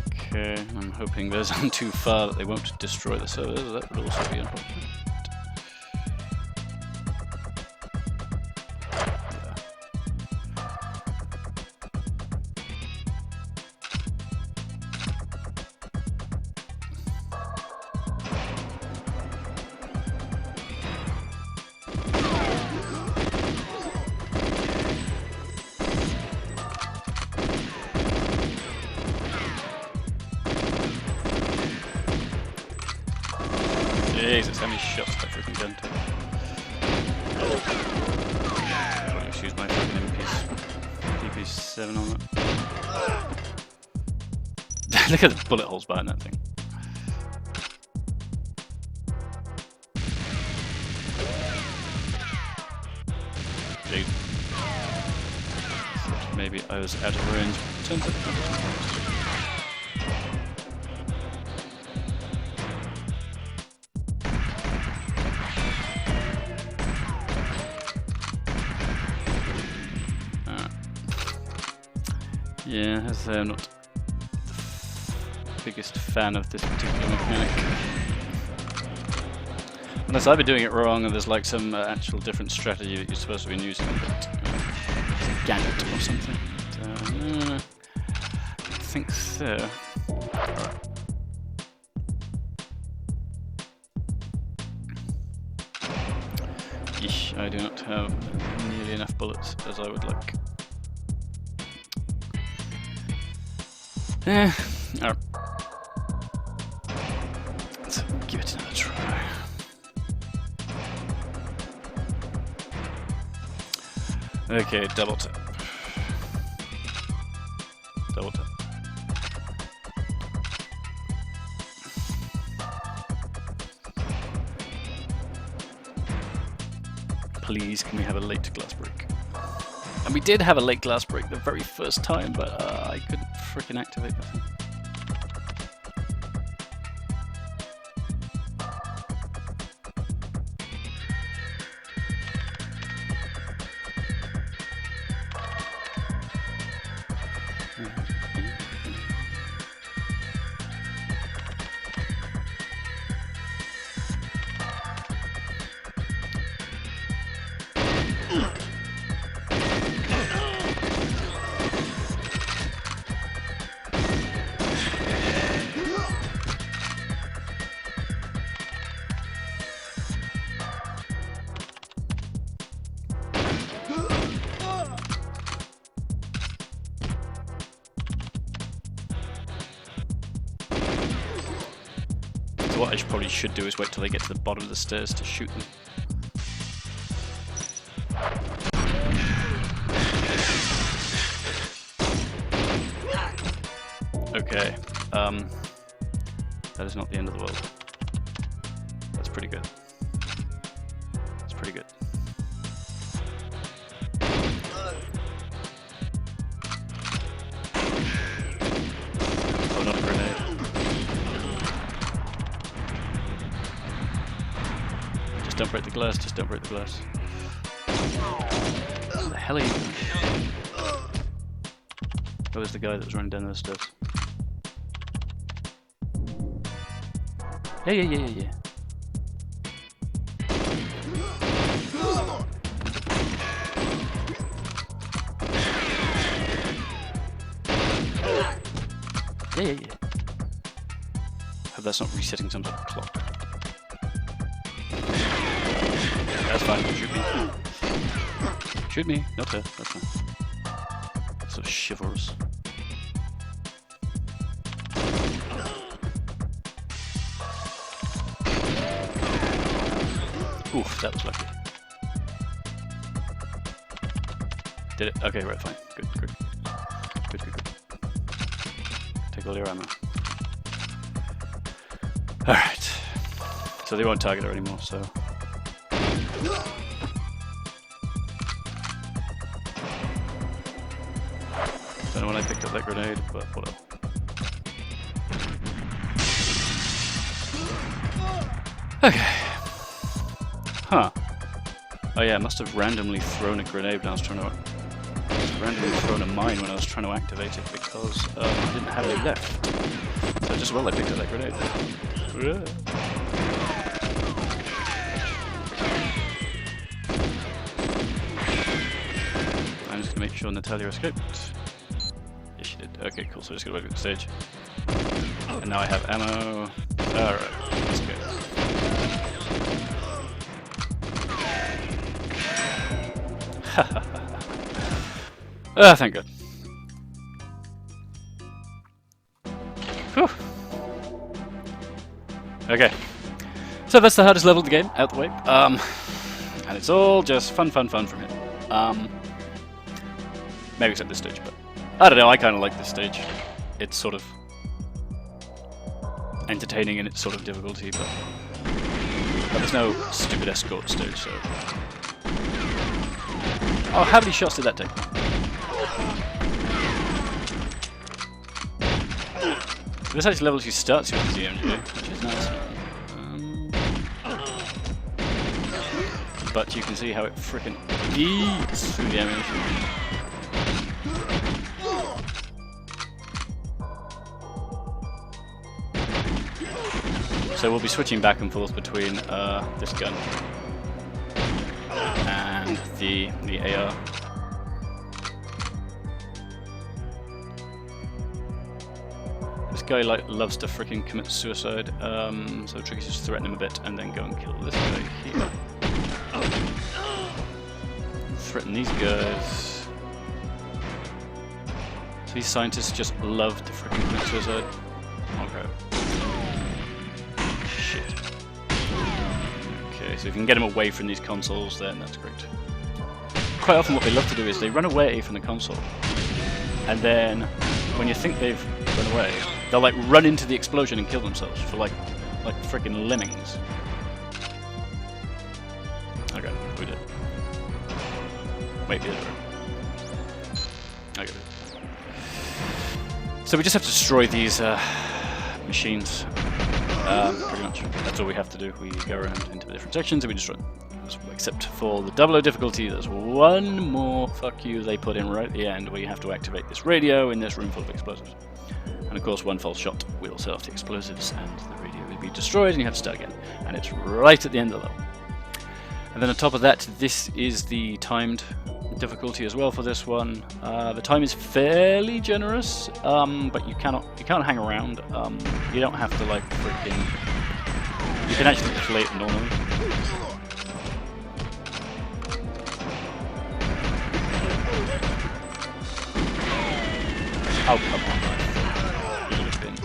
Okay. Okay, I'm hoping those aren't too far that they won't destroy the servers. That would also be unfortunate. Jesus, how many shots that freaking gun took? I'll just use my fucking DP7 on it. Look at the bullet holes behind that thing. Jeez. Maybe I was out of range. Turns out yeah, as I say, I'm not the biggest fan of this particular mechanic. Unless I've been doing it wrong and there's like some actual different strategy that you're supposed to be using, but gadget or something. But, I think so. Eesh, I do not have nearly enough bullets as I would like. Alright. Let's give it another try. Okay, double tap. Double tap. Please, can we have a late glass break? And we did have a late glass break the very first time, but I couldn't frickin' activate that thing. So what I probably should do is wait till they get to the bottom of the stairs to shoot them. Okay, that is not the end of the world. That's pretty good. That's pretty good. Oh, not a grenade. Just don't break the glass, just don't break the glass. What the hell are you doing? Oh, there's the guy that was running down those stairs. Yeah. Yeah. Hope that's not resetting some sort of clock. That's fine, shoot me. Shoot me, not her, that's fine. So chivalrous. Oof, that was lucky. Did it? Okay, right, fine. Good. Take all your ammo. Alright. So they won't target her anymore, so... Don't know when I picked up that grenade, but whatever. Okay. Huh. Oh yeah, I must have randomly thrown a grenade when I was trying to... randomly thrown a mine when I was trying to activate it because I didn't have any left. So just well I picked up that grenade. I'm just gonna make sure Natalia escaped. Yes, she did. Okay, cool. So I'm just gonna wait at the stage. And now I have ammo. Alright, let's go. Thank God. Whew. Okay. So that's the hardest level of the game, out the way. And it's all just fun from here. Maybe except this stage, but I don't know, I kind of like this stage. It's sort of entertaining in its sort of difficulty, but there's no stupid escort stage, so... Oh, how many shots did that take? So this actually level actually starts with the ZMG, which is nice. But you can see how it frickin' eats through the ammunition. So we'll be switching back and forth between this gun and the AR. This guy loves to freaking commit suicide, so Tricky's just threaten him a bit and then go and kill this guy here. Threaten these guys. So these scientists just love to freaking commit suicide. Okay. Shit. Okay, so if you can get them away from these consoles, then that's great. Quite often what they love to do is they run away from the console, and then when you think they've run away, they'll like run into the explosion and kill themselves for like freaking lemmings. Okay, we did. Wait, the other way. Okay. So we just have to destroy these machines. Pretty much. That's all we have to do. We go around into the different sections and we destroy them. Except for the 00 difficulty, there's one more fuck you they put in right at the end where you have to activate this radio in this room full of explosives. And of course, one false shot will set off the explosives and the radio will be destroyed and you have to start again. And it's right at the end of the level. And then on top of that, this is the timed difficulty as well for this one. The time is fairly generous, but you can't hang around. You don't have to like freaking. You can actually play it normally. Oh come on! It would have been.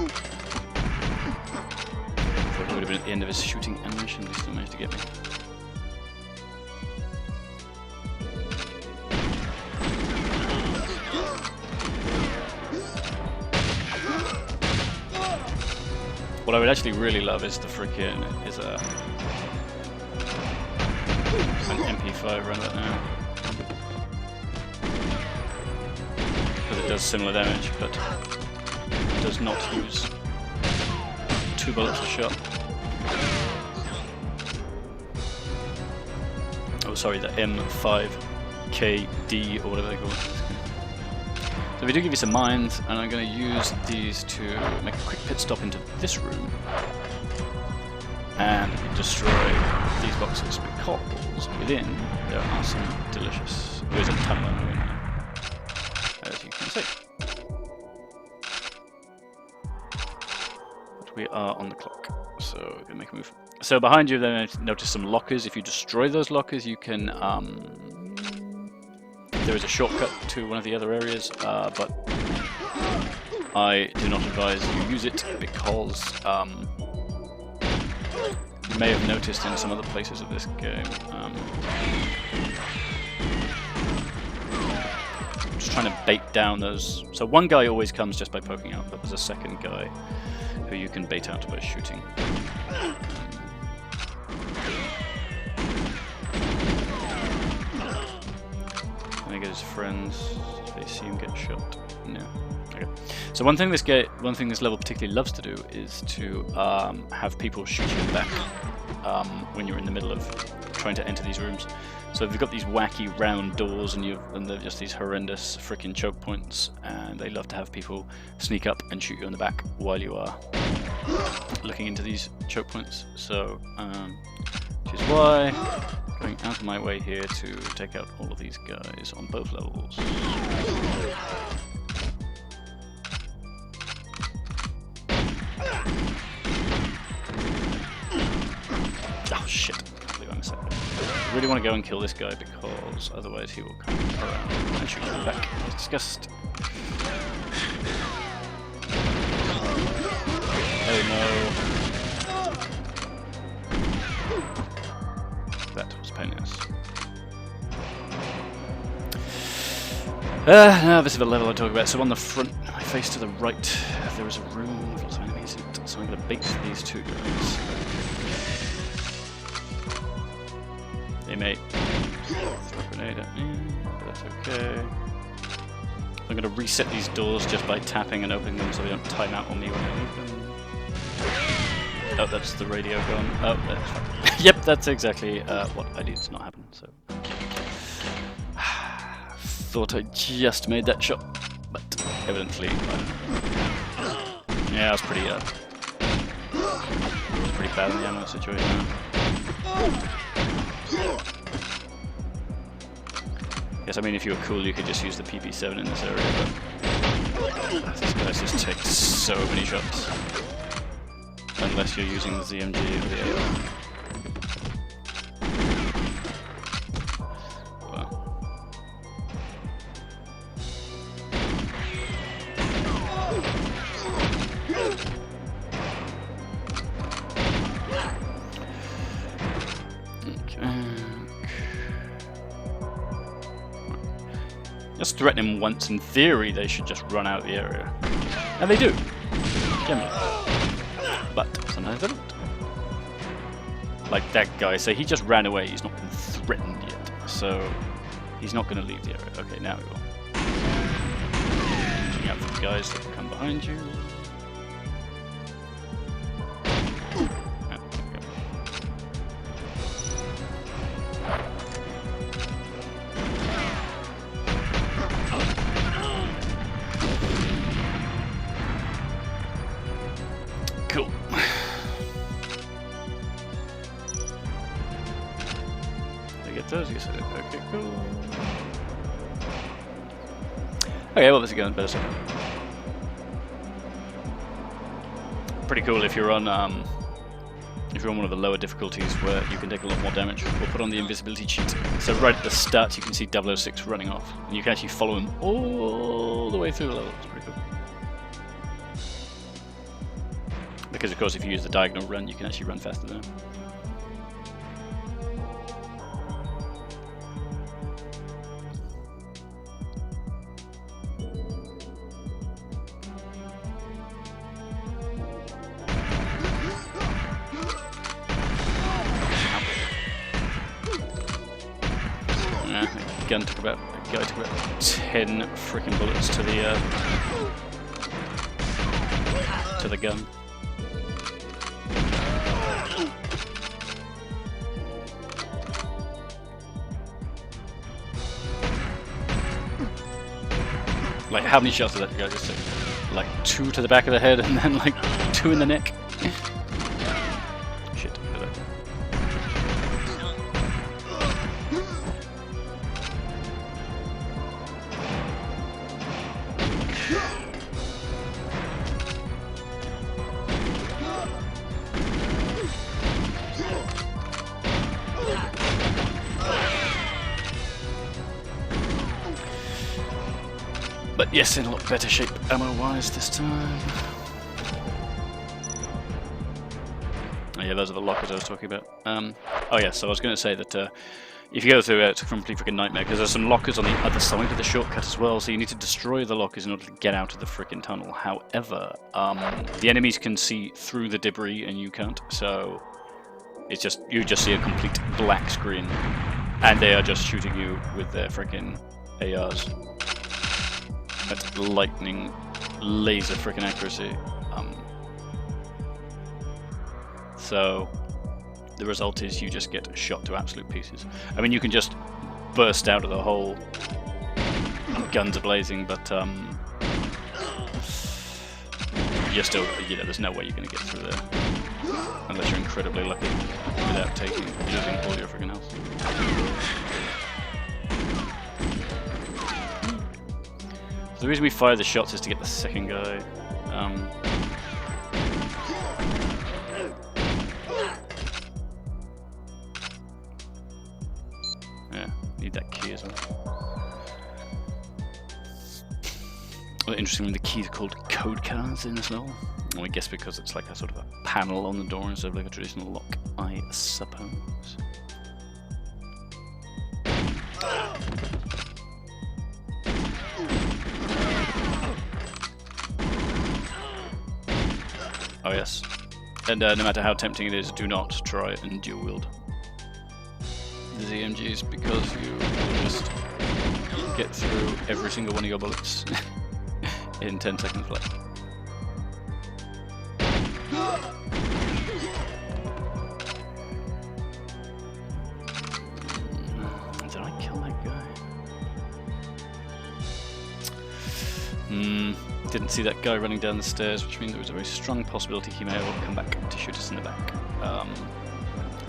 It would have been at the end of his shooting animation. He still managed to get me. What I would actually really love is the freaking an MP5 around about now, because it does similar damage, but it does not use 2 bullets a shot. Oh, sorry, the M5KD or whatever they call it. So we do give you some mines, and I'm going to use these to make a quick pit stop into this room and destroy these boxes, because within there are some delicious. There's a ton of ammo in here, as you can see. But we are on the clock, so we're going to make a move. So behind you, then notice some lockers. If you destroy those lockers, you can. There is a shortcut to one of the other areas, but I do not advise you use it because you may have noticed in some other places of this game. I'm just trying to bait down those. So one guy always comes just by poking out, but there's a second guy who you can bait out by shooting. Get his friends, they see him get shot. No. Okay. So one thing this level particularly loves to do is to have people shoot you in the back when you're in the middle of trying to enter these rooms. So you've got these wacky round doors, and they're just these horrendous freaking choke points, and they love to have people sneak up and shoot you in the back while you are looking into these choke points. So, which is why I'm going out of my way here to take out all of these guys on both levels. Oh shit. I really want to go and kill this guy because otherwise he will come around and shoot me back. It's disgusting. Oh no. That was painless. Now this is the level I talk about. So on the front, I face to the right, there is a room with lots of enemies in it. So I'm going to bait these two guys. They may throw a grenade at me, but that's okay. I'm going to reset these doors just by tapping and opening them so they don't time out on me when I open. Oh, that's the radio gone. Oh, that's fine. Yep, that's exactly what I needed to not happen. So, thought I just made that shot, but evidently, yeah, I was pretty bad in the ammo situation. Yes, I mean, if you were cool, you could just use the PP7 in this area, but these guys just take so many shots. Unless you're using the ZMG or the AR. Just threaten him once. In theory, they should just run out of the area. And they do. Generally. But sometimes they don't. Like that guy. So he just ran away. He's not been threatened yet. So he's not going to leave the area. Okay, now he will. Watching out for the guys that come behind you. Cool. Did I get those? Yes, I did. Okay, cool. Okay, well, this is going better so far. Pretty cool if you're on one of the lower difficulties where you can take a lot more damage. We'll put on the invisibility cheat. So right at the start, you can see 006 running off, and you can actually follow him all the way through the level. It's pretty cool. Because, of course, if you use the diagonal run, you can actually run faster than him. A guy took about 10 freaking bullets to the gun. Like, how many shots did that guy just take? Like 2 to the back of the head and then like 2 in the neck? Shit, look at that. But yes, in a lot better shape ammo-wise this time. Oh yeah, those are the lockers I was talking about. Oh yeah, so I was going to say that if you go through it, it's a complete freaking nightmare, because there's some lockers on the other side of the shortcut as well, so you need to destroy the lockers in order to get out of the freaking tunnel. However, the enemies can see through the debris and you can't, so it's just, you just see a complete black screen, and they are just shooting you with their freaking ARs. At lightning laser freaking accuracy. So the result is you just get shot to absolute pieces. I mean, you can just burst out of the hole, guns are blazing, but you're still, you know, there's no way you're going to get through there unless you're incredibly lucky without losing all your freaking health. So the reason we fire the shots is to get the second guy. Yeah, need that key as well. Well, interestingly, the keys are called code cards in this level. And we guess because it's like a sort of a panel on the door instead of like a traditional lock, I suppose. Oh yes, and no matter how tempting it is, do not try and dual wield the ZMGs because you will just get through every single one of your bullets in 10 seconds flat. Did I kill that guy? Didn't see that guy running down the stairs, which means there was a very strong possibility he may well come back to shoot us in the back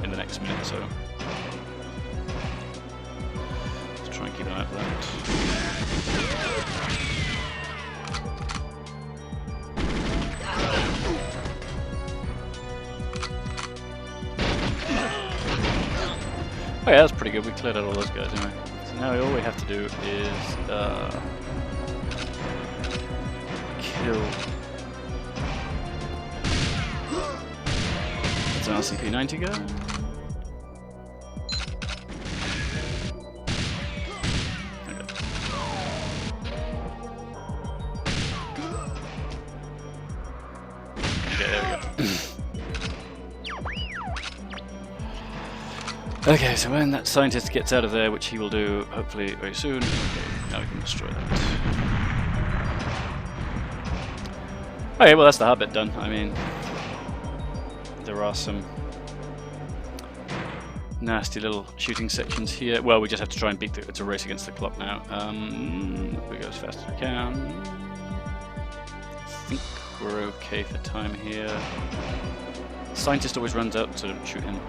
in the next minute or so. Let's try and keep an eye out for that. Oh yeah, that's pretty good. We cleared out all those guys anyway. So now all we have to do is kill. It's an RCP-90 guy. Okay, there we go. Okay, so when that scientist gets out of there, which he will do hopefully very soon, okay, now we can destroy that. Okay, well that's the hard bit done. I mean, there are some nasty little shooting sections here. Well, we just have to try and beat it's a race against the clock now. We go as fast as we can. I think we're okay for time here. Scientist always runs out, so don't shoot him.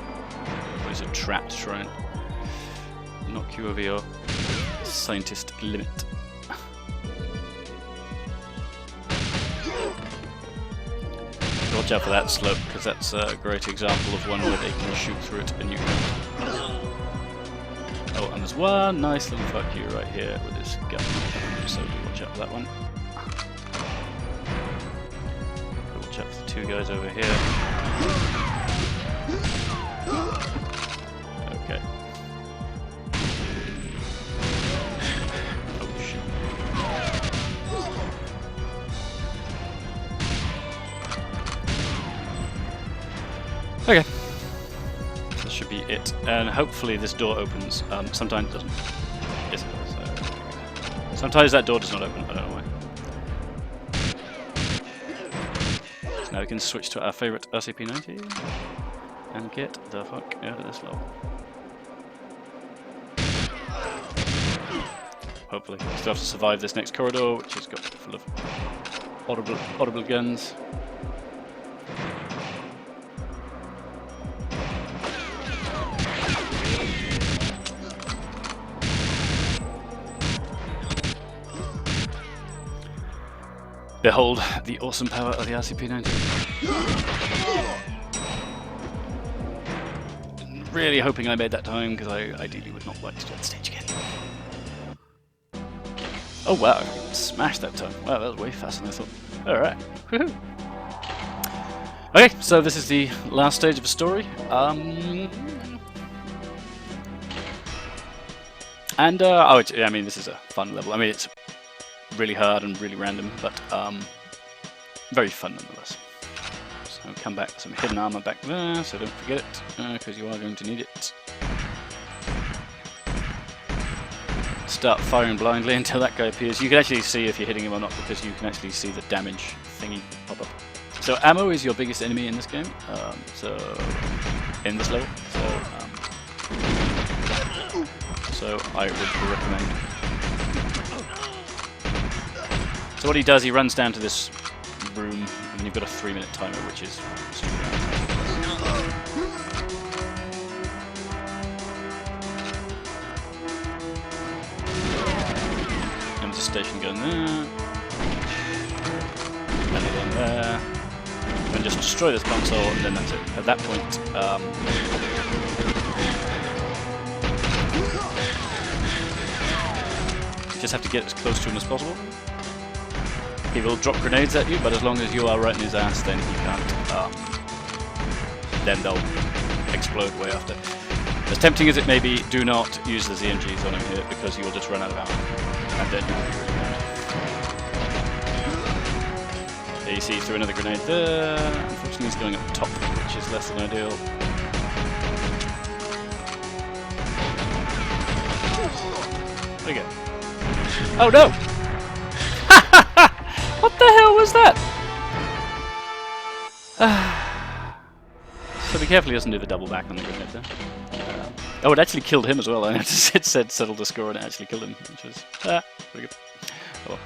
Or is it trapped to try and knock you over your scientist limit? Watch out for that slope, because that's a great example of one where they can shoot through it and you can't. Oh, and there's one nice little fuck you right here with this gun. So do watch out for that one. Watch out for the two guys over here. Okay. Oh shit. Okay. This should be it. And hopefully this door opens. Sometimes it doesn't. Yes, it does. Sometimes that door does not open. I don't know why. So now we can switch to our favourite RCP-90 and get the fuck out of this level. Hopefully. We still have to survive this next corridor, which is full of audible guns. Behold the awesome power of the RCP-90. Really hoping I made that time, because I ideally would not like to do that stage again. Oh wow, I smashed that time. Wow, that was way faster than I thought. Alright. Woohoo! Okay, so this is the last stage of the story. I mean, this is a fun level. I mean, it's really hard and really random, but very fun nonetheless. So come back, some hidden armor back there, so don't forget it, because you are going to need it. Let's start firing blindly until that guy appears. You can actually see if you're hitting him or not because you can actually see the damage thingy pop up. So ammo is your biggest enemy in this game. In this level. So I would recommend. So what he does, he runs down to this room, and then you've got a 3-minute timer, which is and the station going there, and then there, and just destroy this console, and then that's it. At that point, you just have to get as close to him as possible. He will drop grenades at you, but as long as you are right in his ass, then he can't. Then they'll explode way after. As tempting as it may be, do not use the ZMGs on him here because you will just run out of ammo, and then you'll be really bad. There you see, he threw another grenade there. Unfortunately, he's going up top, which is less than ideal. There you go. Oh no! What the hell was that? So be careful he doesn't do the double back on the grenade there. Oh, it actually killed him as well. I noticed it said settle the score and it actually killed him, which was pretty good. Oh.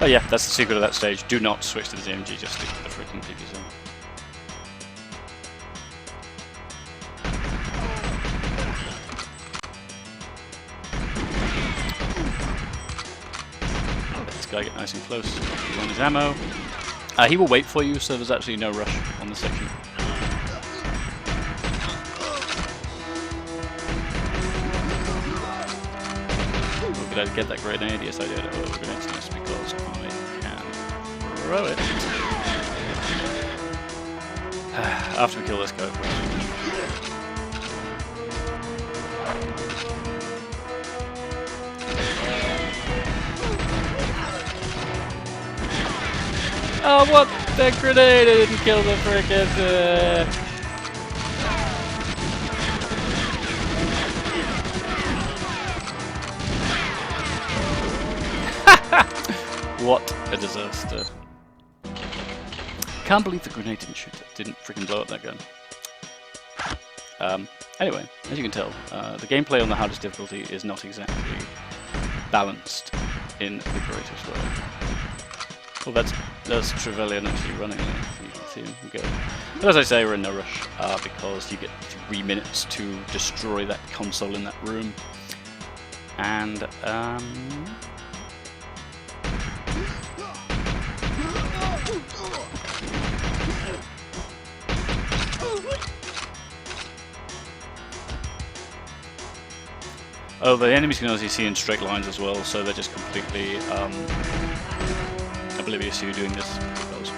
Oh yeah, that's the secret of that stage. Do not switch to the ZMG, just stick to the freaking PP zone. Let this guy get nice and close. He's on his ammo. He will wait for you, so there's actually no rush on this section. Did I get that grenade? Yes, I did. Oh, the grenade's nice because I can throw it. After we kill this guy, of course. Oh, what? That grenade! I didn't kill the frickin' What a disaster. Can't believe the grenade didn't freaking blow up that gun. Anyway, as you can tell, the gameplay on the hardest difficulty is not exactly balanced in the greatest way. Well, that's Trevelyan actually running there, so you can see him go. But as I say, we're in no rush, because you get 3 minutes to destroy that console in that room. And, oh, the enemies can also see in straight lines as well, so they're just completely oblivious to you doing this because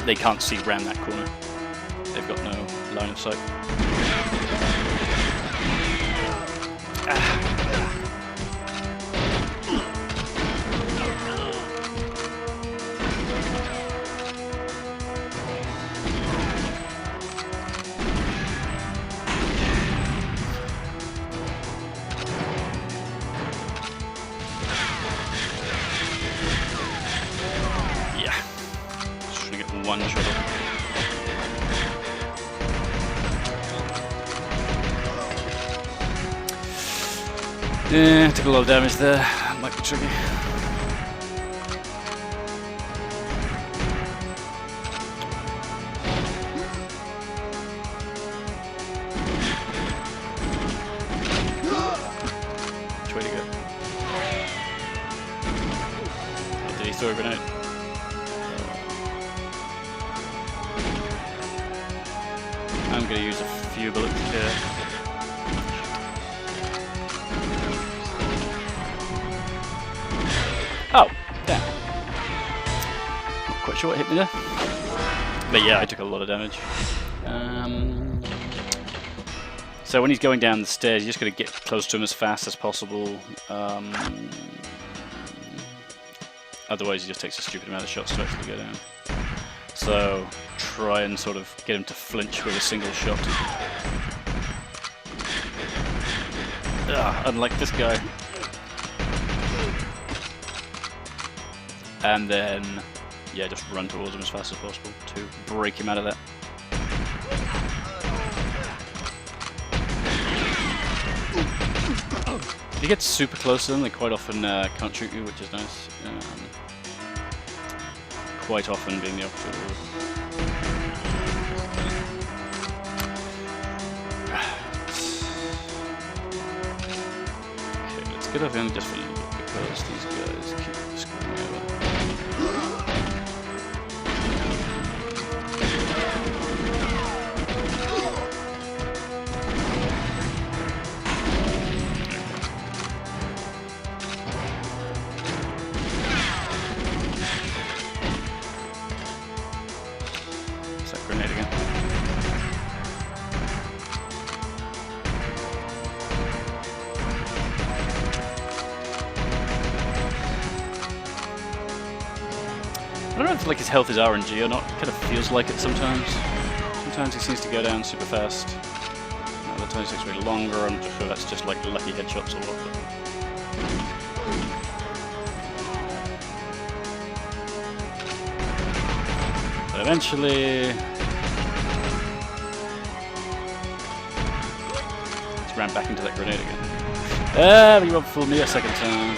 they can't see around that corner. They've got no line of sight. One shot. Yeah, took a lot of damage there. Might be tricky. Which way to go? Did he throw a grenade? I'm going to use a few bullets here. Oh, damn. Not quite sure what hit me there. But yeah, I took a lot of damage. So when he's going down the stairs, you just got to get close to him as fast as possible. Otherwise he just takes a stupid amount of shots to actually go down. So try and sort of get him to flinch with a single shot. Unlike this guy. And then, yeah, just run towards him as fast as possible to break him out of that. If you get super close to them, they quite often can't shoot you, which is nice. Quite often being the opposite of okay, let's get off him just for a little bit because these guys keep screwing me over. Grenade again. I don't know if like his health is RNG or not. It kind of feels like it sometimes. Sometimes he seems to go down super fast. Other times it takes way longer. I'm not sure that's just like lucky headshots or what. But eventually, just ran back into that grenade again. Ah, but you won't fool me a second time.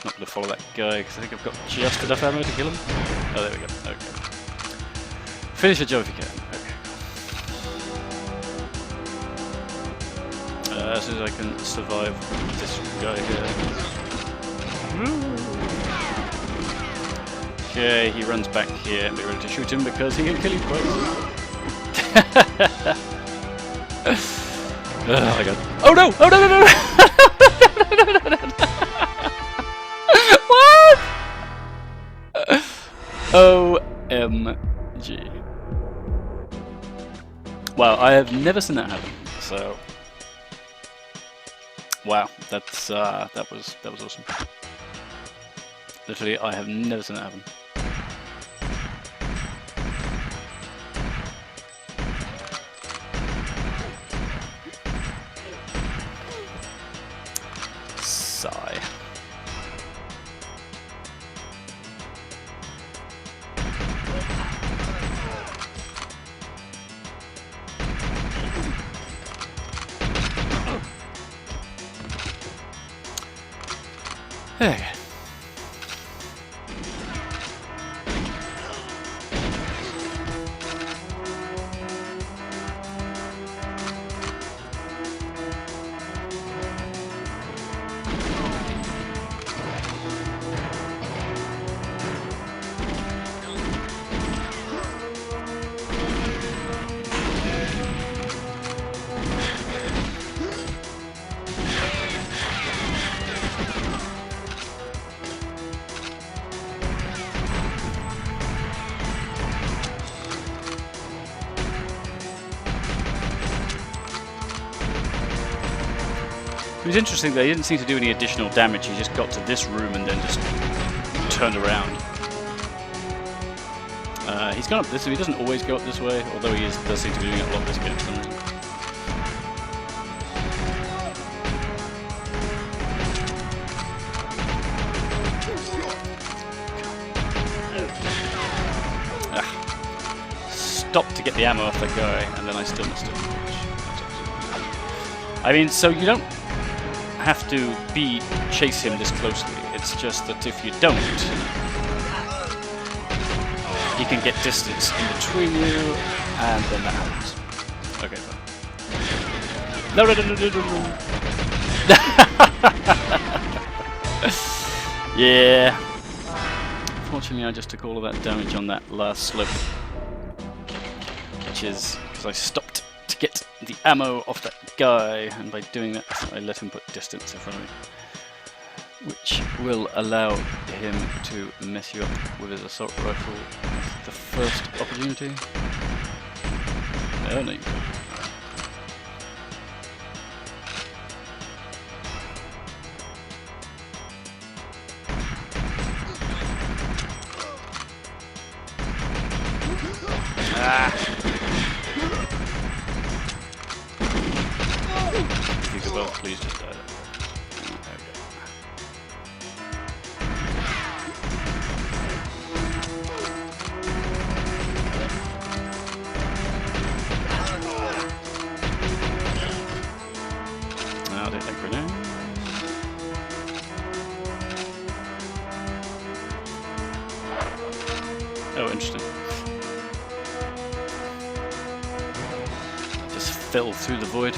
Not going to follow that guy because I think I've got just enough ammo to kill him. Oh, there we go. Okay. Finish the job if you can. Okay. As soon as I can survive this guy here. Okay, he runs back here and be ready to shoot him because he can kill you twice. Oh my god. Oh no! Oh no no no! OMG. Wow, I have never seen that happen. So, wow, that was awesome. Literally, I have never seen that happen. Sigh. There you go. It was interesting that he didn't seem to do any additional damage, he just got to this room and then just turned around. He's gone up this way, he doesn't always go up this way, although he does seem to be doing it a lot this game for some reason. Stopped to get the ammo off that guy, and then I still missed it. I mean, so you don't have to chase him this closely. It's just that if you don't, he can get distance in between you, and then that happens. Okay, fine. No, no, no, no, no, no. Yeah. Fortunately, I just took all of that damage on that last slope, which is because I stopped to get the ammo off that guy, and by doing that I let him put distance in front of me, which will allow him to mess you up with his assault rifle at the first opportunity. Oh no, you don't. If you could both please just die. Now they take grenade. Oh, interesting. Just fell through the void.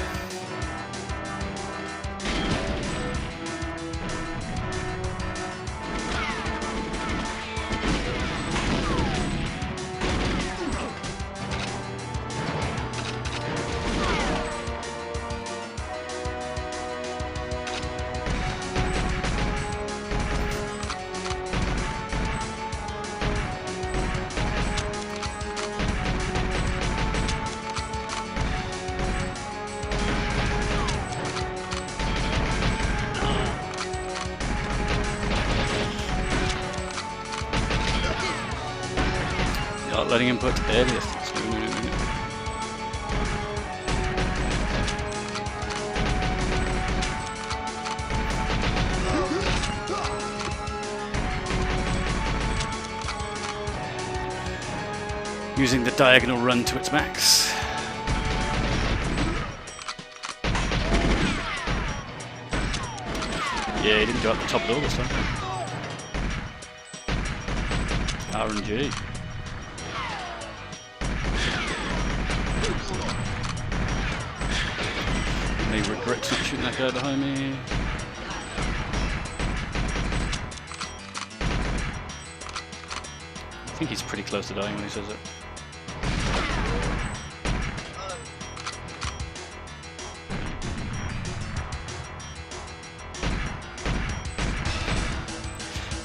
Not letting him put air distance. Using the diagonal run to its max. Yeah, he didn't go up the top at all this time. RNG. May regret not shooting that guy behind me. I think he's pretty close to dying when he says it.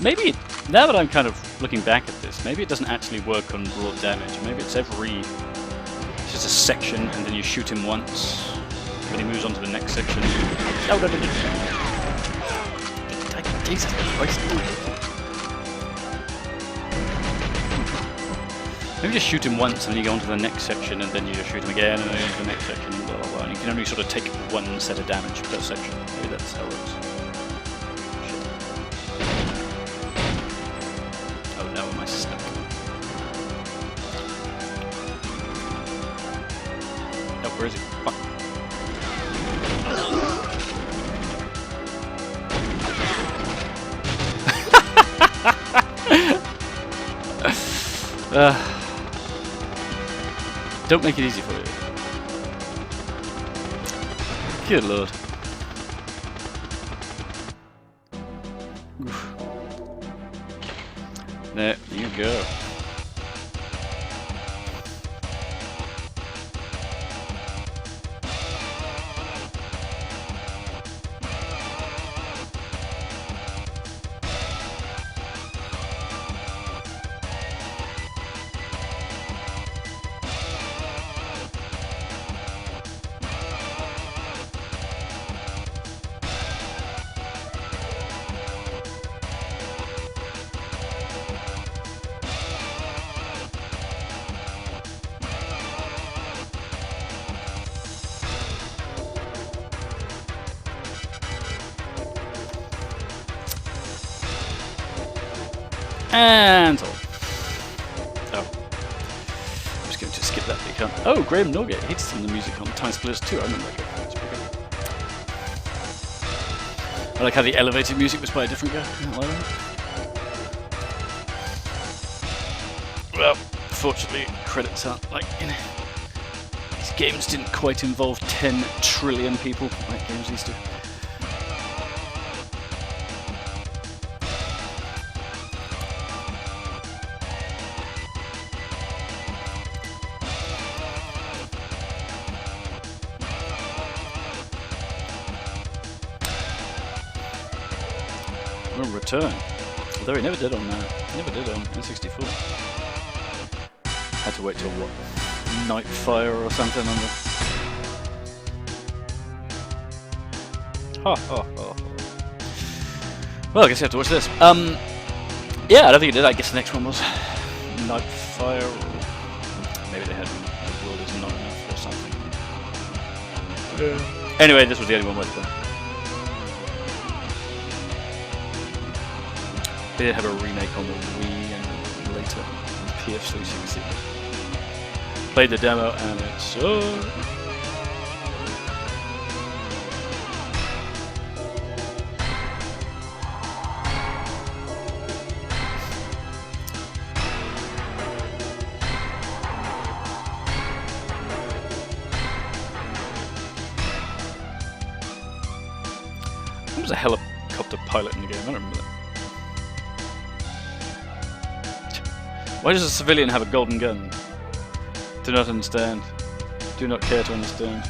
Maybe, now that I'm kind of looking back at this, maybe it doesn't actually work on raw damage. Maybe it's it's just a section and then you shoot him once, then he moves on to the next section. No, no, no, no. Jesus Christ. Maybe just shoot him once and then you go on to the next section and then you just shoot him again and then you go on to the next section and blah blah blah. And you can only sort of take one set of damage per section. Maybe that's how it works. Where is he? Fuck. Don't make it easy for you. Good lord. Oof. There you go. And oh, I'm just going to skip that because oh, Graham Norgate hates some of the music on Time Splitters 2. I remember that game. That's pretty good. I like how the elevated music was by a different guy. I like that. Well, fortunately, credits aren't like these games didn't quite involve 10 trillion people like games used to. don't return. Although he never did on N64. Had to wait till what? Nightfire or something on the. Oh. Well, I guess you have to watch this. Yeah, I don't think it did. I guess the next one was Nightfire. Maybe they had The World Is Not Enough or something. Anyway, this was the only one worth playing. They did have a remake on the Wii and later on PS3, so you can see it. Played the demo and it sucked. There was a helicopter pilot in the game, I don't remember that. Why does a civilian have a golden gun? Do not understand. Do not care to understand.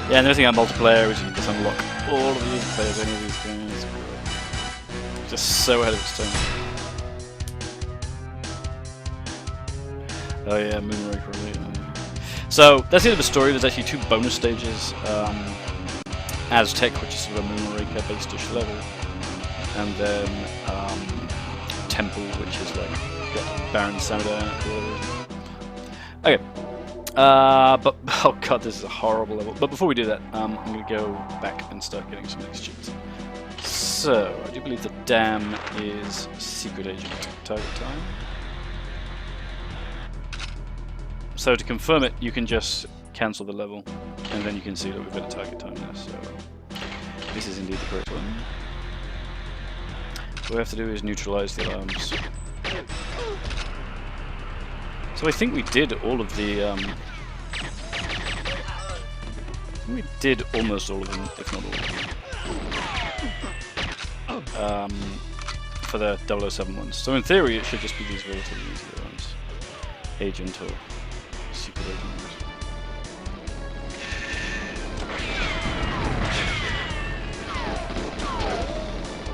Yeah, and the other thing about multiplayer is you can just unlock all of these players, any of these games. Just so ahead of its time. Oh yeah, Moonraker. So that's the end of the story. There's actually 2 bonus stages. Aztec, which is sort of a Moonraker based-ish level, and then Temple, which is like got Baron Samudai in it. Okay. But oh god, this is a horrible level. But before we do that, I'm going to go back and start getting some next cheats. So I do believe the dam is secret agent target time. So to confirm it, you can just cancel the level, and then you can see that we've got a target time there. So this is indeed the correct one. So what we have to do is neutralize the alarms. So I think we did all of the. We did almost all of them, if not all of them, for the 007 ones. So in theory, it should just be these relatively easy ones. Agent or secret agent.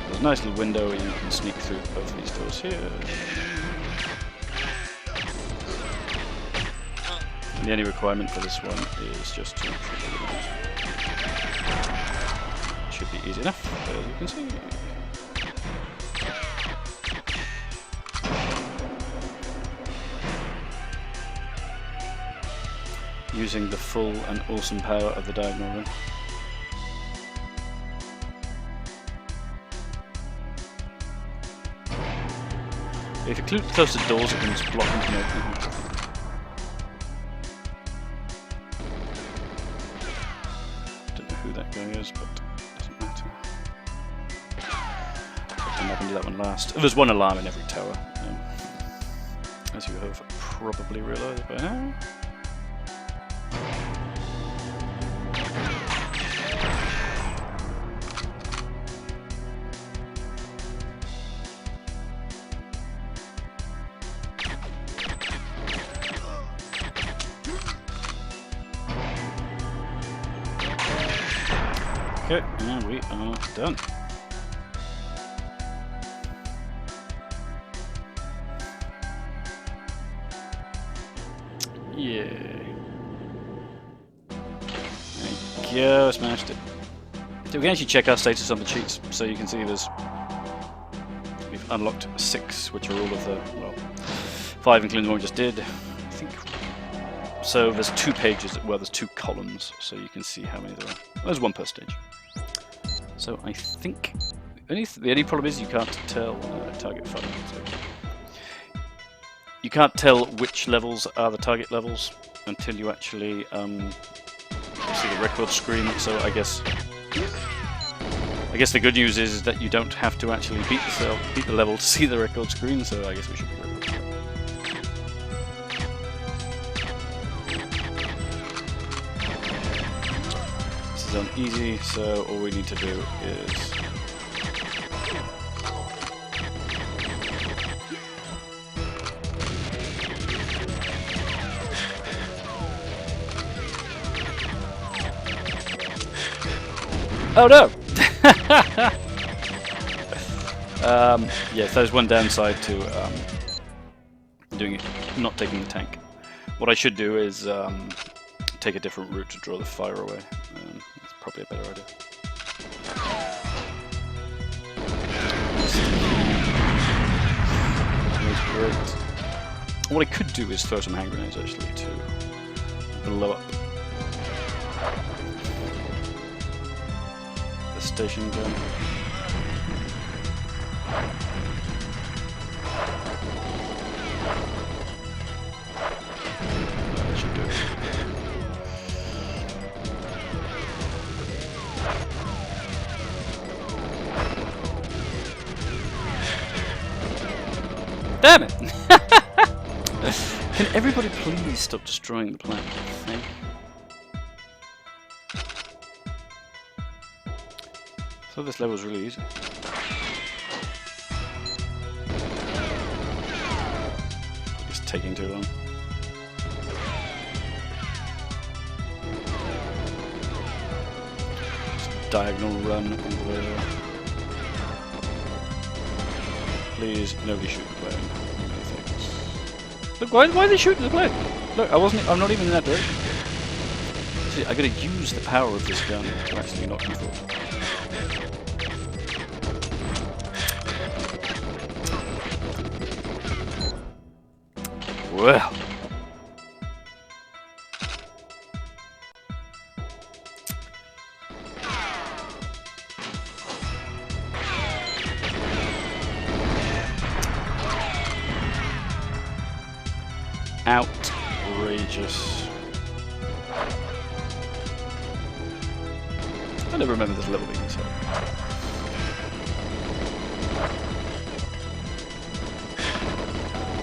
There's a nice little window where you can sneak through both of these doors here. And the only requirement for this one is just to should be easy enough, as you can see. Using the full and awesome power of the diagonal run. If you close the doors, it can just block them from opening. Don't know who that guy is, but it doesn't matter. I'm not going to do that one last. There's one alarm in every tower, as you have probably realised by now. Okay, and we are done. Yeah. There you go, smashed it. So we can actually check our status on the cheats, so you can see we've unlocked 6, which are all of the, well, 5 including the one we just did. I think. So there's 2 pages, well there's 2 columns, so you can see how many there are. Well, there's 1 per stage. So I think the only problem is you can't tell target fire. So you can't tell which levels are the target levels until you actually see the record screen. So I guess the good news is that you don't have to actually beat the level to see the record screen. So I guess we should be record. On easy, so all we need to do is Oh no! Yes, there's one downside to doing it, not taking the tank. What I should do is take a different route to draw the fire away. That's probably a better idea. That's great. What I could do is throw some hand grenades actually to blow up the station gun. That should do it. Damn it! Can everybody please stop destroying the planet? Thank you. So this level is really easy. It's taking too long. Just diagonal run over there. Please, nobody shoot the plane. Look, why are they shooting the plane? Look, I'm not even in that direction. See, I gotta use the power of this gun to actually knock them forward. Well. Outrageous. I never remember this level being so.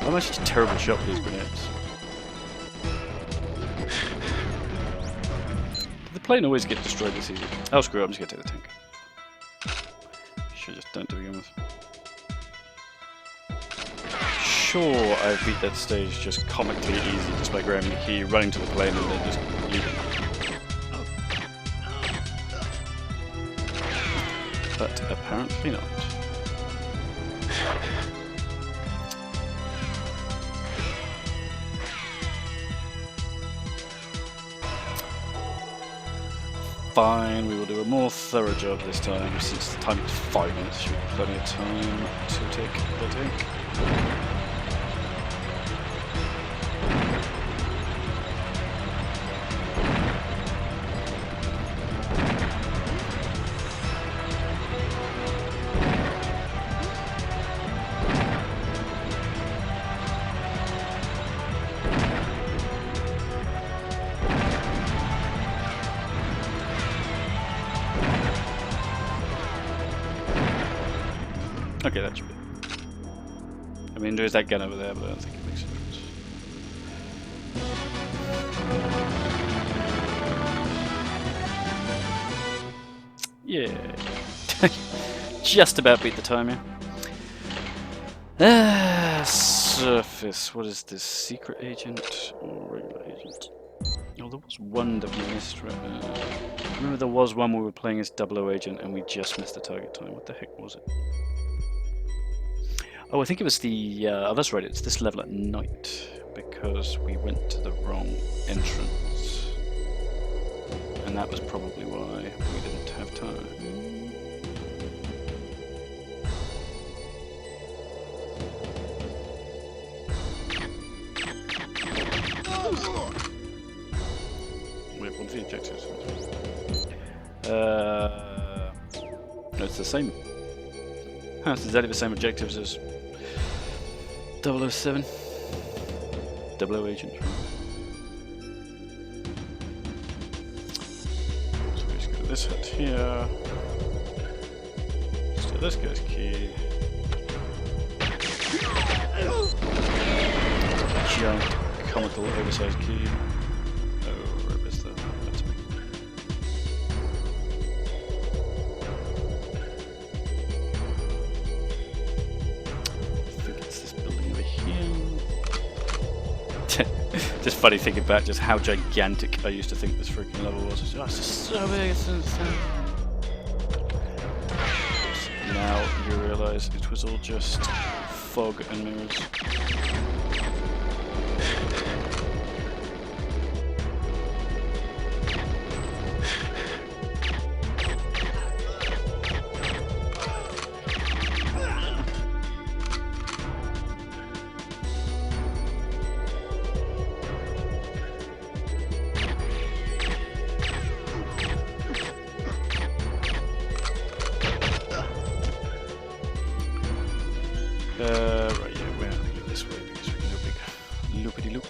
I'm actually a terrible shot with these grenades. Did the plane always get destroyed this easy? Oh screw it, I'm just gonna take the tank. Should've just done it to begin with. Sure, I beat that stage just comically easy just by grabbing the key, running to the plane, and then just leaving. But apparently not. Fine, we will do a more thorough job this time, since the time is 5 minutes, should be plenty of time to take the tank. Okay, that should be it. I mean, there's that gun over there, but I don't think it makes a difference. Yeah. Just about beat the timer. Surface. What is this? Secret agent or regular agent? Oh, there was one that we missed. Right? Remember, there was one we were playing as 00 agent and we just missed the target time. What the heck was it? Oh, I think it was the... oh, that's right, it's this level at night, because we went to the wrong entrance. And that was probably why we didn't have time. Wait, what are the objectives? No, it's the same. Huh, it's exactly the same objectives as 007. 00 agent. So we just go to this hut here. Steal this guy's key. Giant, comical, oversized key. Oh, where is that? That's me. Just funny thinking back just how gigantic I used to think this freaking level was. It's just so big, it's insane. realize it was all just fog and mirrors. Right, yeah, we're gonna go this way because we can do a big loopity-loop.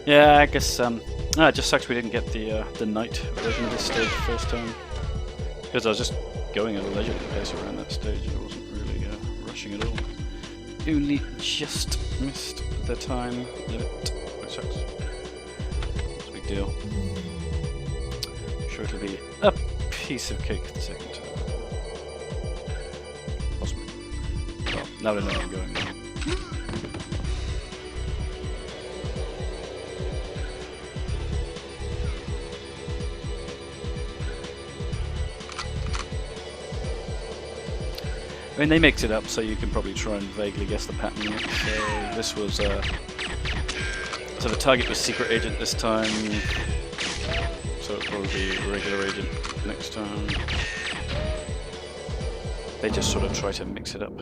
Yeah, I guess it just sucks we didn't get the night version of this stage first time, because I was just going at a leisurely pace around that stage. It wasn't really rushing at all. Only just missed the time limit, which sucks. It's a big deal. I'm sure it'll be a piece of cake the second time. Possibly. Well, now that I know I'm going there. I mean, they mix it up so you can probably try and vaguely guess the pattern. So this was, so the target was secret agent this time, so it'll probably be regular agent next time. They just sort of try to mix it up.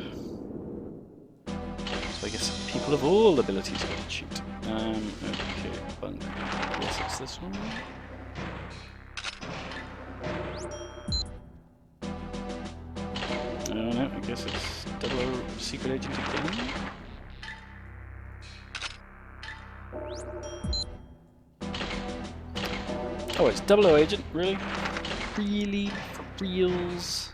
So I guess people of all abilities can cheat. Okay, bunk. I guess it's this one. No, I guess it's double secret agent again. Oh, it's 00 agent, really? Really? For reals?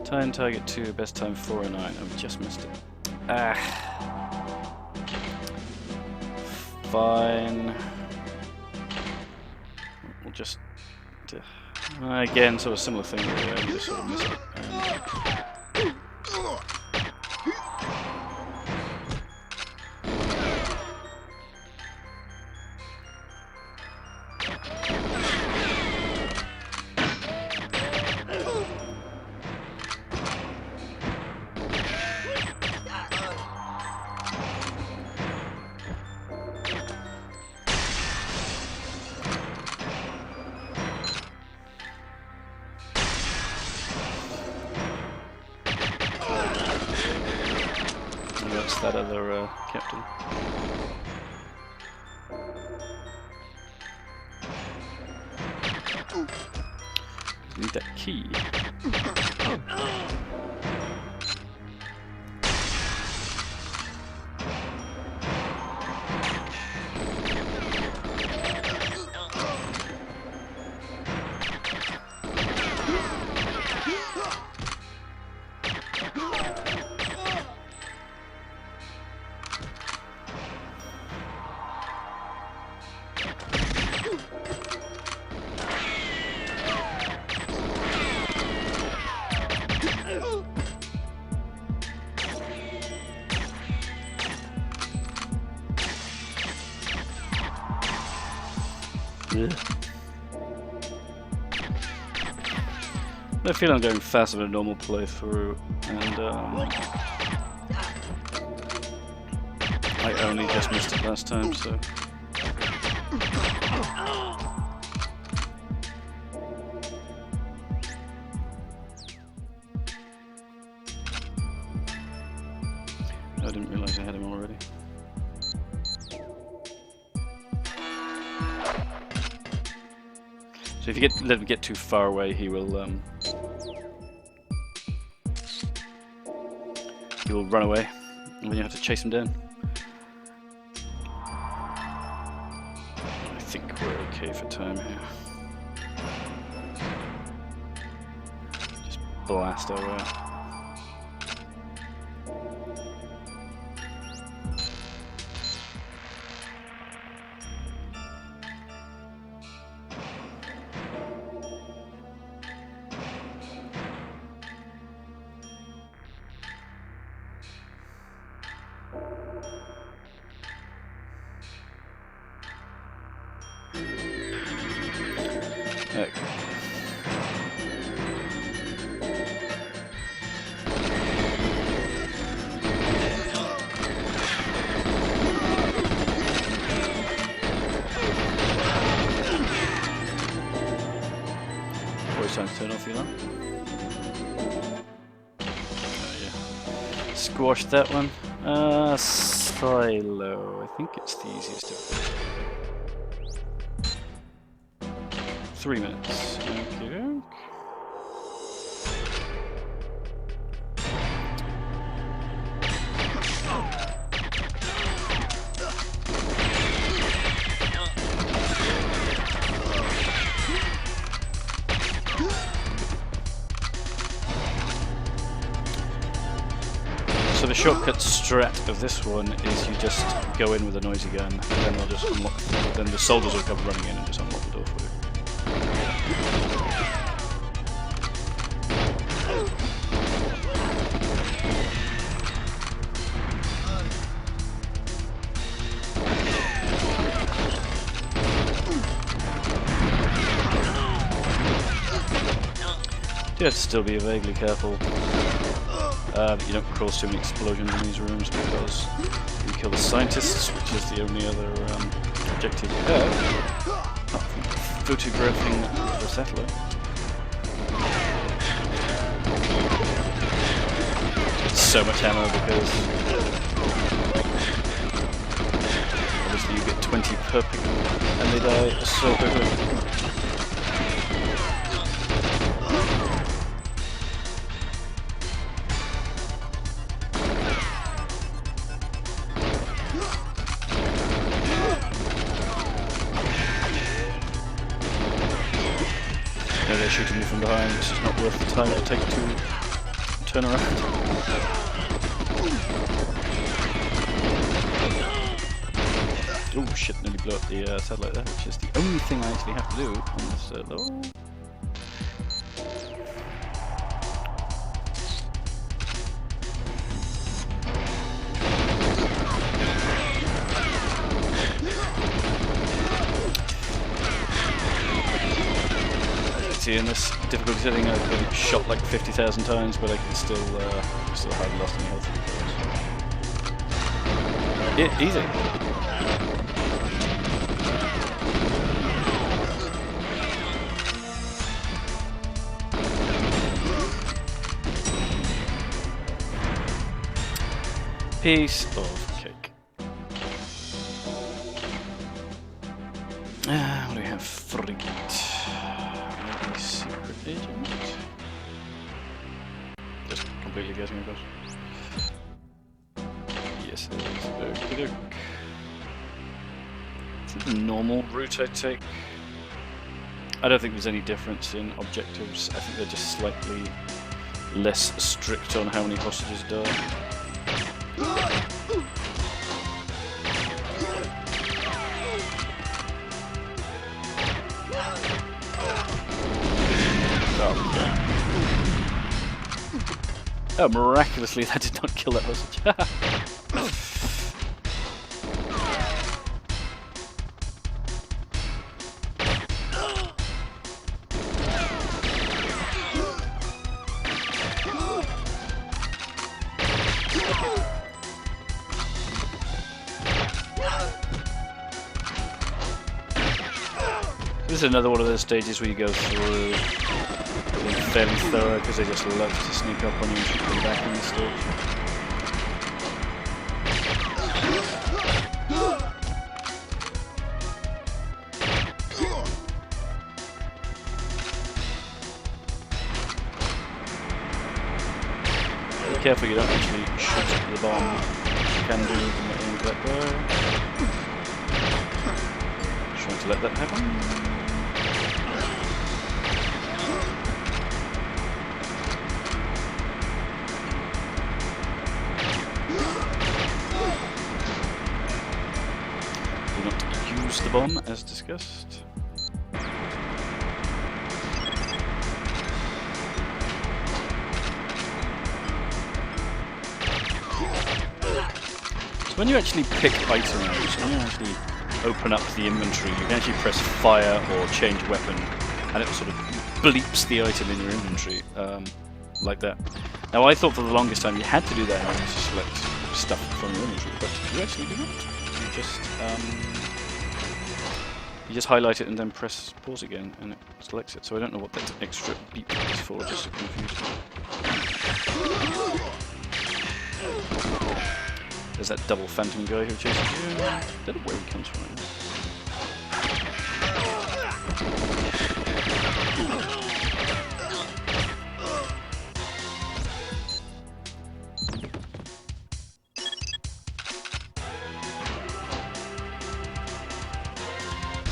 Time target 2, best time 4:09. I've just missed it. Ah. Fine. We'll just... again, sort of similar thing, really. I just sort of missed it. That's that other captain. Need that key. I feel I'm going faster than a normal playthrough, and I only just missed it last time, so... I didn't realise I had him already. So if you let him get too far away, he will run away, and then you have to chase him down. I think we're okay for time here. Just blast our way. Okay. Always time to turn off your lamp. Oh, yeah. Squash that one. Silo. I think it's the easiest of them. 3 minutes. Okay. So the shortcut strat of this one is you just go in with a noisy gun, and then they'll just unlock. Then the soldiers will come running in and just unlock the door for you. You have to still be vaguely careful that you don't cause too many explosions in these rooms, because you kill the scientists, which is the only other objective you have, apart from photographing the satellite. So much ammo because obviously you get 20 per pick and they die so quickly. They're shooting me from behind, it's just not worth the time to take to turn around. Oh shit, nearly blew up the satellite there, which is the only thing I actually have to do on this level. In this difficulty setting, I've been shot like 50,000 times, but I can still hardly lost any health. Yeah, easy. Piece of cake. What do we have? Frigate. Secret agent. Just completely guessing, of course. Yes, it is. Okey-doke. Is it the normal route I take? I don't think there's any difference in objectives. I think they're just slightly less strict on how many hostages die. Oh, miraculously that did not kill that hostage. This is another one of those stages where you go through fairly thorough, because they just love to sneak up on you and shoot them back in the stage. Be careful you don't actually shoot the bomb, which you can do in that way. Trying to let that happen. The bomb, as discussed. So when you actually pick items, when you actually open up the inventory, you can actually press fire or change weapon and it sort of bleeps the item in your inventory like that. Now I thought for the longest time you had to do that in order to select stuff from your inventory, but you actually do not. You just highlight it and then press pause again, and it selects it. So I don't know what that extra beep is for, just to confuse you. There's that double phantom guy who chases you. I don't know where he comes from.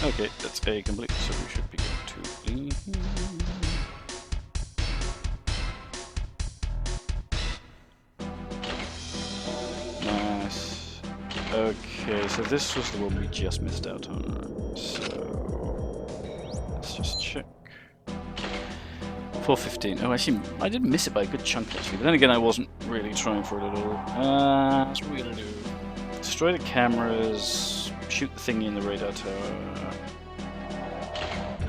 Okay, that's A complete, so we should be good to leave. Nice. Okay, so this was the one we just missed out on, right? So let's just check. 4:15. Oh, actually, I did miss it by a good chunk actually, but then again, I wasn't really trying for it at all. That's what we're gonna do. Destroy the cameras. Shoot the thingy in the radar tower,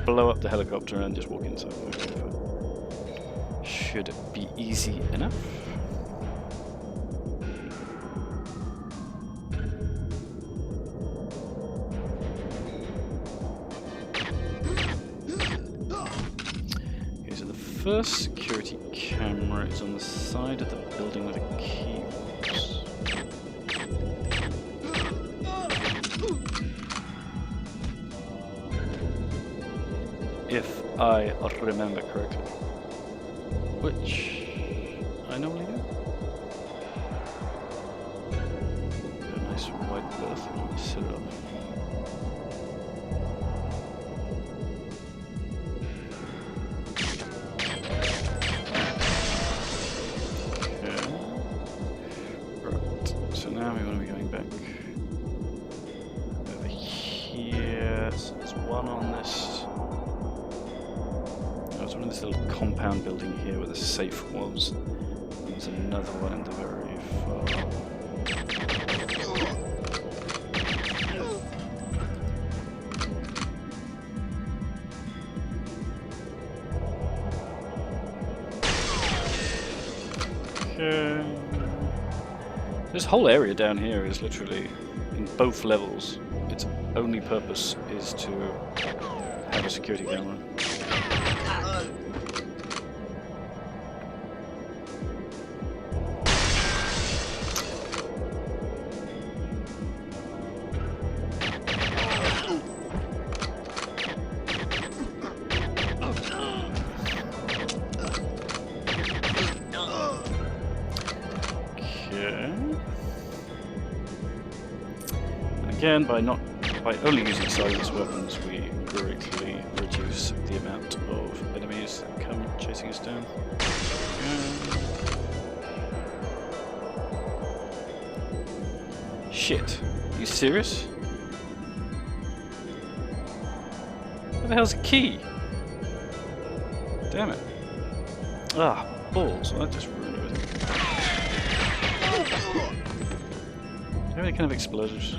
blow up the helicopter, and just walk inside. Okay, fine. Should be easy enough. Okay, so the first security camera is on the side of the building with a key. If I remember correctly, which I normally do. Got a nice white berth and I'll set it up. Okay. Right, so now we want to be going back over here. So there's one on this. In this little compound building here where the safe was. And there's another one in the very far. Okay. This whole area down here is literally in both levels. Its only purpose is to have a security camera. Again, by only using silence weapons, we greatly reduce the amount of enemies that come chasing us down. Shit! Are you serious? Where the hell's the key? Damn it! Ah, balls! Well, that just ruined everything. How many kind of explosives?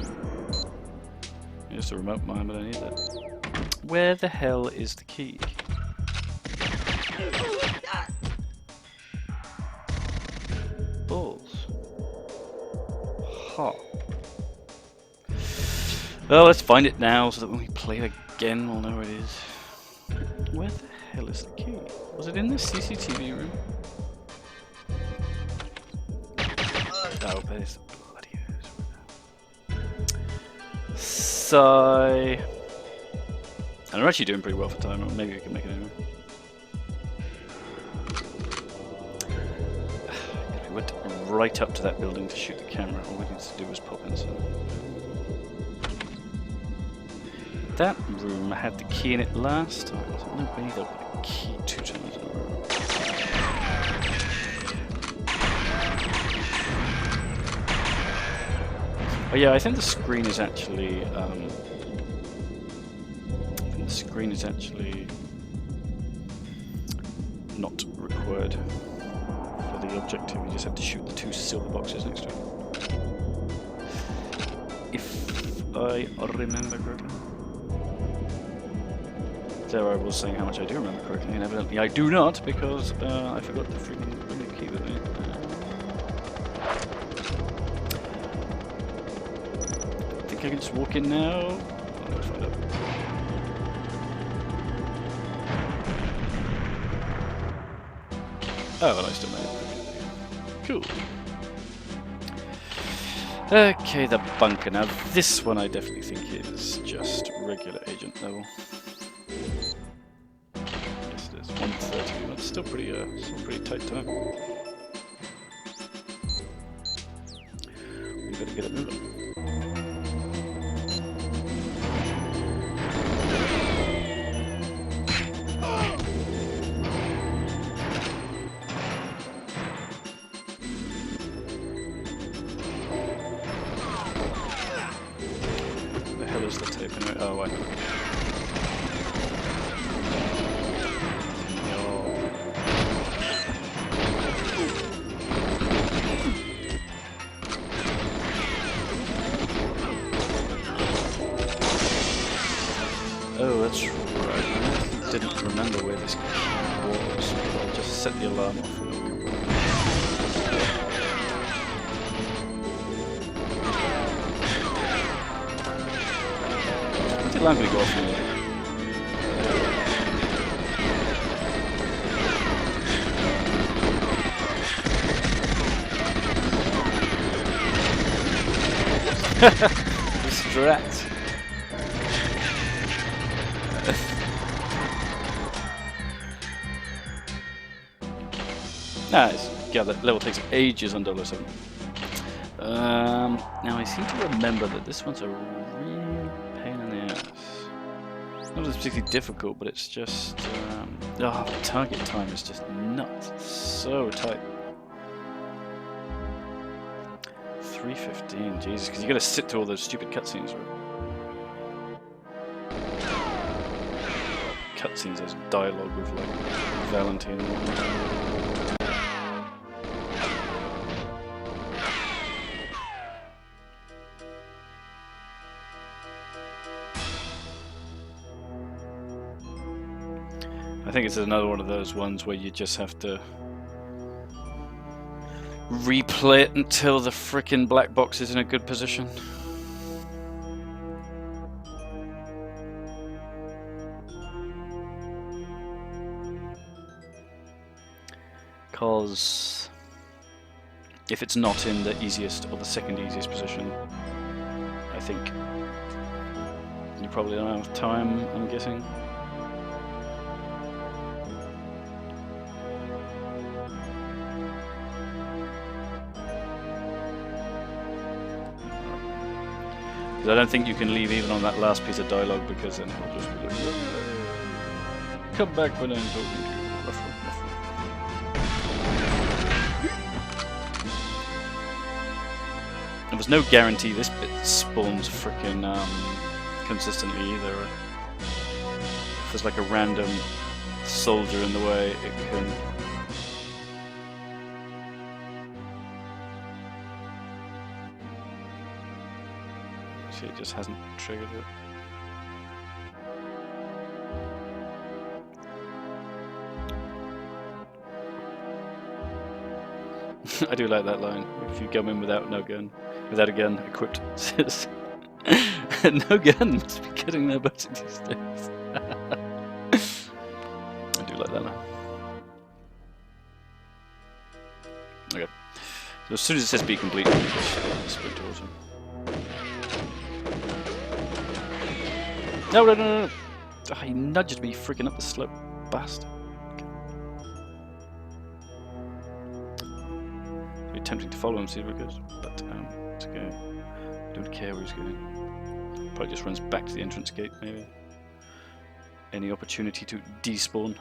Just a remote mine, but I need that. Where the hell is the key? Balls. Ha. Well, let's find it now so that when we play it again, we'll know where it is. Where the hell is the key? Was it in the CCTV room? Oh, but it's the bloody sigh. And we're actually doing pretty well for time, or maybe we can make it anyway. We went right up to that building to shoot the camera. All we need to do was pop inside. That room had the key in it last time. There's no way they'll put a key 2 times in a row. Oh yeah, I think the screen is actually not required for the objective. You just have to shoot the 2 silver boxes next to it. If I remember correctly. There I was saying how much I do remember correctly, and evidently I do not, because I forgot to freaking bring the key with me. I think I can just walk in now. Let's find out. Oh, well, I still made it. Cool. Okay, the bunker. Now, this one I definitely think is just regular agent level. Yes, it is. 1:30. That's still pretty tight time. We better get it moving. The tape anyway. Oh, I know. Oh, that's right. I didn't remember where this was. I'll just set the alarm off. I'm going to go off anyway. Distract. Nice. Yeah, that level takes ages on 007. Now I seem to remember that this one's a real pain in the ass. Not particularly difficult, but it's just the target time is just nuts. It's so tight. 3:15, Jesus, because you got to sit through all those stupid cutscenes, right? Cutscenes as dialogue with like Valentine. I think it's another one of those ones where you just have to replay it until the frickin' black box is in a good position. Because if it's not in the easiest or the second easiest position, I think you probably don't have time, I'm guessing. I don't think you can leave even on that last piece of dialogue, because then it'll just be like, come back when I'm talking to you. Ruffle, ruffle. There's no guarantee this bit spawns frickin' consistently either. If there's like a random soldier in the way, it can... See, it just hasn't triggered it. I do like that line. If you come in without a gun equipped, it says no gun must be getting their butt these days. I do like that line. Okay. So as soon as it says be complete, just sprint towards him. No, no, no, no! Oh, he nudged me freaking up the slope, bastard. It'd be tempting to follow him, see where it goes, but it's okay. I don't care where he's going. Probably just runs back to the entrance gate, maybe. Any opportunity to despawn.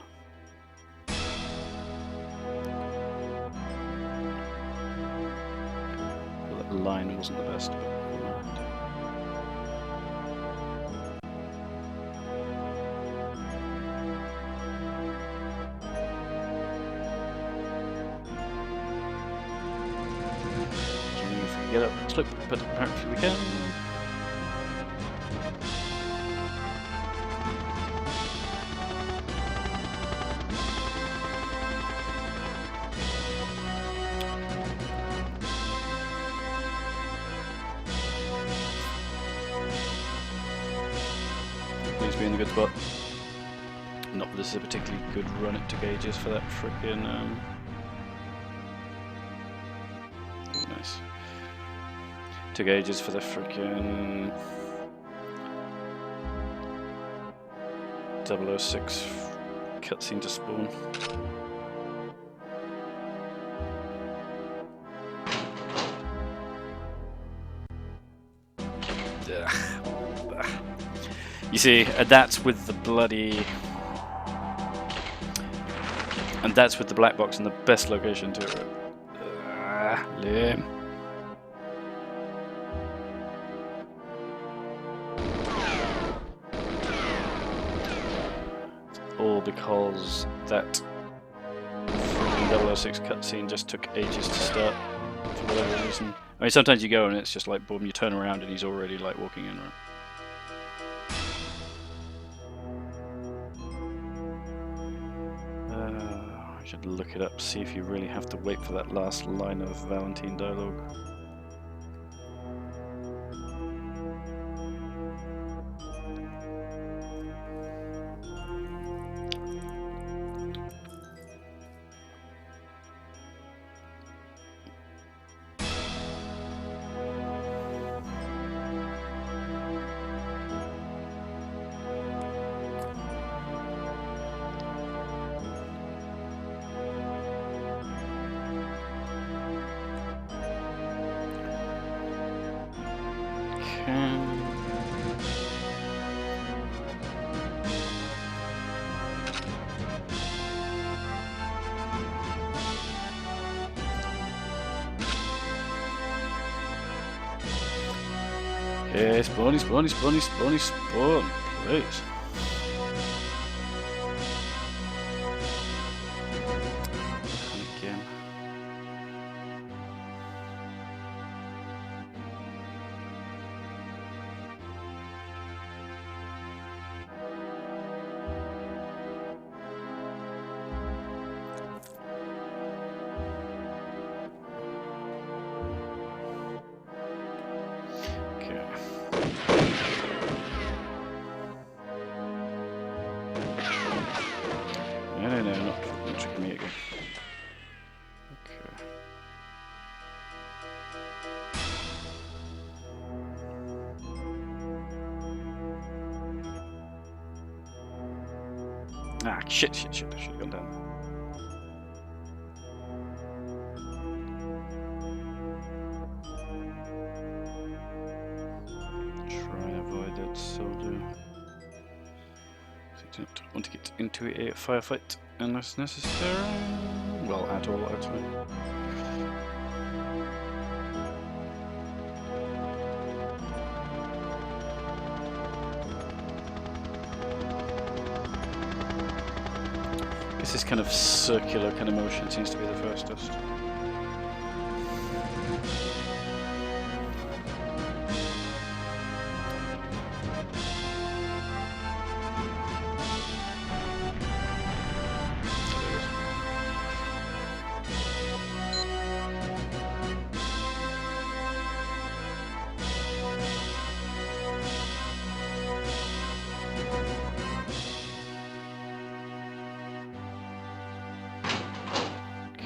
Well, that line wasn't the best, but never mind. Get up the slope, but apparently we can. to be in a good spot. Not that this is a particularly good run at 2 gauges for that frickin' nice. 2 gauges for the frickin' 006 cutscene to spawn. You see, that's with the bloody... And that's with the black box in the best location to it. Lame. All because that 006 cutscene just took ages to start for whatever reason. I mean, sometimes you go and it's just like, boom, you turn around and he's already like walking in, right? I should look it up, see if you really have to wait for that last line of Valentine dialogue. Okay, spawny, spawny, spawny, spawny, spawn, please. And again. No, not tricking me again. Okay. Ah, shit, I should have gone down. Try and avoid that soldier. So you don't want to get into a firefight unless necessary. Well, at all, actually. I guess this kind of circular kind of motion seems to be the fastest.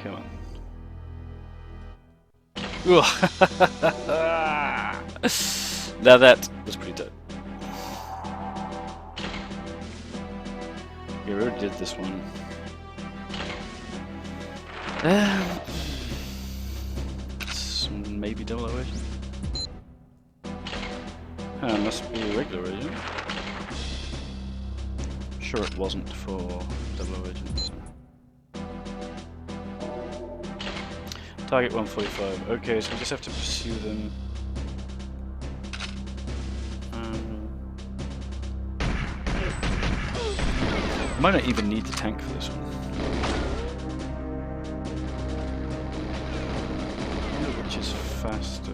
Come on. Now that was pretty dope. You already did this one. Maybe double agent. Must be a regular agent. Sure, it wasn't for double agent. So. Target 145. Okay, so we just have to pursue them. Might not even need the tank for this one. Which is faster.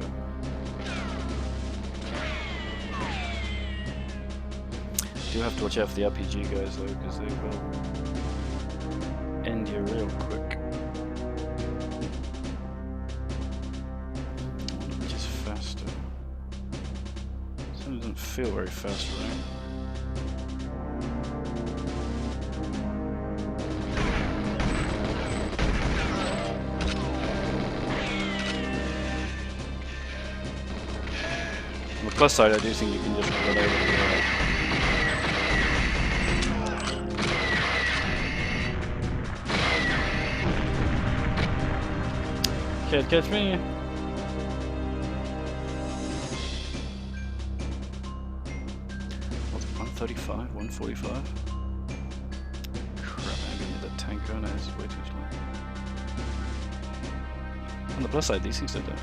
Do have to watch out for the RPG guys though, because they will end you real quick. Which is faster. This one doesn't feel very fast, right? plus side, I do think you can just run over the Can't catch me. What's 135, 145? Crap, I'm gonna get that tank on. This is way too slow. On the plus side, these things don't die.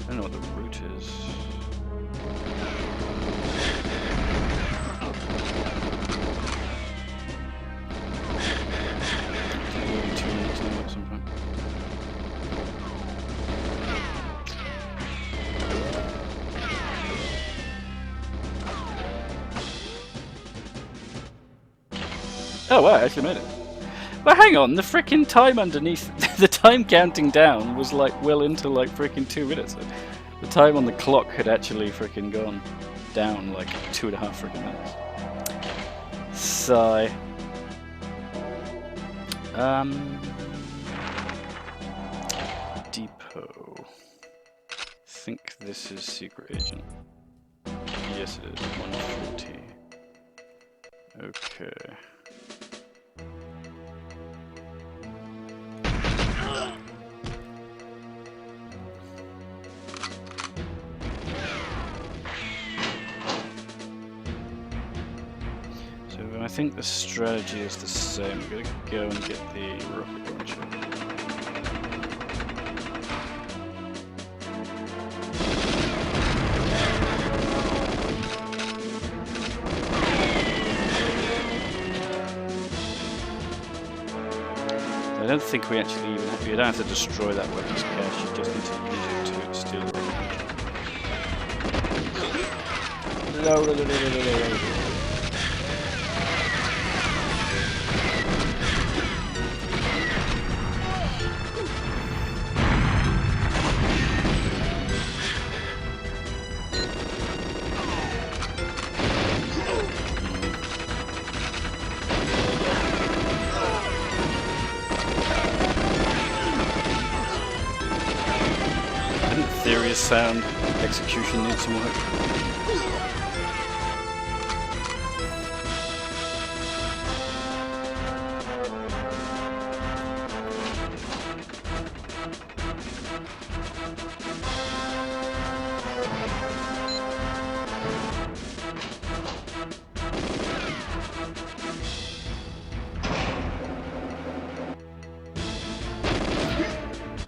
I don't know what the route is. Oh wow, I actually made it. But hang on, the frickin' time underneath, the time counting down was like well into like frickin' 2 minutes. The time on the clock had actually frickin' gone down like 2.5 frickin' minutes. Sigh. Depot. Think this is secret agent. Yes it is, 140. Okay. So I think the strategy is the same. We're gonna go and get the rocket launcher. I don't think we actually even have, you don't have to destroy that weapons cache, you just need to use it to steal the weapons. Serious sound, execution needs some work.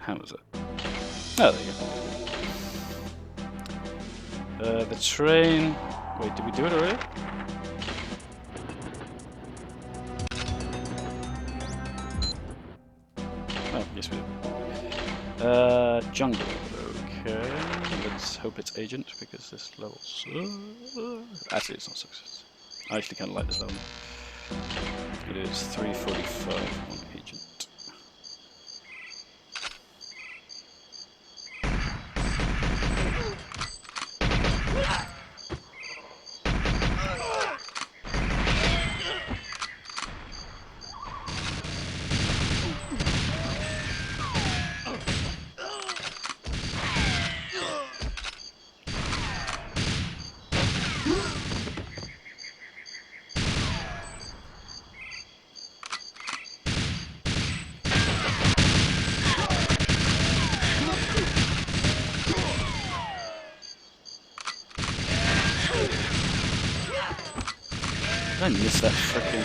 How was it? Oh, there you go. The train... Wait, did we do it already? Oh, yes we did. Jungle. Okay, let's hope it's agent, because this level's... actually, it's not success. I actually kind of like this level. It is 345 on agent. I missed that frickin'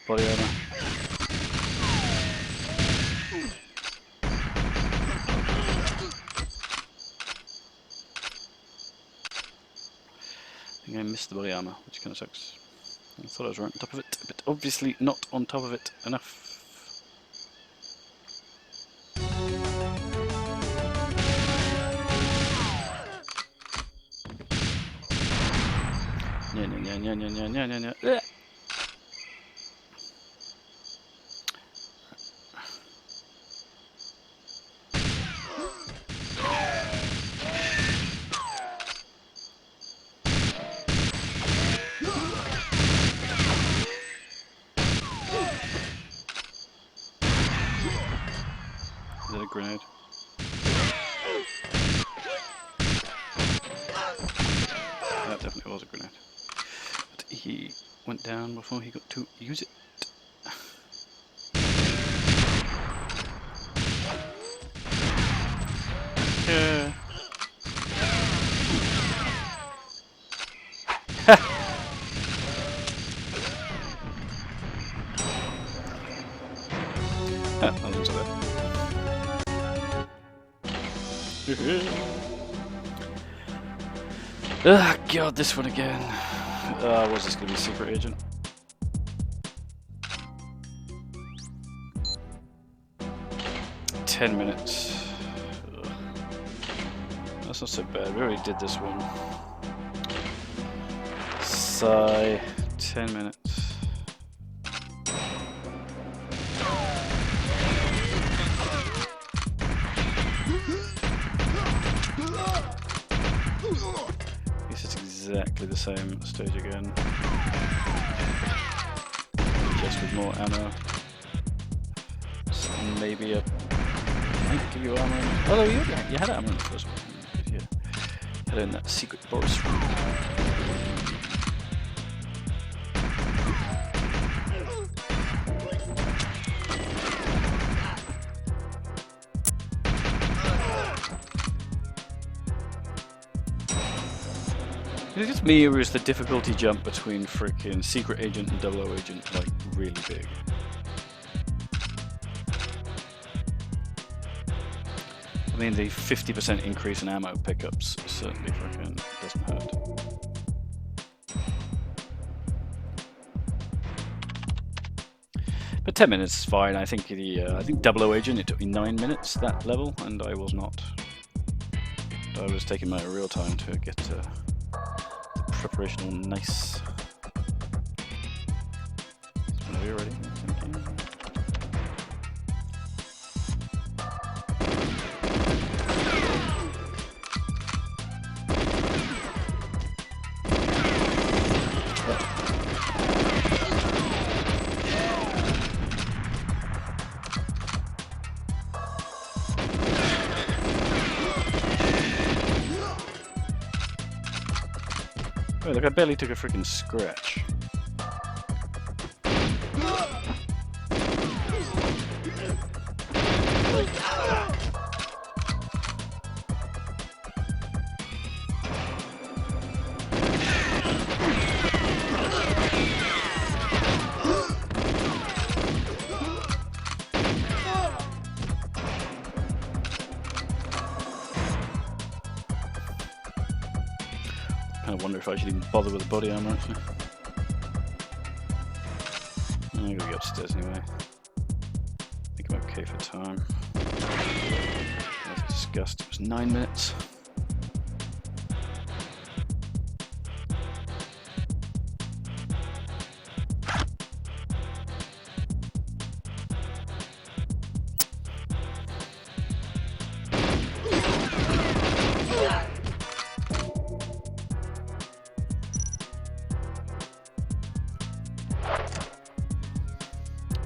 body armor. I think I missed the body armor, which kind of sucks. I thought I was right on top of it, but obviously not on top of it enough. Yeah. Is that a grenade? That definitely was a grenade. But he went down before he got to use it. Yeah. That wasn't so bad. Ah, God, this one again. Was this going to be secret agent? "10 minutes. Ugh. That's not so bad. We already did this one. Sigh. 10 minutes. This is exactly the same stage again. Just with more ammo. So maybe a... might give you ammo. Although you had ammo in the first one. You had it in that secret forest room. Is it just me, or is the difficulty jump between freaking Secret Agent and 00 Agent like really big? I mean, the 50% increase in ammo pickups certainly freaking doesn't hurt. But 10 minutes is fine. I think I think 00 Agent, it took me 9 minutes that level, and I was not. I was taking my real time to get the preparation all nice. Whenever you're ready. Thank you. Oh, look, I barely took a freaking scratch. I wonder if I should even bother with the body armor actually. I'm gonna go upstairs anyway. I think I'm okay for time. As discussed, it was 9 minutes.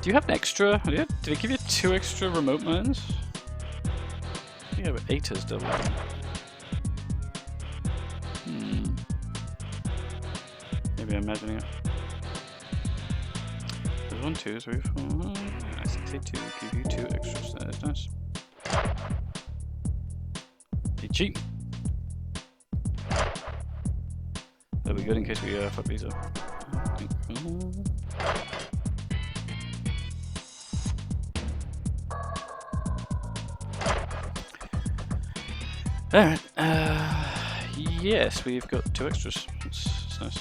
Do you have an extra? Did it give you 2 extra remote mines? Yeah, but 8 is double. Maybe I'm imagining it. There's 1, 2, 3, 4. I say 2. Give you 2 extras. That is nice. Be cheap. That'll be good in case we fuck these up. Alright, yes, we've got 2 extras. That's nice.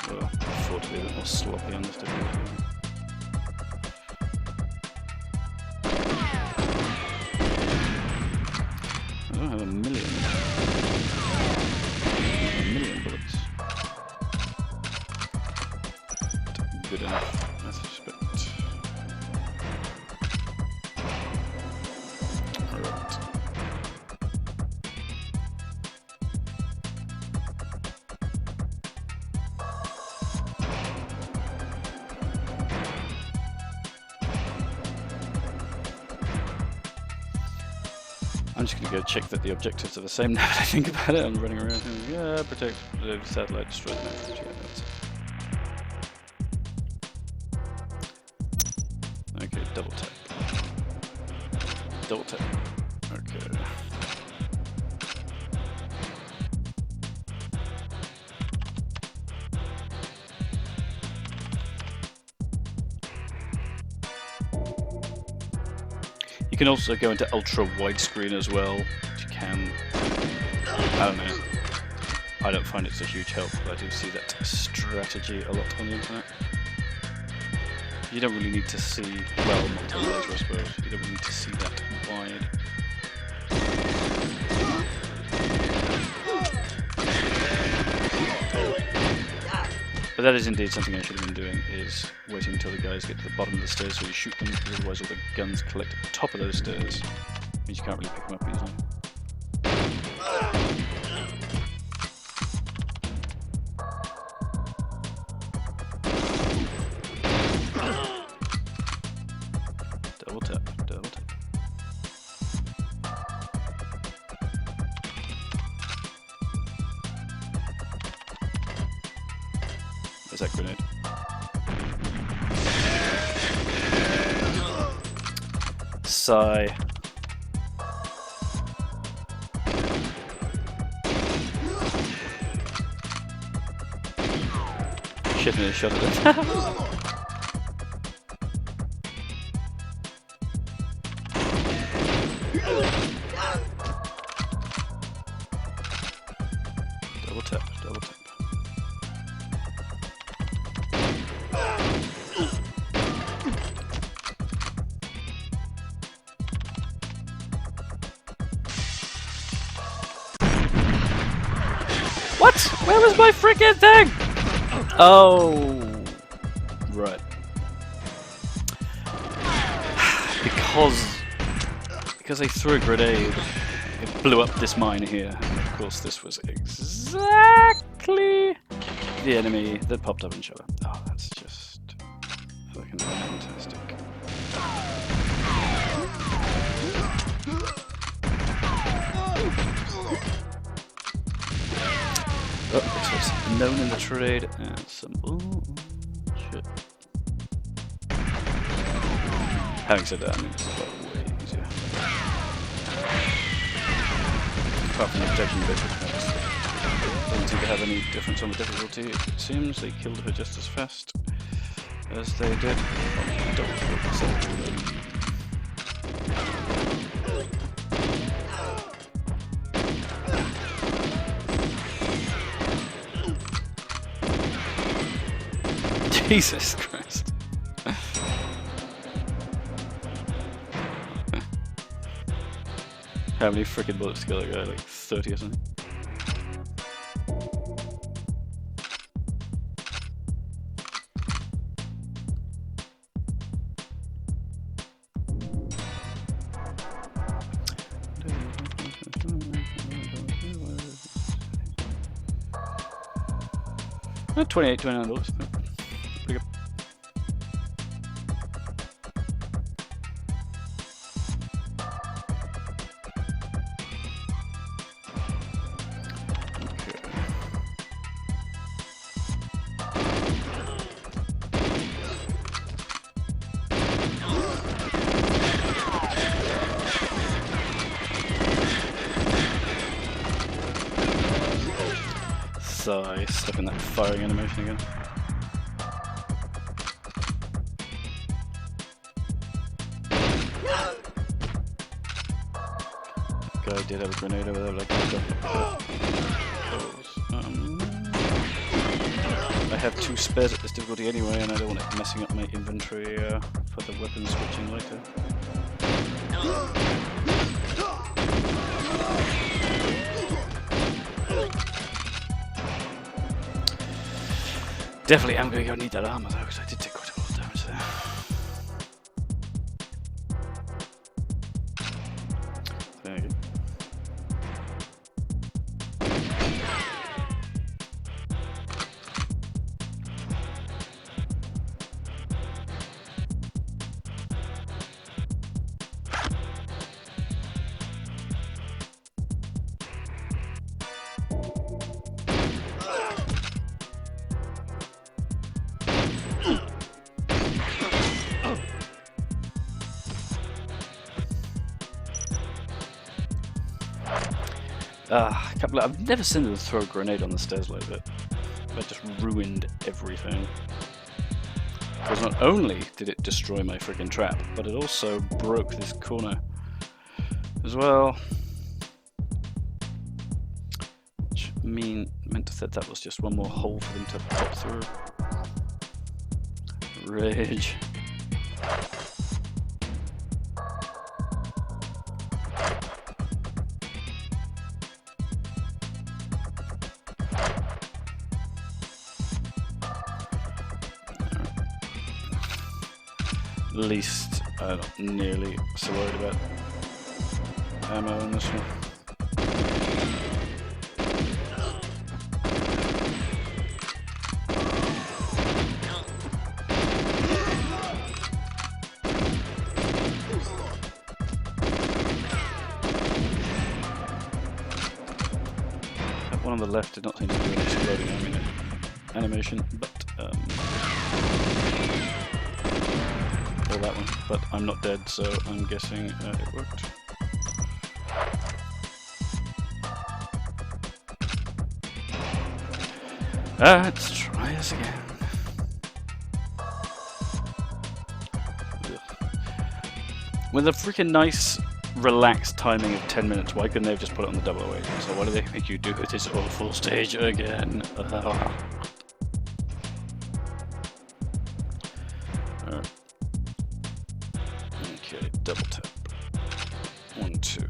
Well, I thought to be a bit more sloppy on this difficulty. I don't have a million bullets. Good enough, I suspect. I'm just going to go check that the objectives are the same now that I think about it. I'm running around and yeah, protect the satellite, destroy the network. Yeah, that's it. Okay, double tap. Double tap. Okay. You can also go into ultra widescreen as well. You can, I don't know. I don't find it's a huge help, but I do see that strategy a lot on the internet. You don't really need to see, well, multi-laser I suppose. You don't really need to see that wide. But that is indeed something I should have been doing, is waiting until the guys get to the bottom of the stairs so you shoot them, because otherwise all the guns collect at the top of those stairs. Means you can't really pick them up easily. Double tap, double tap. There's that grenade. Sigh. Shit, nearly shot at it. Double tap, double tap. What? Where was my freaking thing? Oh, right. Because I threw a grenade, it blew up this mine here. And of course, this was exactly the enemy that popped up and shot up. Oh, that's just fucking fantastic. Oh, this was known in the trade as some bullshit. Having said that, I mean, it's way easier. Apart from the protection bit, which doesn't seem to have any difference on the difficulty. It seems they killed her just as fast as they did. Jesus Christ. How many freaking bullets to kill that guy? Like 30 or something? $28, $29. Pretty good. So I stuck in that firing animation again. Guy did have a grenade over there, but I can't I have 2 spares at this difficulty anyway, and I don't want it messing up my inventory for the weapon switching later. Definitely am going to need that armor though, because I did take quite a lot of damage there. There you go. I can't believe I've never seen them throw a grenade on the stairs like that. That just ruined everything. Because not only did it destroy my freaking trap, but it also broke this corner as well. Which meant that was just one more hole for them to pop through. Rage. At least I'm not nearly so worried about ammo in this one. That one on the left did not seem to do an exploding animation, but or that one, but I'm not dead, so I'm guessing it worked. Let's try this again. Ugh. With a freaking nice, relaxed timing of 10 minutes, why couldn't they have just put it on the 008? So why do they make you do this awful stage again? Okay, double tap. 1, 2.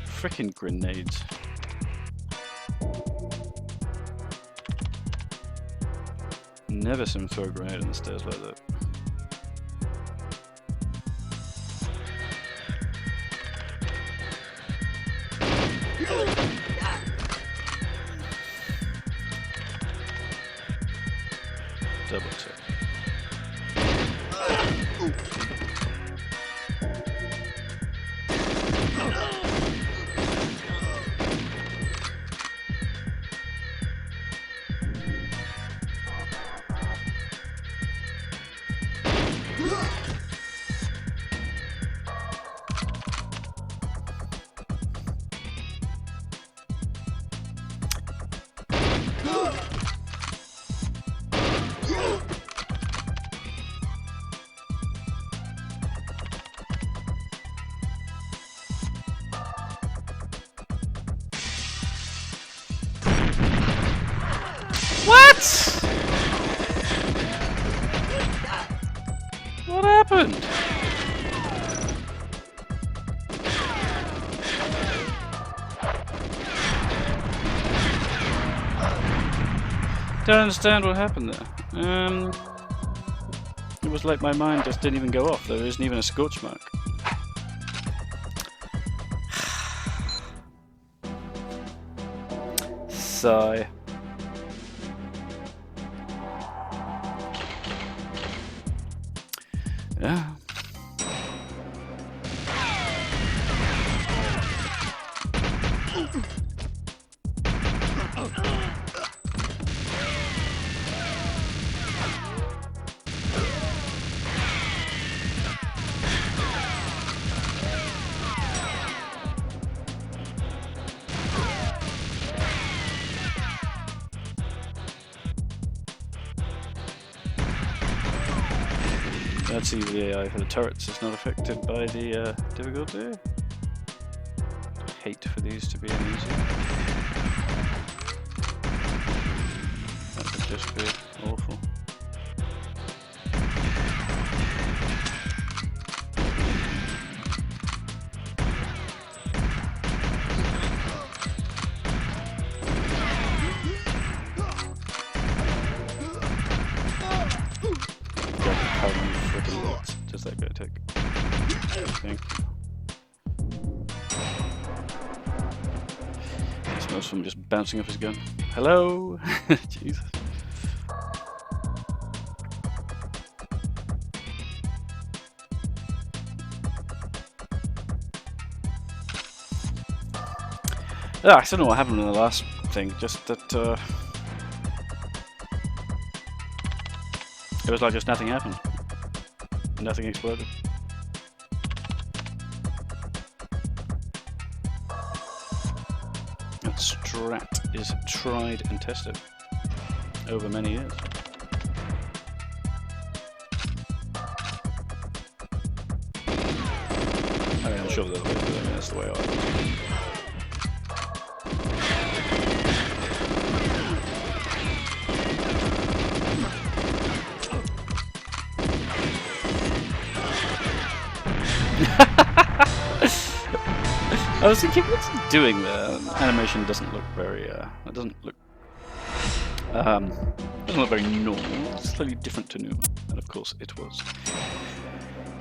Frickin' grenades. Never seen him throw a grenade on the stairs like that. Double tap. What? What happened? Don't understand what happened there. It was like my mind just didn't even go off. There isn't even a scorch mark. Sigh. Yeah. That's easy AI for the turrets, it's not affected by the difficulty. I hate for these to be uneasy. That would just be awful. Does that guy take? Thank you. It smells from just bouncing off his gun. Hello? Jesus. I still don't know what happened in the last thing, just that It was like just nothing happened. Nothing exploded. That strat is tried and tested over many years. I mean, I'm sure there's ways, but I mean, that's the way I do it. I was thinking, what's it doing there? Animation doesn't look very, it doesn't look very normal. It's slightly different to normal. And of course it was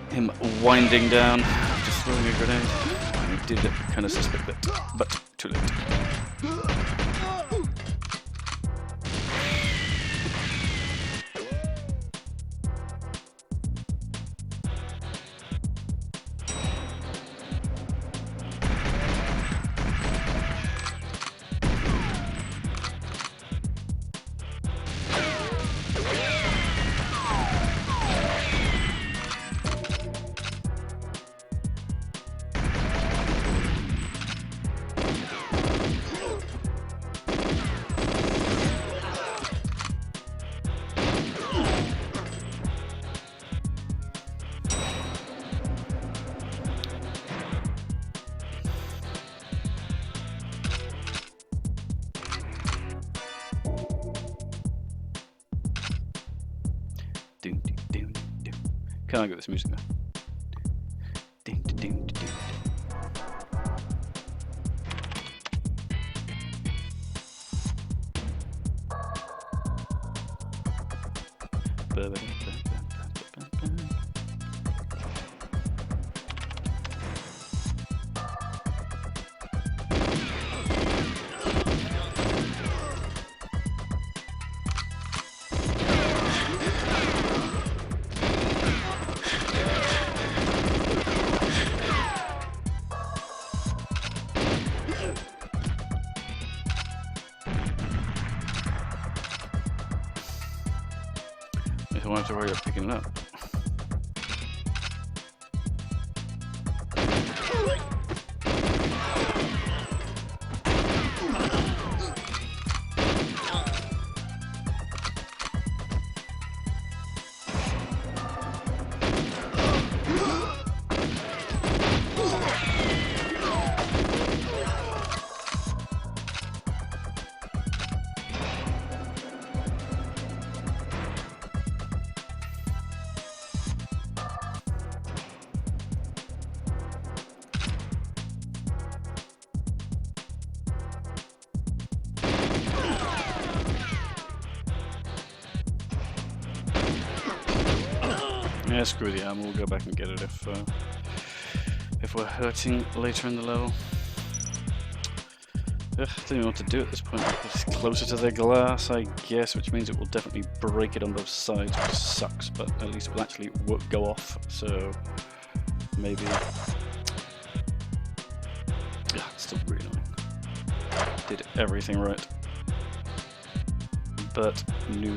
him winding down after throwing a grenade. I did kind of suspect that, but too late. Can I get this music now? Ding, ding, ding, ding. I won't have to worry about picking it up. Yeah, screw the ammo, we'll go back and get it if we're hurting later in the level. Ugh, I don't even know what to do at this point. It's closer to the glass, I guess, which means it will definitely break it on both sides, which sucks, but at least it will actually go off, so maybe. Yeah, it's still really annoying. Did everything right. But no.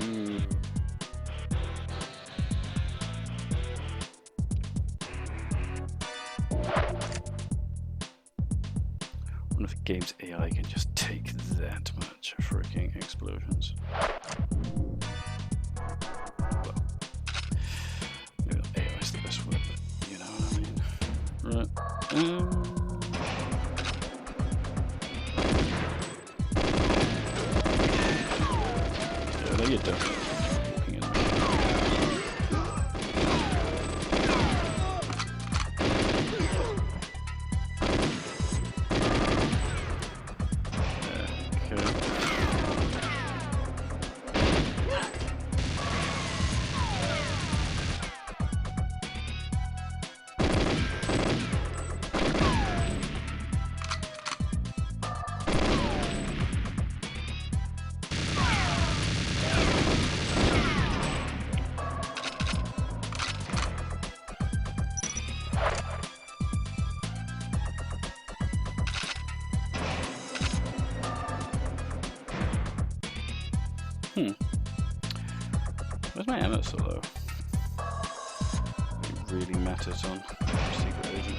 I wonder if the game's AI can just take that much freaking explosions. Well, maybe not AI is the best word, but you know what I mean. Right. Yeah, there you go. Walking in. Where's my ammo so low? It really matters on Secret Agent.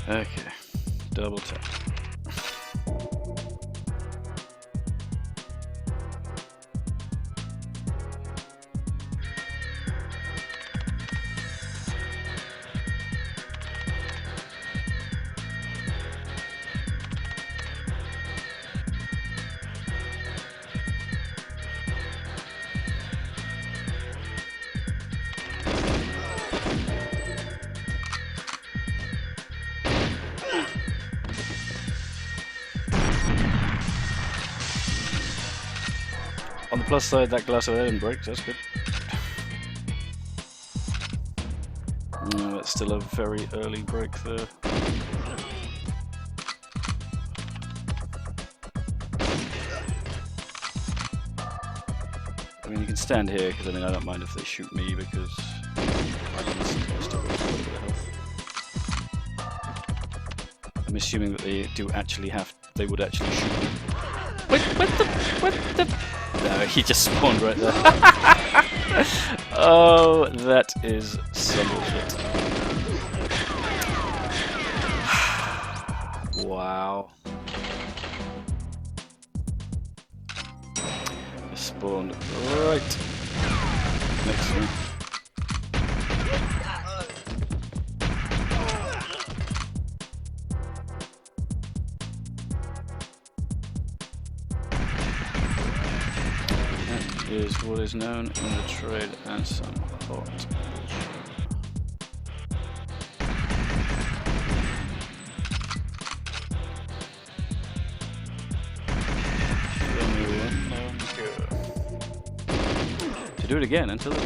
Okay, double tap. On the plus side, that glass of air didn't break, that's good. No, it's still a very early break there. I mean, you can stand here, because I mean, I don't mind if they shoot me, because I'm assuming that they do actually they would actually shoot me. What the? No, he just spawned right there. Oh, that is some bullshit. Wow. He spawned right next to me. Is what is known in the trade as some hot bullshit. To do it again until it's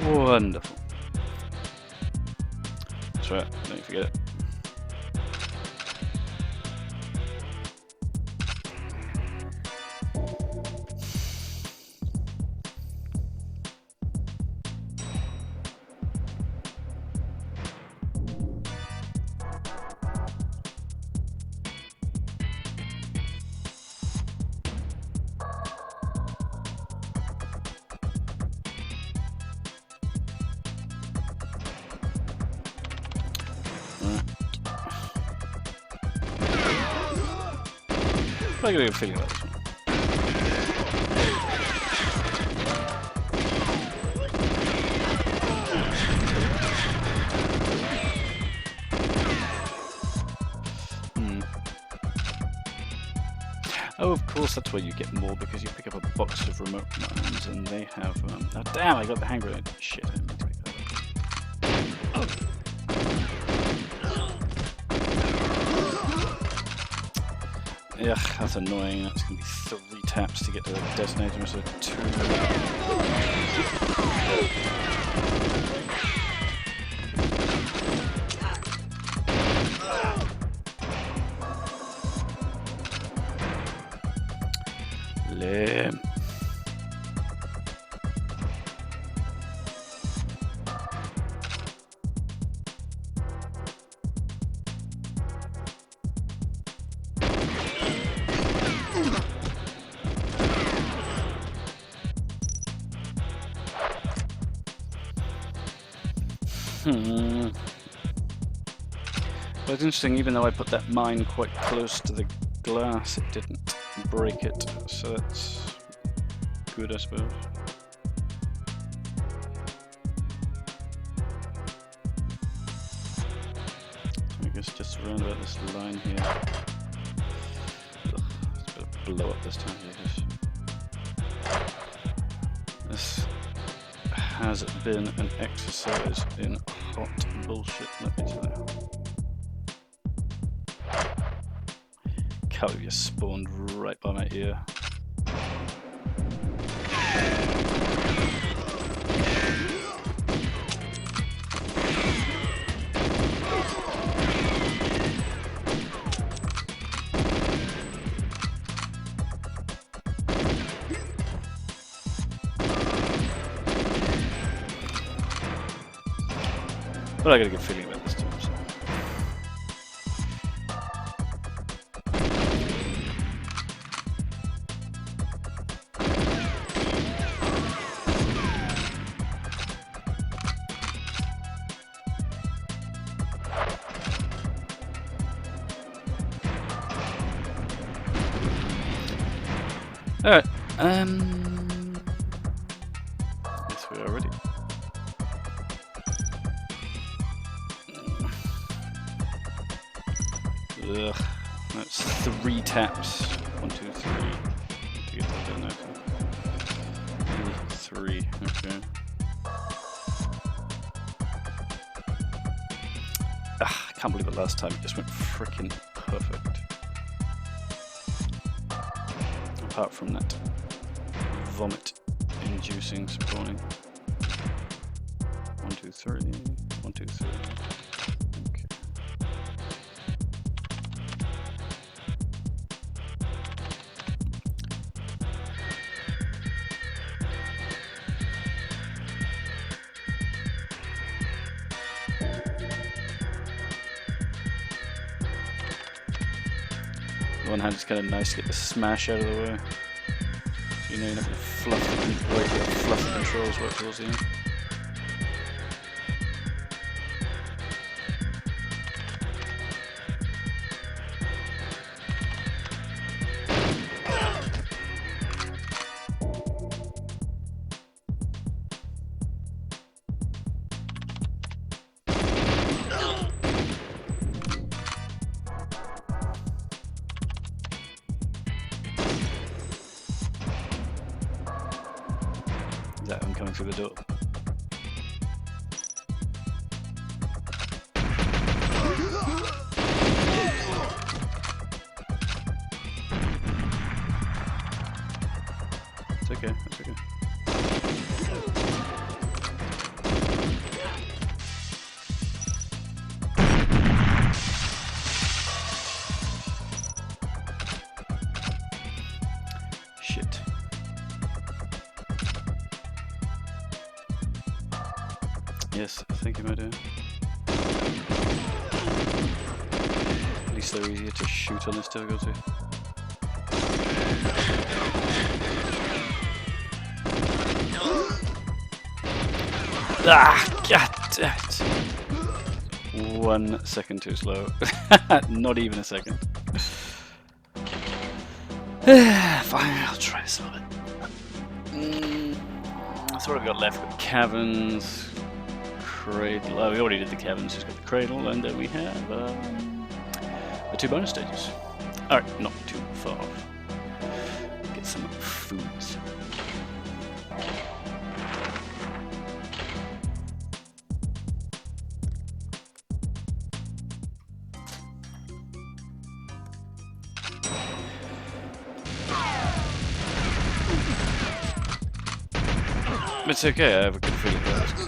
wonderful. That's right, don't forget it. I got a good feeling about this one. Oh, of course, that's where you get more, because you pick up a box of remote mines, and they have. Oh, damn! I got the hand grenade. Shit! I didn't mean to pick that up. Ugh, that's annoying. That's gonna be 3 taps to get to the destination instead of 2. Lame. Well, it's interesting, even though I put that mine quite close to the glass, it didn't break it, so that's good, I suppose. I guess just around about this line here. Ugh, it's better blow up this time. This has been an exercise in hot bullshit, let me tell you. can't believe you spawned right by my ear. But I got a good feeling about this team. So. Alright, yes, we are ready. Ugh, that's 3 taps. 1, 2, 3. To get that done, okay. 3, okay. I can't believe it last time, it just went freaking perfect. Apart from that vomit-inducing spawning. 1, 2, 3. 1, 2, 3. Okay. On one hand, it's kind of nice to get the smash out of the way. So you know you're not going to fluff the controls right towards the end. Is that him coming through the door? It's okay, it's okay. Shit. Yes, I think you might do. At least they're easier to shoot on this difficulty. Ah, god damn it. 1 second too slow. Not even a second. Fine, I'll try to solve it. That's what I've got left with caverns. Cradle. Oh, we already did the caverns, just got the cradle, and then we have the 2 bonus stages. Alright, not too far off. Get some foods. It's okay, I have a good feeling about this.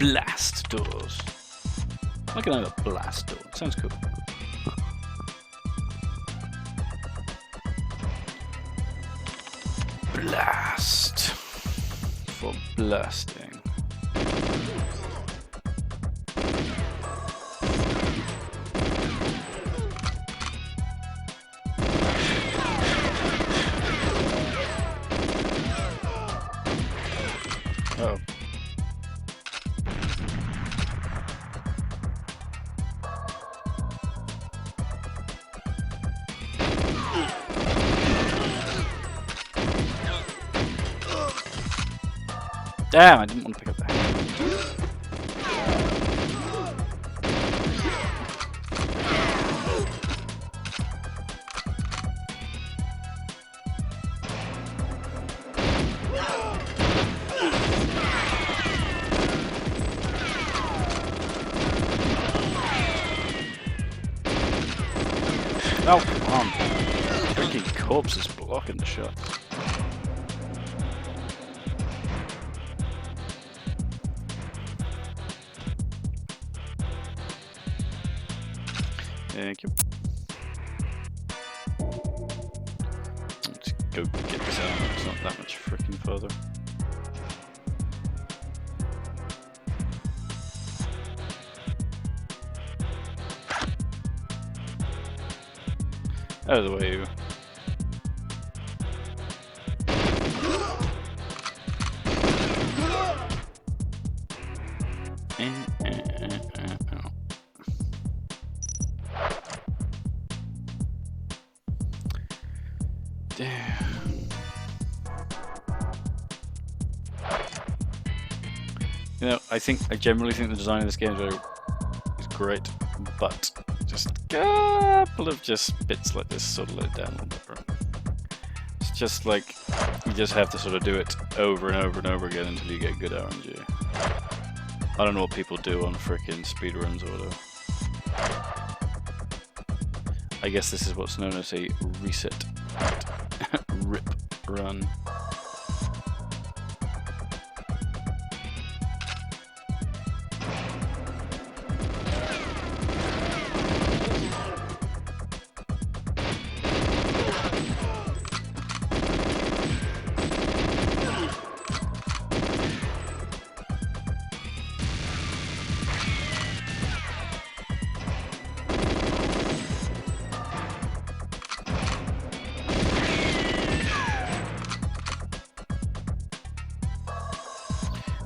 blast doors. I can have a blast door. Sounds cool. Blast for blasting. Oh. Damn, I didn't want to pick up that. Oh, come on. Freaking corpse is blocking the shots. Thank you. Let's go get this out. It's not that much freaking further. Out of the way, you. You know, I generally think the design of this game is great, but just a couple of just bits like this sort of let it down a little bit. It's just like, you just have to sort of do it over and over and over again until you get good RNG. I don't know what people do on frickin' speedruns or whatever. I guess this is what's known as a reset rip run.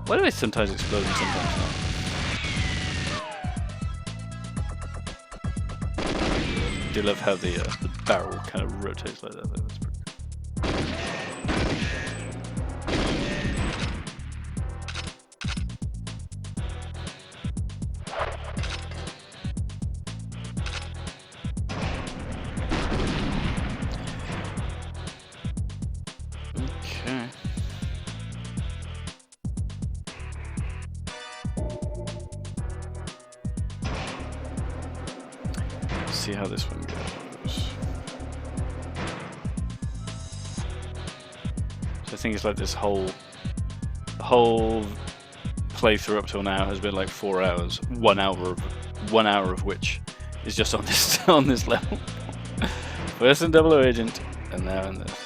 Why do they sometimes explode and sometimes not? I do love how the barrel kind of rotates like that. That's pretty cool. Okay. See how this one goes. So I think it's like this whole playthrough up till now has been like 4 hours. 1 hour of which is just on this on this level. First in Double O Agent, and now in this.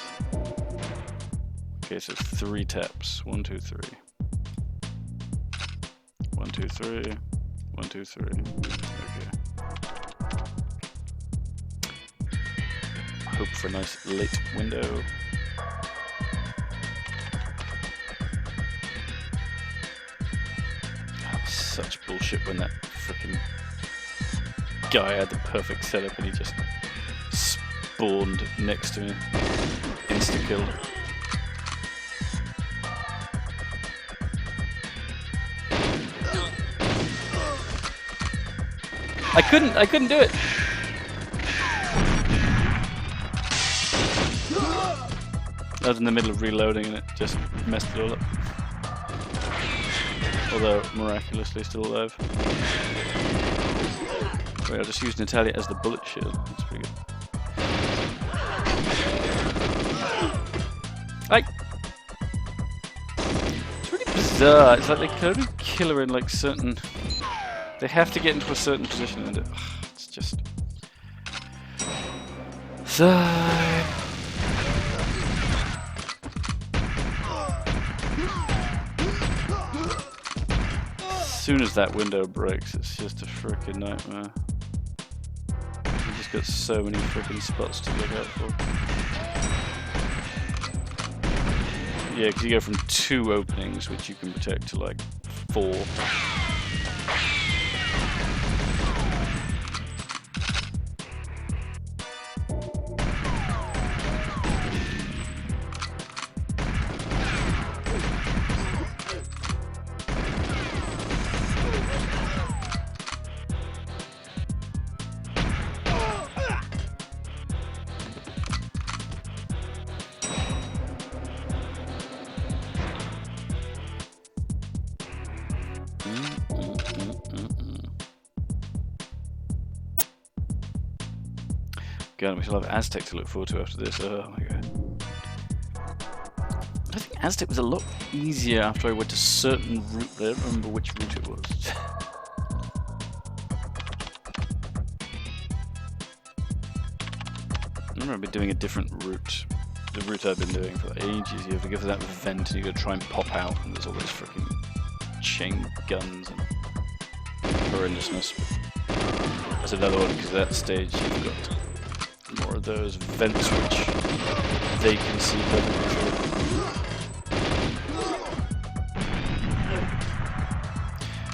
Okay, so 3 taps. 1, 2, 3. 1, 2, 3. 1, 2, 3. Okay. Hope for a nice late window. Oh, such bullshit when that frickin' guy had the perfect setup and he just spawned next to me. Insta-killed. I couldn't do it. I was in the middle of reloading and it just messed it all up. Although miraculously still alive. Wait, I'll just use Natalia as the bullet shield. That's pretty good. Like, it's really bizarre. It's like they can only kill her in like certain... They have to get into a certain position and it's just... So... As soon as that window breaks, it's just a frickin' nightmare. You just got so many frickin' spots to look out for. Yeah, because you go from 2 openings, which you can protect, to like 4. God, we shall have Aztec to look forward to after this. Oh my god. I think Aztec was a lot easier after I went to certain route. I don't remember which route it was. I remember I've been doing a different route. The route I've been doing for ages. You have to go for that vent and you got to try and pop out, and there's all those freaking chain guns and horrendousness. That's another one, because at that stage you've got more of those vents which they can see better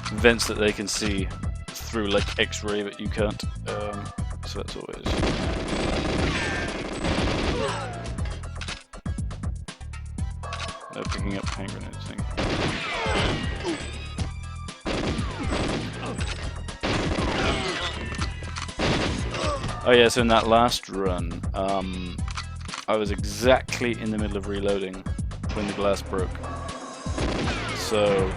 through. Vents that they can see through like X-ray, but you can't. So that's always. They're picking up hand grenades, I think. Oh yeah, so in that last run, I was exactly in the middle of reloading when the glass broke. So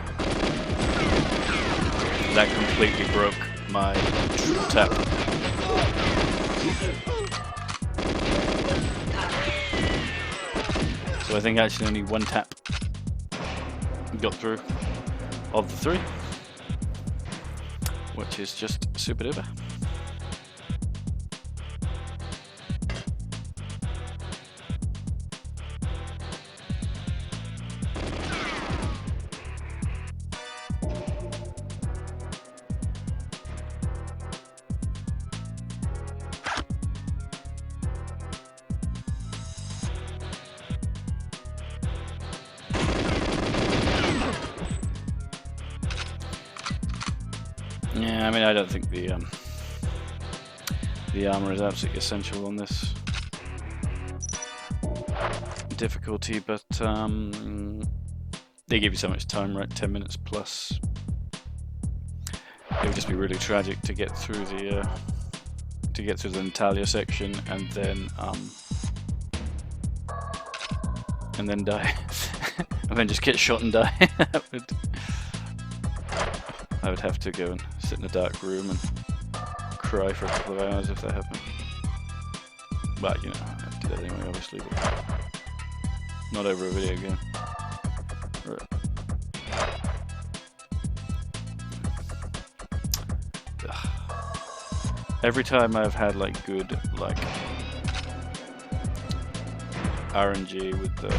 that completely broke my triple tap. So I think actually only 1 tap got through of the 3, which is just super duper. Yeah, I mean, I don't think the armor is absolutely essential on this difficulty, but they give you so much time, right? 10 minutes plus. It would just be really tragic to get through the Natalia section and then die, and then just get shot and die. I would have to go and sit in a dark room and cry for a couple of hours if that happened. But, you know, I have to do that anyway, obviously, but not over a video game. Right. Every time I've had, like, good, like, RNG with the...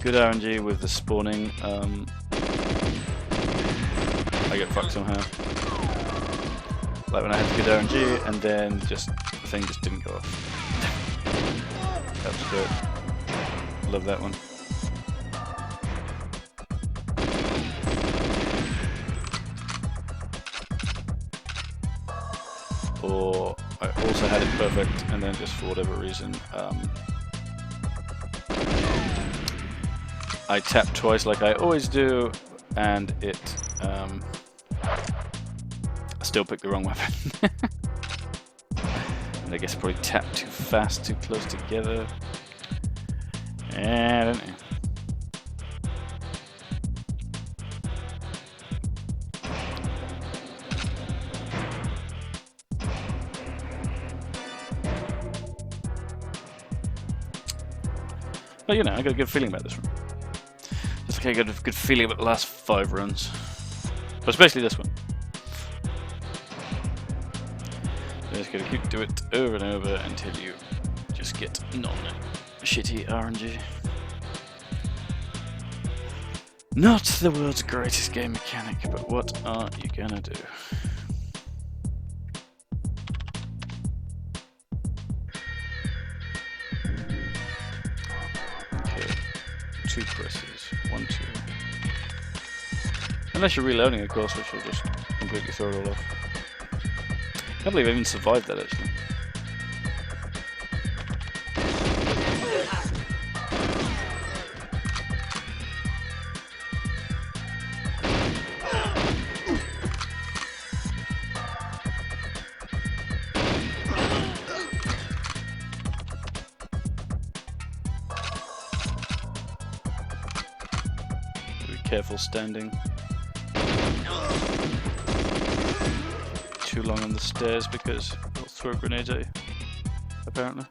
Good RNG with the spawning, I get fucked somehow. Like when I had the good RNG and then just the thing just didn't go off. That was great. Love that one. Or I also had it perfect and then just for whatever reason I tapped twice like I always do, and it I still picked the wrong weapon. And I guess I probably tapped too fast, too close together. I don't know. But you know, I got a good feeling about this one. Okay, got a good feeling about the last 5 runs. But especially this one. Just gotta keep doing it over and over until you just get non-shitty RNG. Not the world's greatest game mechanic, but what are you gonna do? Okay, 2 presses, 1, 2. Unless you're reloading, of course, which will just completely throw it all off. I can't believe I even survived that, actually. Careful standing. Too long on the stairs because they'll throw grenades at you, apparently.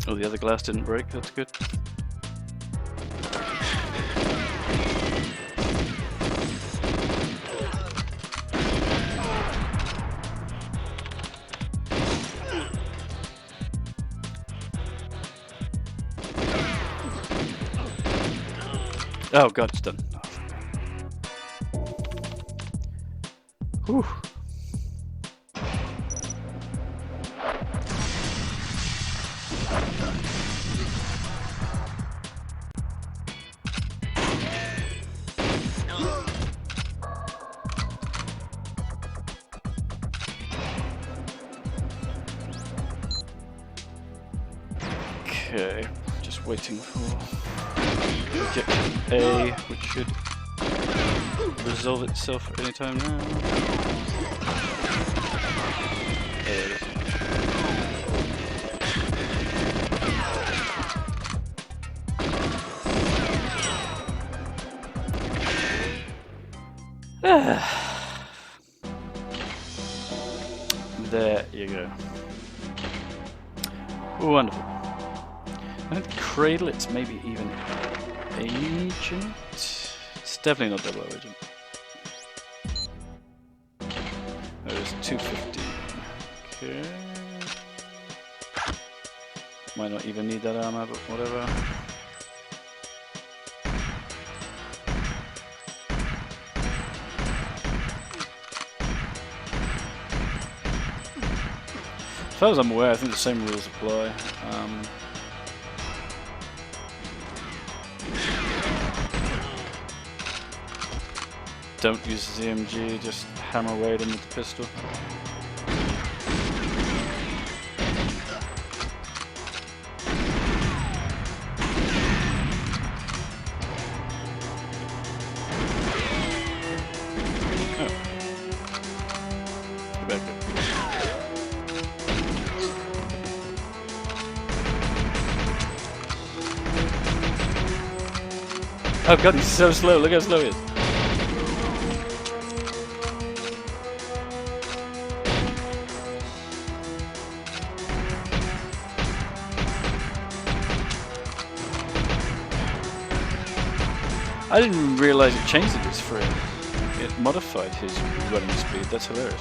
Oh, the other glass didn't break, that's good. Oh god, it's done. Whew. Okay, just waiting for objective A, which should resolve itself any time now. There it is. There you go. Wonderful. I think Cradle, it's maybe even Agent? It's definitely not Double Agent. There's 250. Okay. Might not even need that armor, but whatever. As far as I'm aware, I think the same rules apply. Don't use the ZMG, just hammer away them with the pistol. Oh. Go back up. Oh god, he's so slow, look how slow he is. I didn't realise it changed it for him. It modified his running speed, that's hilarious.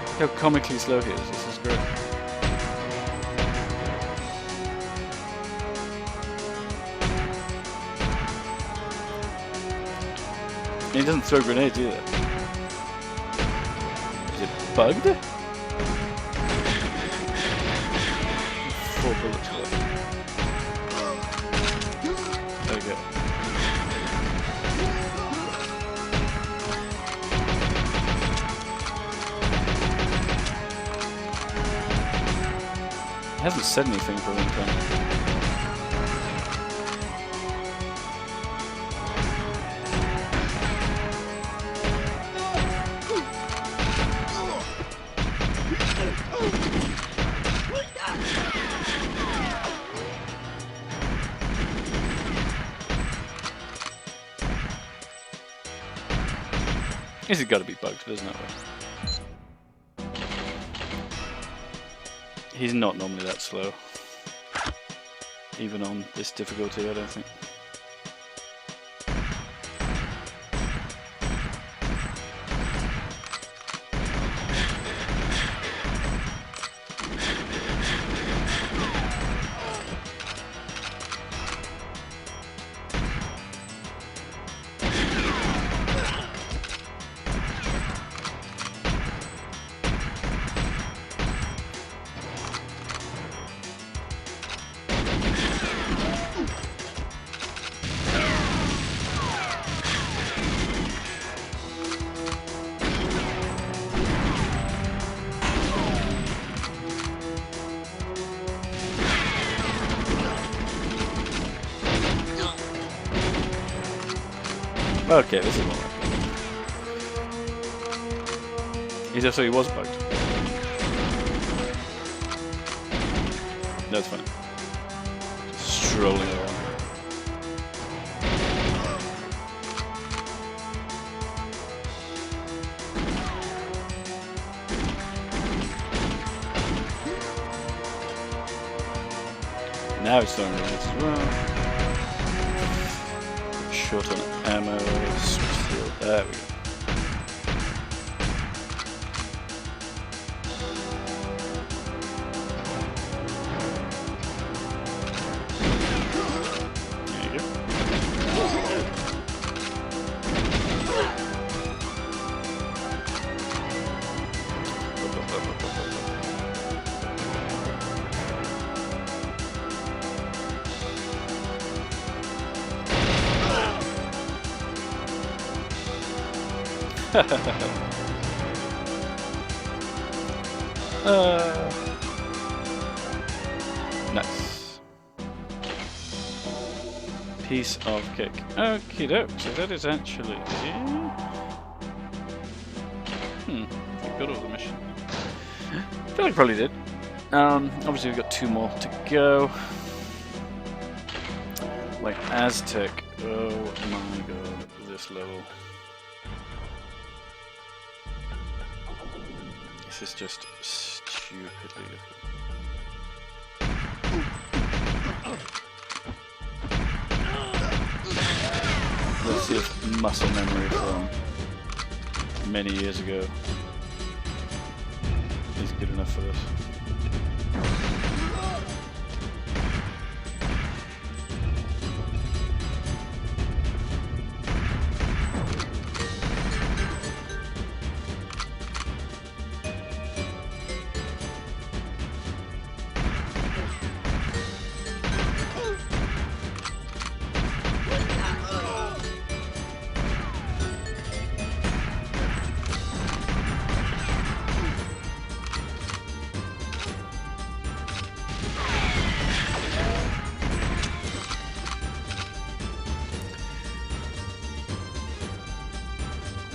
Look how comically slow he is, this is great. And he doesn't throw grenades either. bugged? 4 bullets left. There we go. He hasn't said anything for a long time. This has got to be bugged, there's no way. He's not normally that slow. Even on this difficulty, I don't think. Okay, this is more like it. He was bugged. That's fine. Just strolling around. Now it's starting to as well. Short on ammo, switch field, there we go. There you go. Nice. Piece of cake. Okie doke, so that is actually... I got all the mission. I feel like I probably did. Obviously we've got 2 more to go. Like Aztec. Oh my god, this level. This is just stupidly difficult. Let's see if muscle memory from many years ago is good enough for this.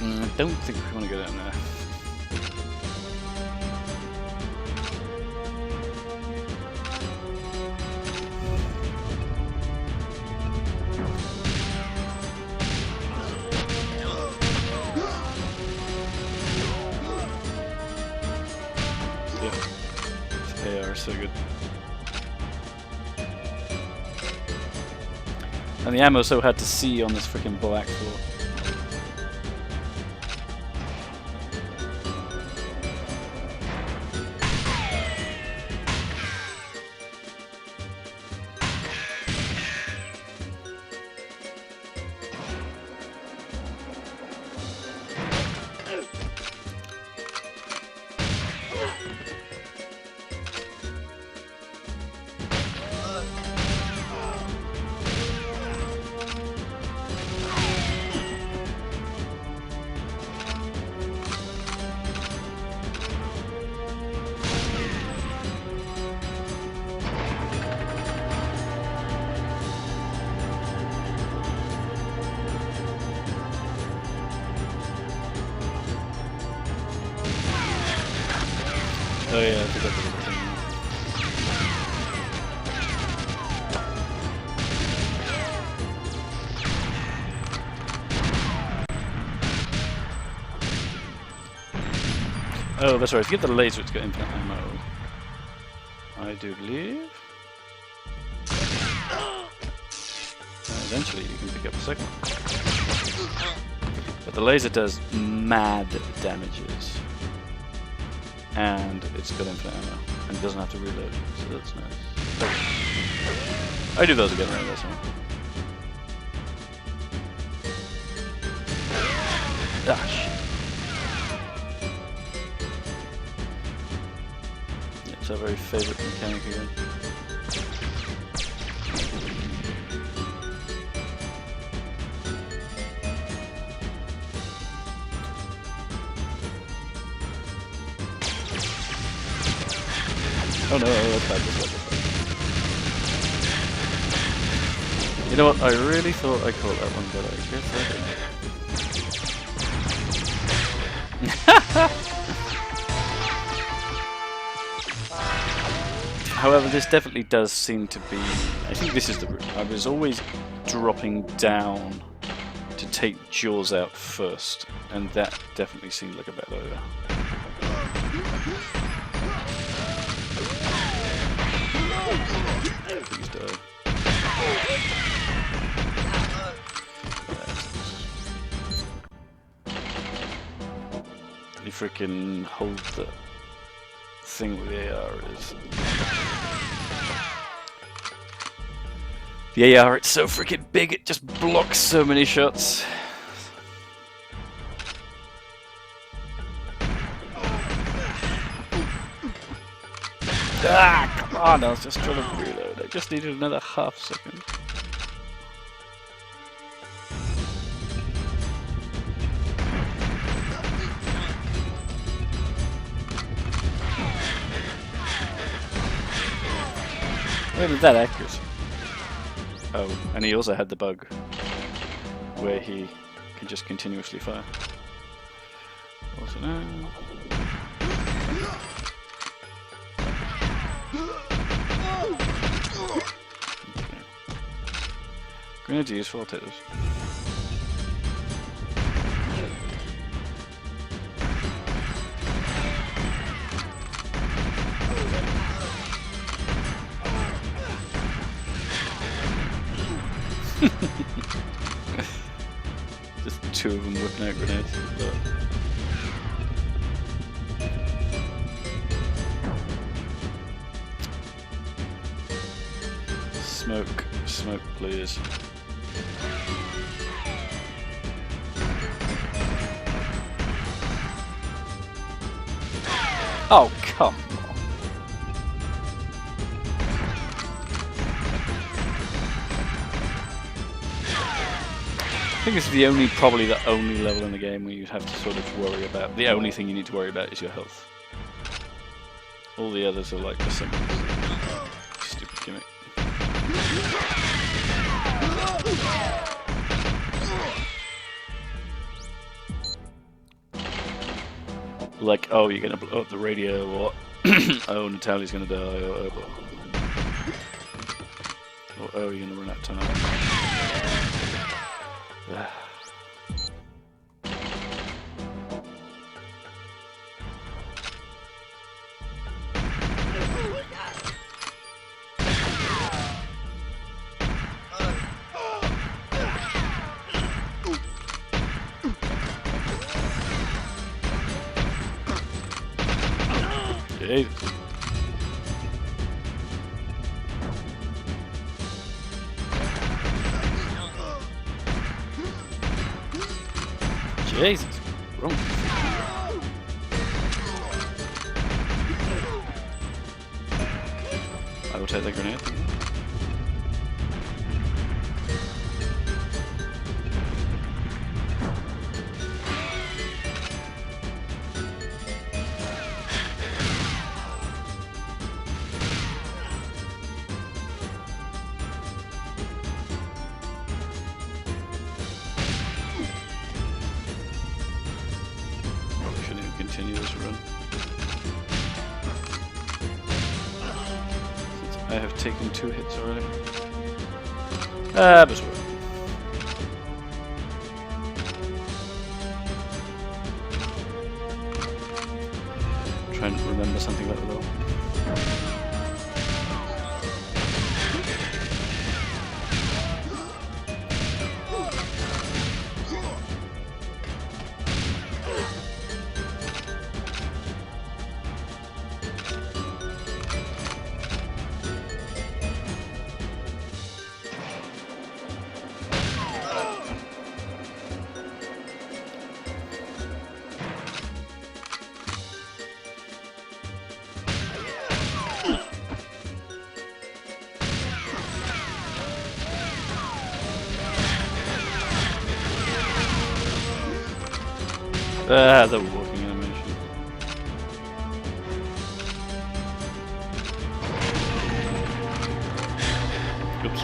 I don't think we want to go down there. Yeah, they are so good. And the ammo's so hard to see on this freaking black floor. Oh yeah, I forgot the little thing. Oh, that's right. If you get the laser, it's got infinite ammo. I do believe. Eventually, you can pick up a second one. But the laser does mad damages, and it's got infinite ammo, and it doesn't have to reload, so that's nice. I do those again around this one. Ah, shit. It's our very favourite mechanic again. Oh no, that's bad, that's bad, that's bad. You know what, I really thought I caught that one, but I guess I didn't. However, this definitely does seem to be... I think this is the route. I was always dropping down to take jaws out first, and that definitely seemed like a better idea. Please die. You freaking hold the thing with the AR is. The AR, it's so freaking big, it just blocks so many shots. Ah, come on, I was just trying to reload. I just needed another half second. Where did that accuracy? Oh, and he also had the bug where he can just continuously fire. Also now. Okay. Grenades are useful, I'll take those. Just two of them whipping out grenades. Smoke, smoke, please. Oh, come on. I think this is the only, probably the only level in the game where you have to sort of worry about, the only thing you need to worry about is your health. All the others are like the simple, stupid gimmick. Like, oh, you're gonna blow up the radio, or oh, Natalia's gonna die, or oh, you're gonna run out of time. Jesus. Jesus. Wrong. I will take the grenade. Continue this run. I have taken 2 hits already. But whatever. Trying to remember something about the level. The walking animation. Oops.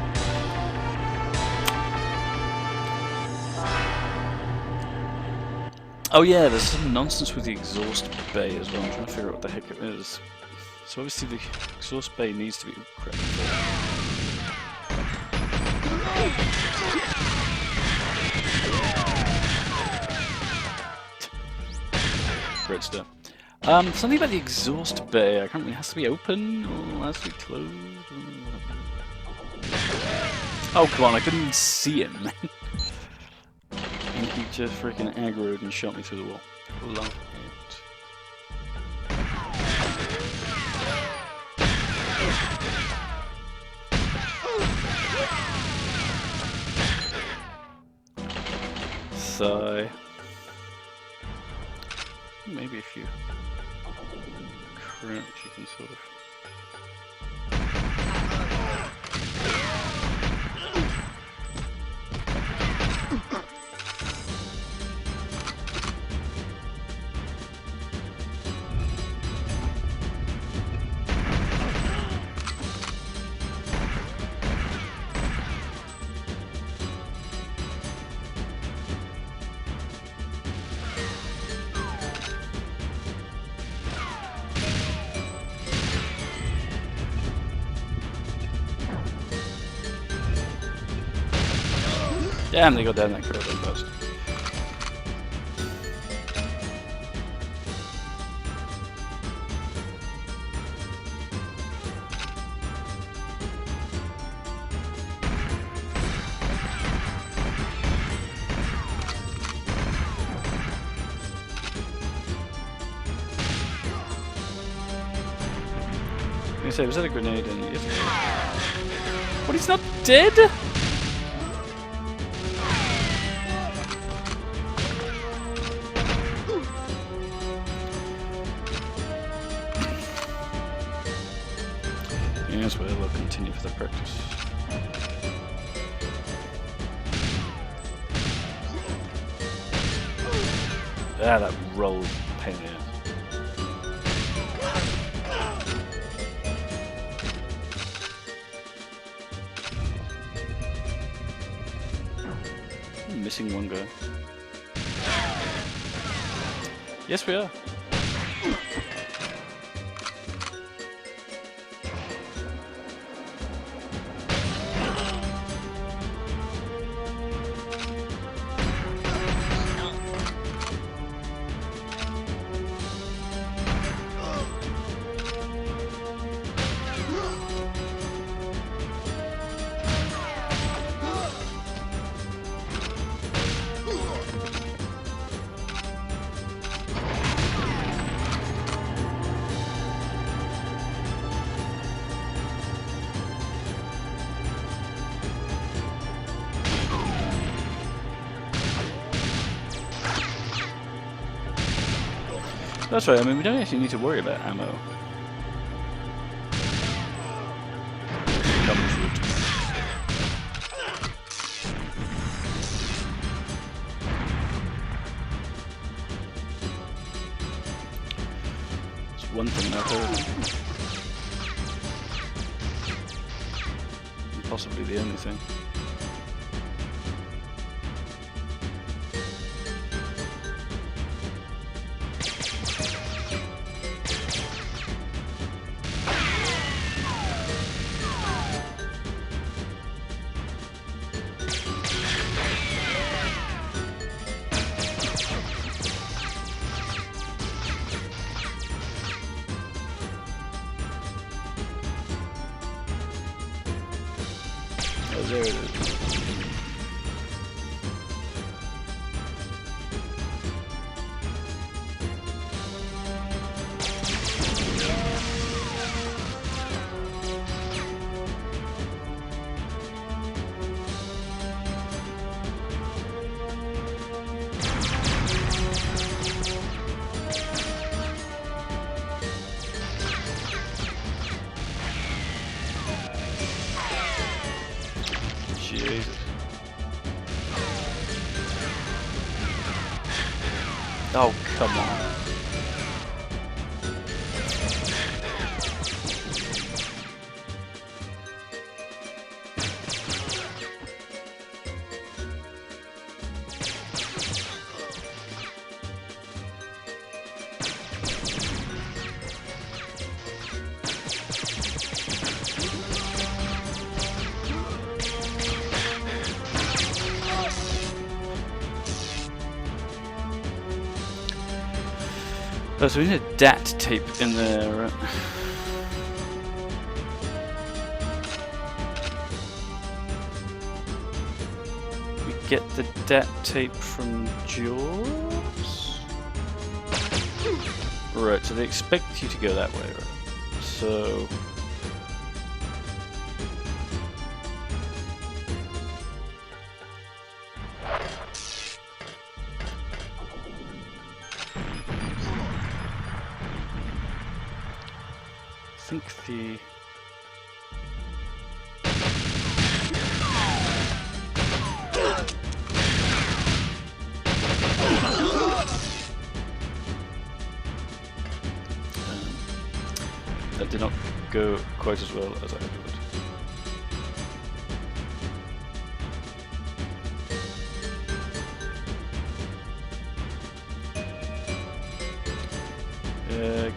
Oh yeah, there's some nonsense with the exhaust bay as well. I'm trying to figure out what the heck it is. So obviously the exhaust bay needs to be correct. Great stuff. Something about the exhaust bay. I can't remember. It has to be open or has to be closed. Oh come on! I couldn't even see him. And he just freaking aggroed and shot me through the wall. Love it. So maybe if you crouch, you can sort of. Damn, they go down that curve fast. I was gonna say, was that a grenade? And yes. What? He's not dead? Yes, well, we'll continue for the practice. Ah, that roll pain in the ass. I'm missing one guy. Yes, we are. That's right, I mean, we don't actually need to worry about ammo. It's one thing I've heard. And possibly the only thing. Oh, come on. Oh, so we need a DAT tape in there, right? We get the DAT tape from Jaws? Right, so they expect you to go that way, right? So... I think the... that did not go quite as well as I hoped it would.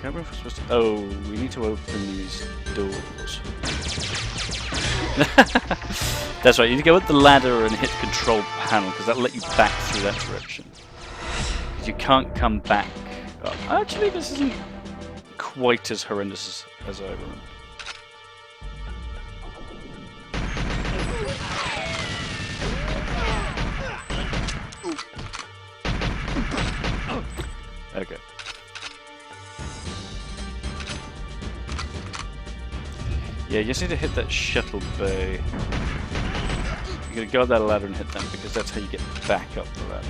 Can't remember if we're supposed to... Oh, we need to open these doors. That's right, you need to go up the ladder and hit the control panel, because that'll let you back through that direction. Because you can't come back up. Actually, this isn't quite as horrendous as I remember. Okay. Yeah, you just need to hit that shuttle bay. You gotta go up that ladder and hit them, because that's how you get back up the ladder.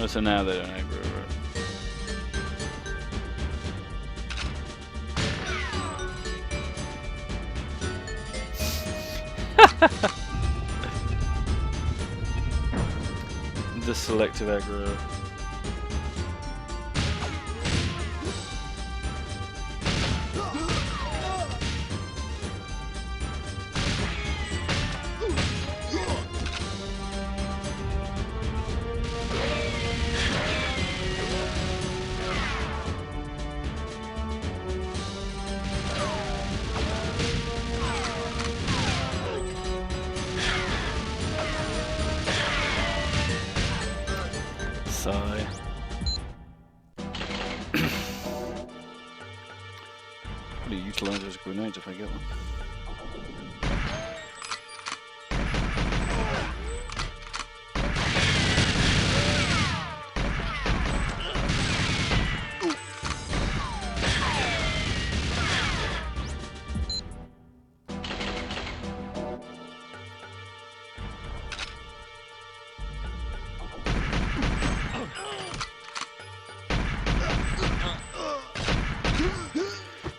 Oh, so now they don't aggro, right? The selective aggro. Sigh. Probably utilize those grenades if I get one.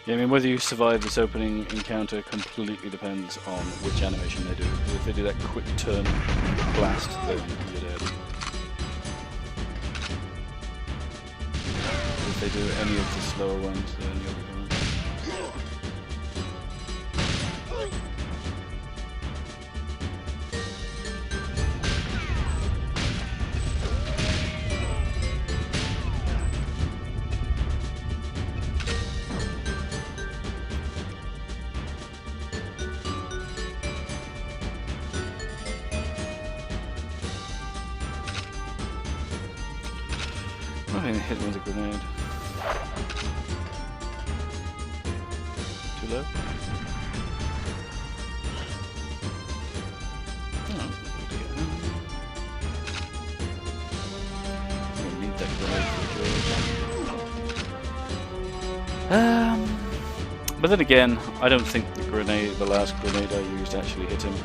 Yeah, I mean, whether you survive this opening encounter completely depends on which animation they do. If they do that quick turn blast, then you're dead. If they do any of the slower ones, then you'll be fine. I'm going to hit him with a grenade. Too low? Oh, I'm going to need that grenade for George. But then again, I don't think the last grenade I used actually hit him.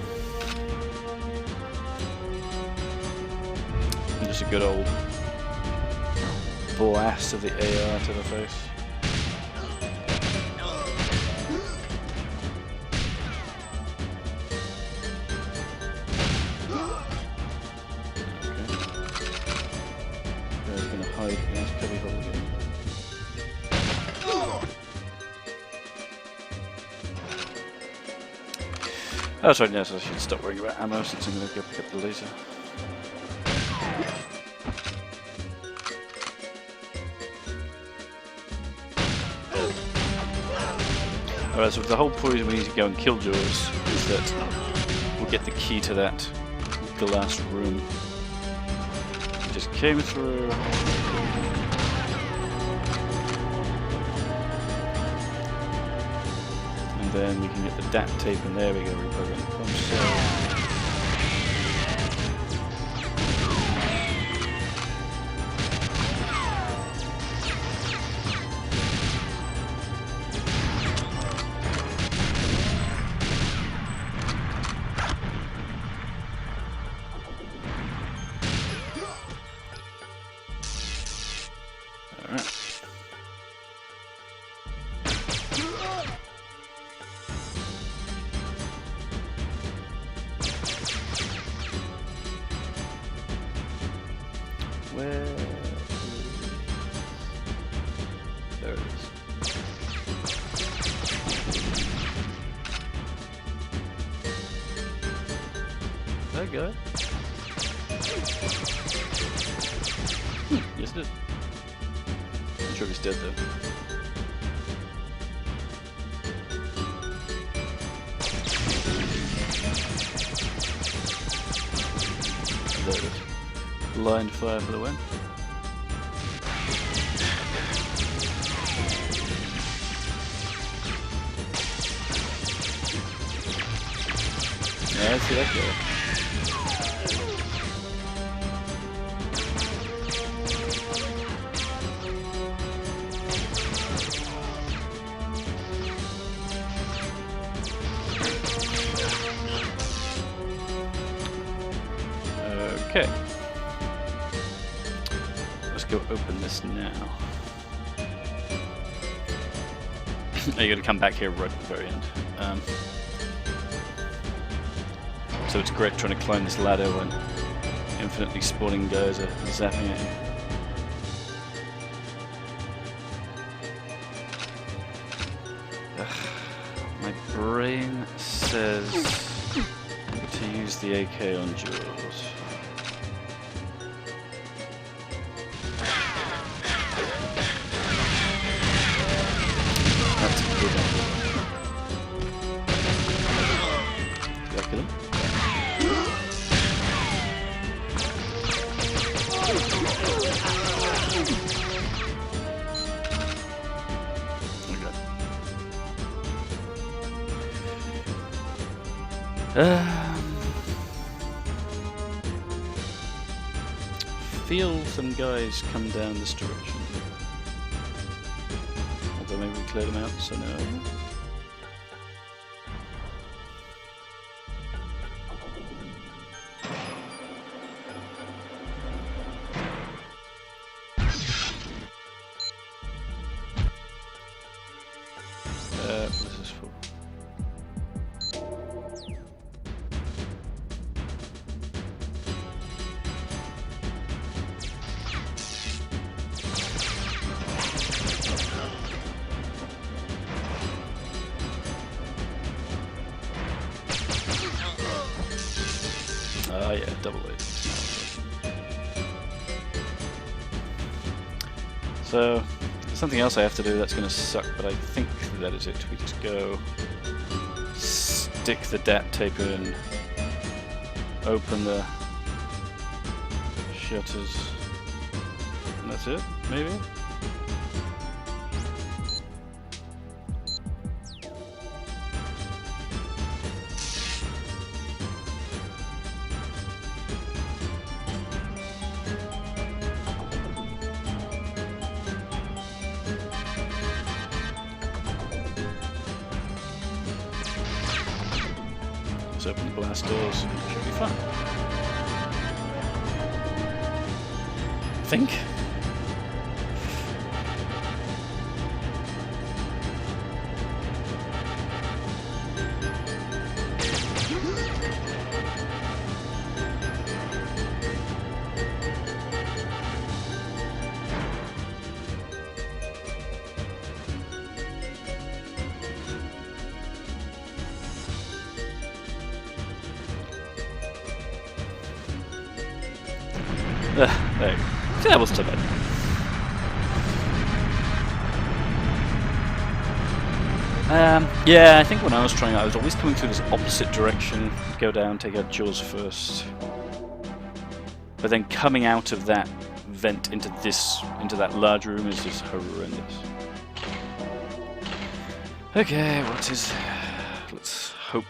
Just a good old blast of the AR to the face. Oh, sorry, yes, I should stop worrying about ammo since I'm going to go pick up the laser. Alright, so the whole point we need to go and kill Jaws is that we'll get the key to that glass room. Just came through. And then we can get the DAT tape, and there we go, reprogram the pump cell. There it is. That guy? Yes it is. I'm sure he's dead though. There it is. Blind fire for the win. Yeah, I see that guy. Okay. Let's go open this now. You gotta come back here right at the very end. So it's great trying to climb this ladder when infinitely spawning guys are zapping at you. My brain says to use the AK on Jaws. That's a good idea. Did I kill him? Feel some guys come down this direction. Although maybe we cleared them out, so no. This is for. Yeah, double A. So, there's something else I have to do that's going to suck, but I think that is it. We just go, stick the DAT tape in, open the shutters, and that's it, maybe? Open the blast doors, should be fun. I think. There you go. See, that wasn't so bad. Yeah, I think when I was trying out, I was always coming through this opposite direction. Go down, take out Jaws first. But then coming out of that vent into that large room is just horrendous. Okay, what is... Let's hope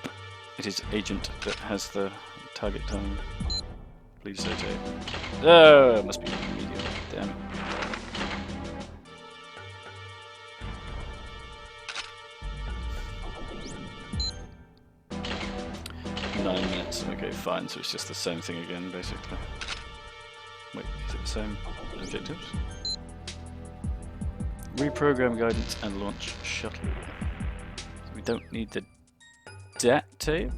it is Agent that has the target time. Please say tape. Oh, it must be medium. Damn it. Okay, fine, so it's just the same thing again, basically. Wait, is it the same objectives? Reprogram guidance and launch shuttle. So we don't need the DAT tape.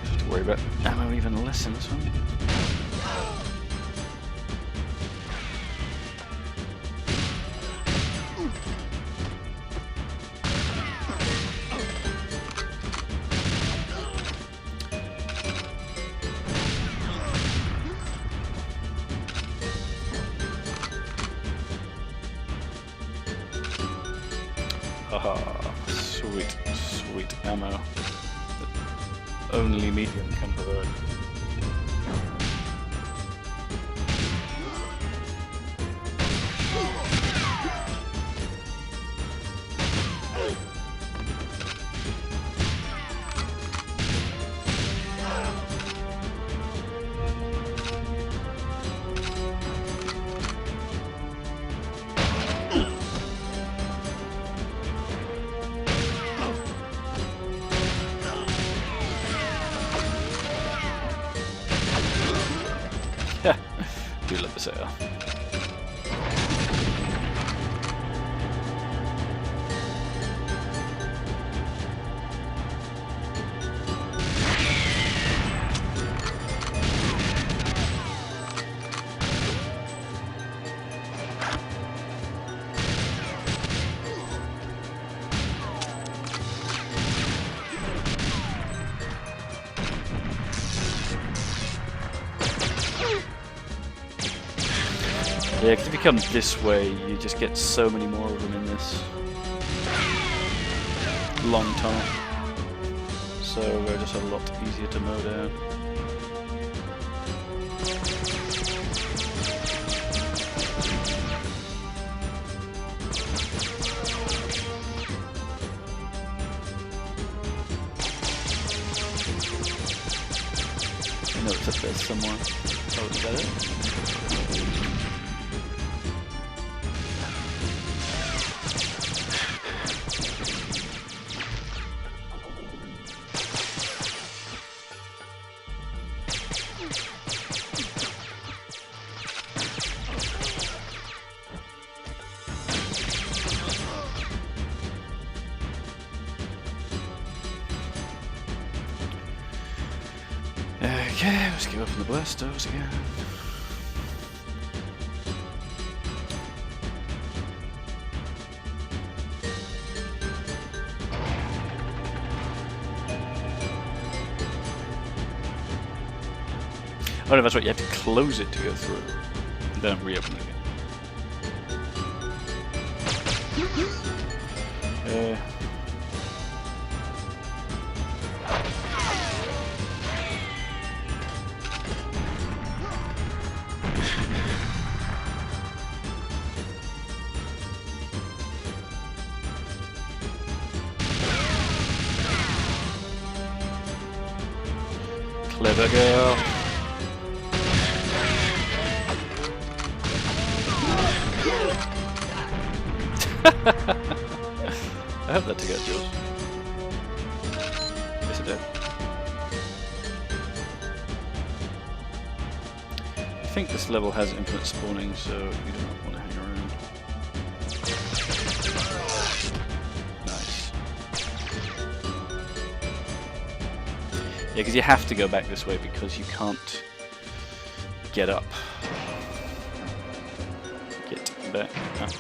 Have to worry about ammo even less in this one. Haha, sweet, sweet ammo that only medium can provide. Do love the sail. Yeah, because if you come this way, you just get so many more of them in this long tunnel. So they're just a lot easier to mow down. I know it's up there somewhere. Oh, is that it? Okay, let's give up on the blastos again. Oh no, that's right, you have to close it to go through. And then reopen it again. Clever girl. I hope that took out Jules. Yes, it did. I think this level has infinite spawning, so you do not want to hang around. Nice. Yeah, because you have to go back this way because you can't get up. Get back up.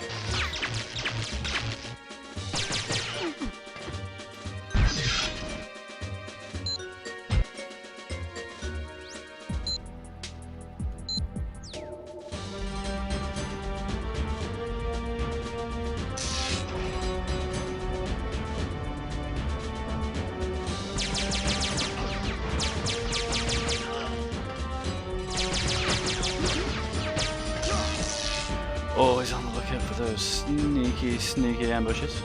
Sneaky, sneaky ambushes.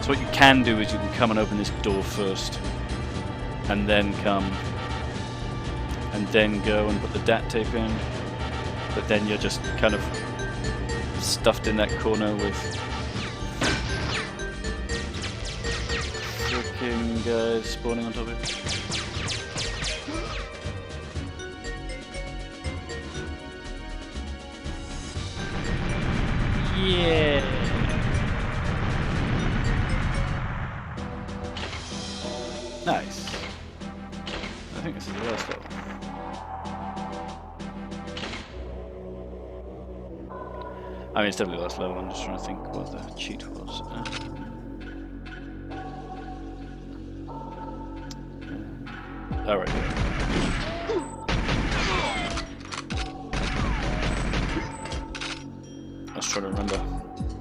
So what you can do is you can come and open this door first, and then come, and then go and put the DAT tape in, but then you're just kind of stuffed in that corner with freaking guys spawning on top of it. Yeah. Nice. I think this is the last level. I mean, it's definitely the last level. I'm just trying to think what the cheat was. Alright. I was trying to remember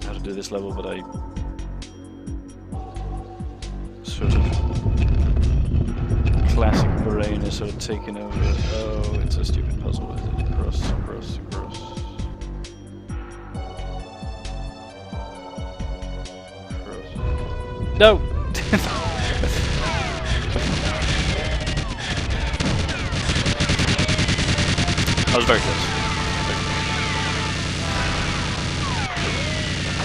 how to do this level, but I sort of classic brain is sort of taken over. Oh, it's a stupid puzzle, is it? Cross. No! I was very close.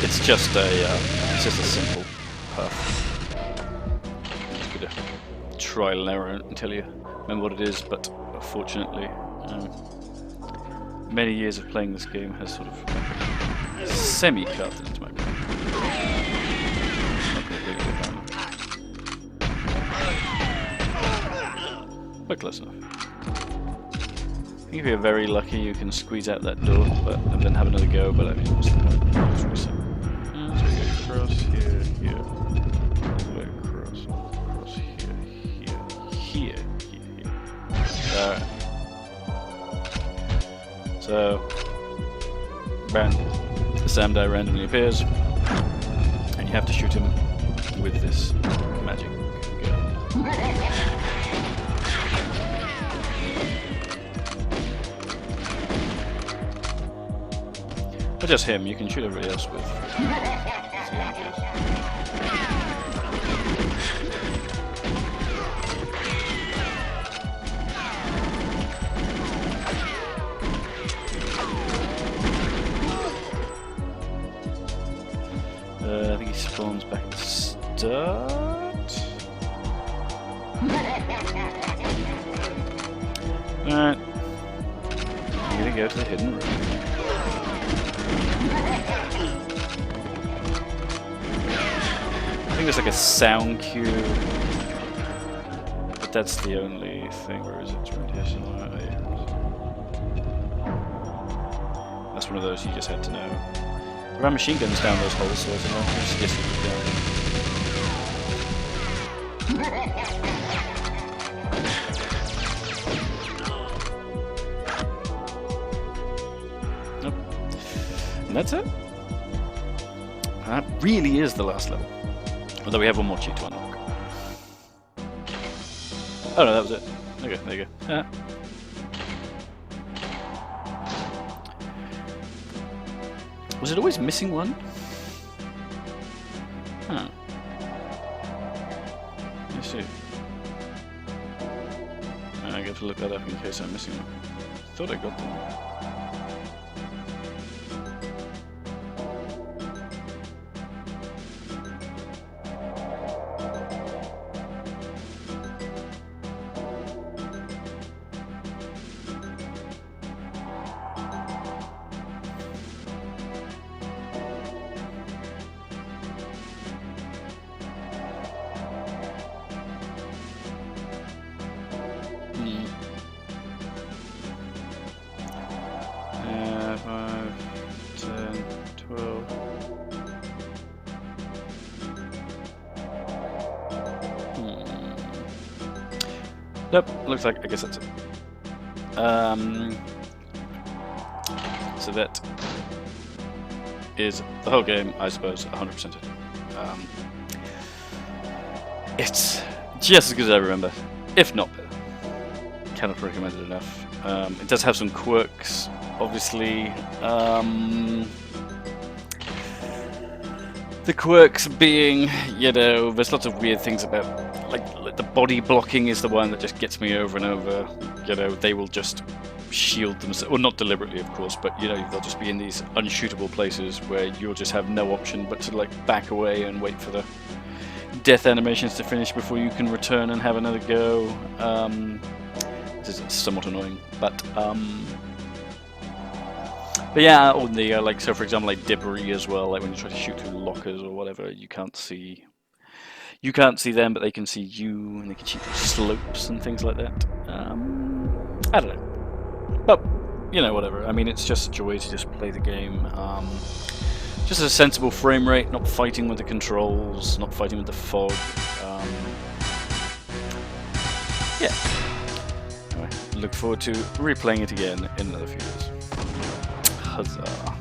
It's just a simple path. Trial and error until you remember what it is, but unfortunately many years of playing this game has sort of semi-carved it into my brain. Not completely apparently. But close enough. I think if you're very lucky you can squeeze out that door and then have another go, but I mean what's the point? It's really simple. So we go across here, all the way across here. Alright. So, the Sam die randomly appears, and you have to shoot him with this magic gun. But just him, you can shoot everybody else with CMGs. I think he spawns back at the start. Alright. I'm gonna go to the hidden room. I think there's like a sound cue, but that's the only thing. Where is it? It's around here somewhere. Oh, yeah. That's one of those you just had to know. There are machine guns down those holes, so I don't know. I suggest you keep going. Nope. And that's it. That really is the last level. Although we have one more cheat to unlock. Oh no, that was it. Okay, there you go. Was it always missing one? Huh. Let's see. I have to look that up in case I'm missing one. I thought I got them. Nope, looks like, I guess that's it. So that is the whole game, I suppose, 100%. It's just as good as I remember, if not better. Cannot recommend it enough. It does have some quirks, obviously. The quirks being, you know, there's lots of weird things about, like the body blocking is the one that just gets me over and over. You know, they will just shield themselves, well, not deliberately, of course, but you know, they'll just be in these unshootable places where you'll just have no option but to like back away and wait for the death animations to finish before you can return and have another go. This is somewhat annoying, but yeah, on the like, so for example, like debris as well, like when you try to shoot through lockers or whatever, you can't see them, but they can see you, and they can shoot through slopes and things like that. I don't know. But, you know, whatever. I mean, it's just a joy to just play the game. Just a sensible frame rate, not fighting with the controls, not fighting with the fog. Yeah. Anyway, look forward to replaying it again in another few years. Huzzah.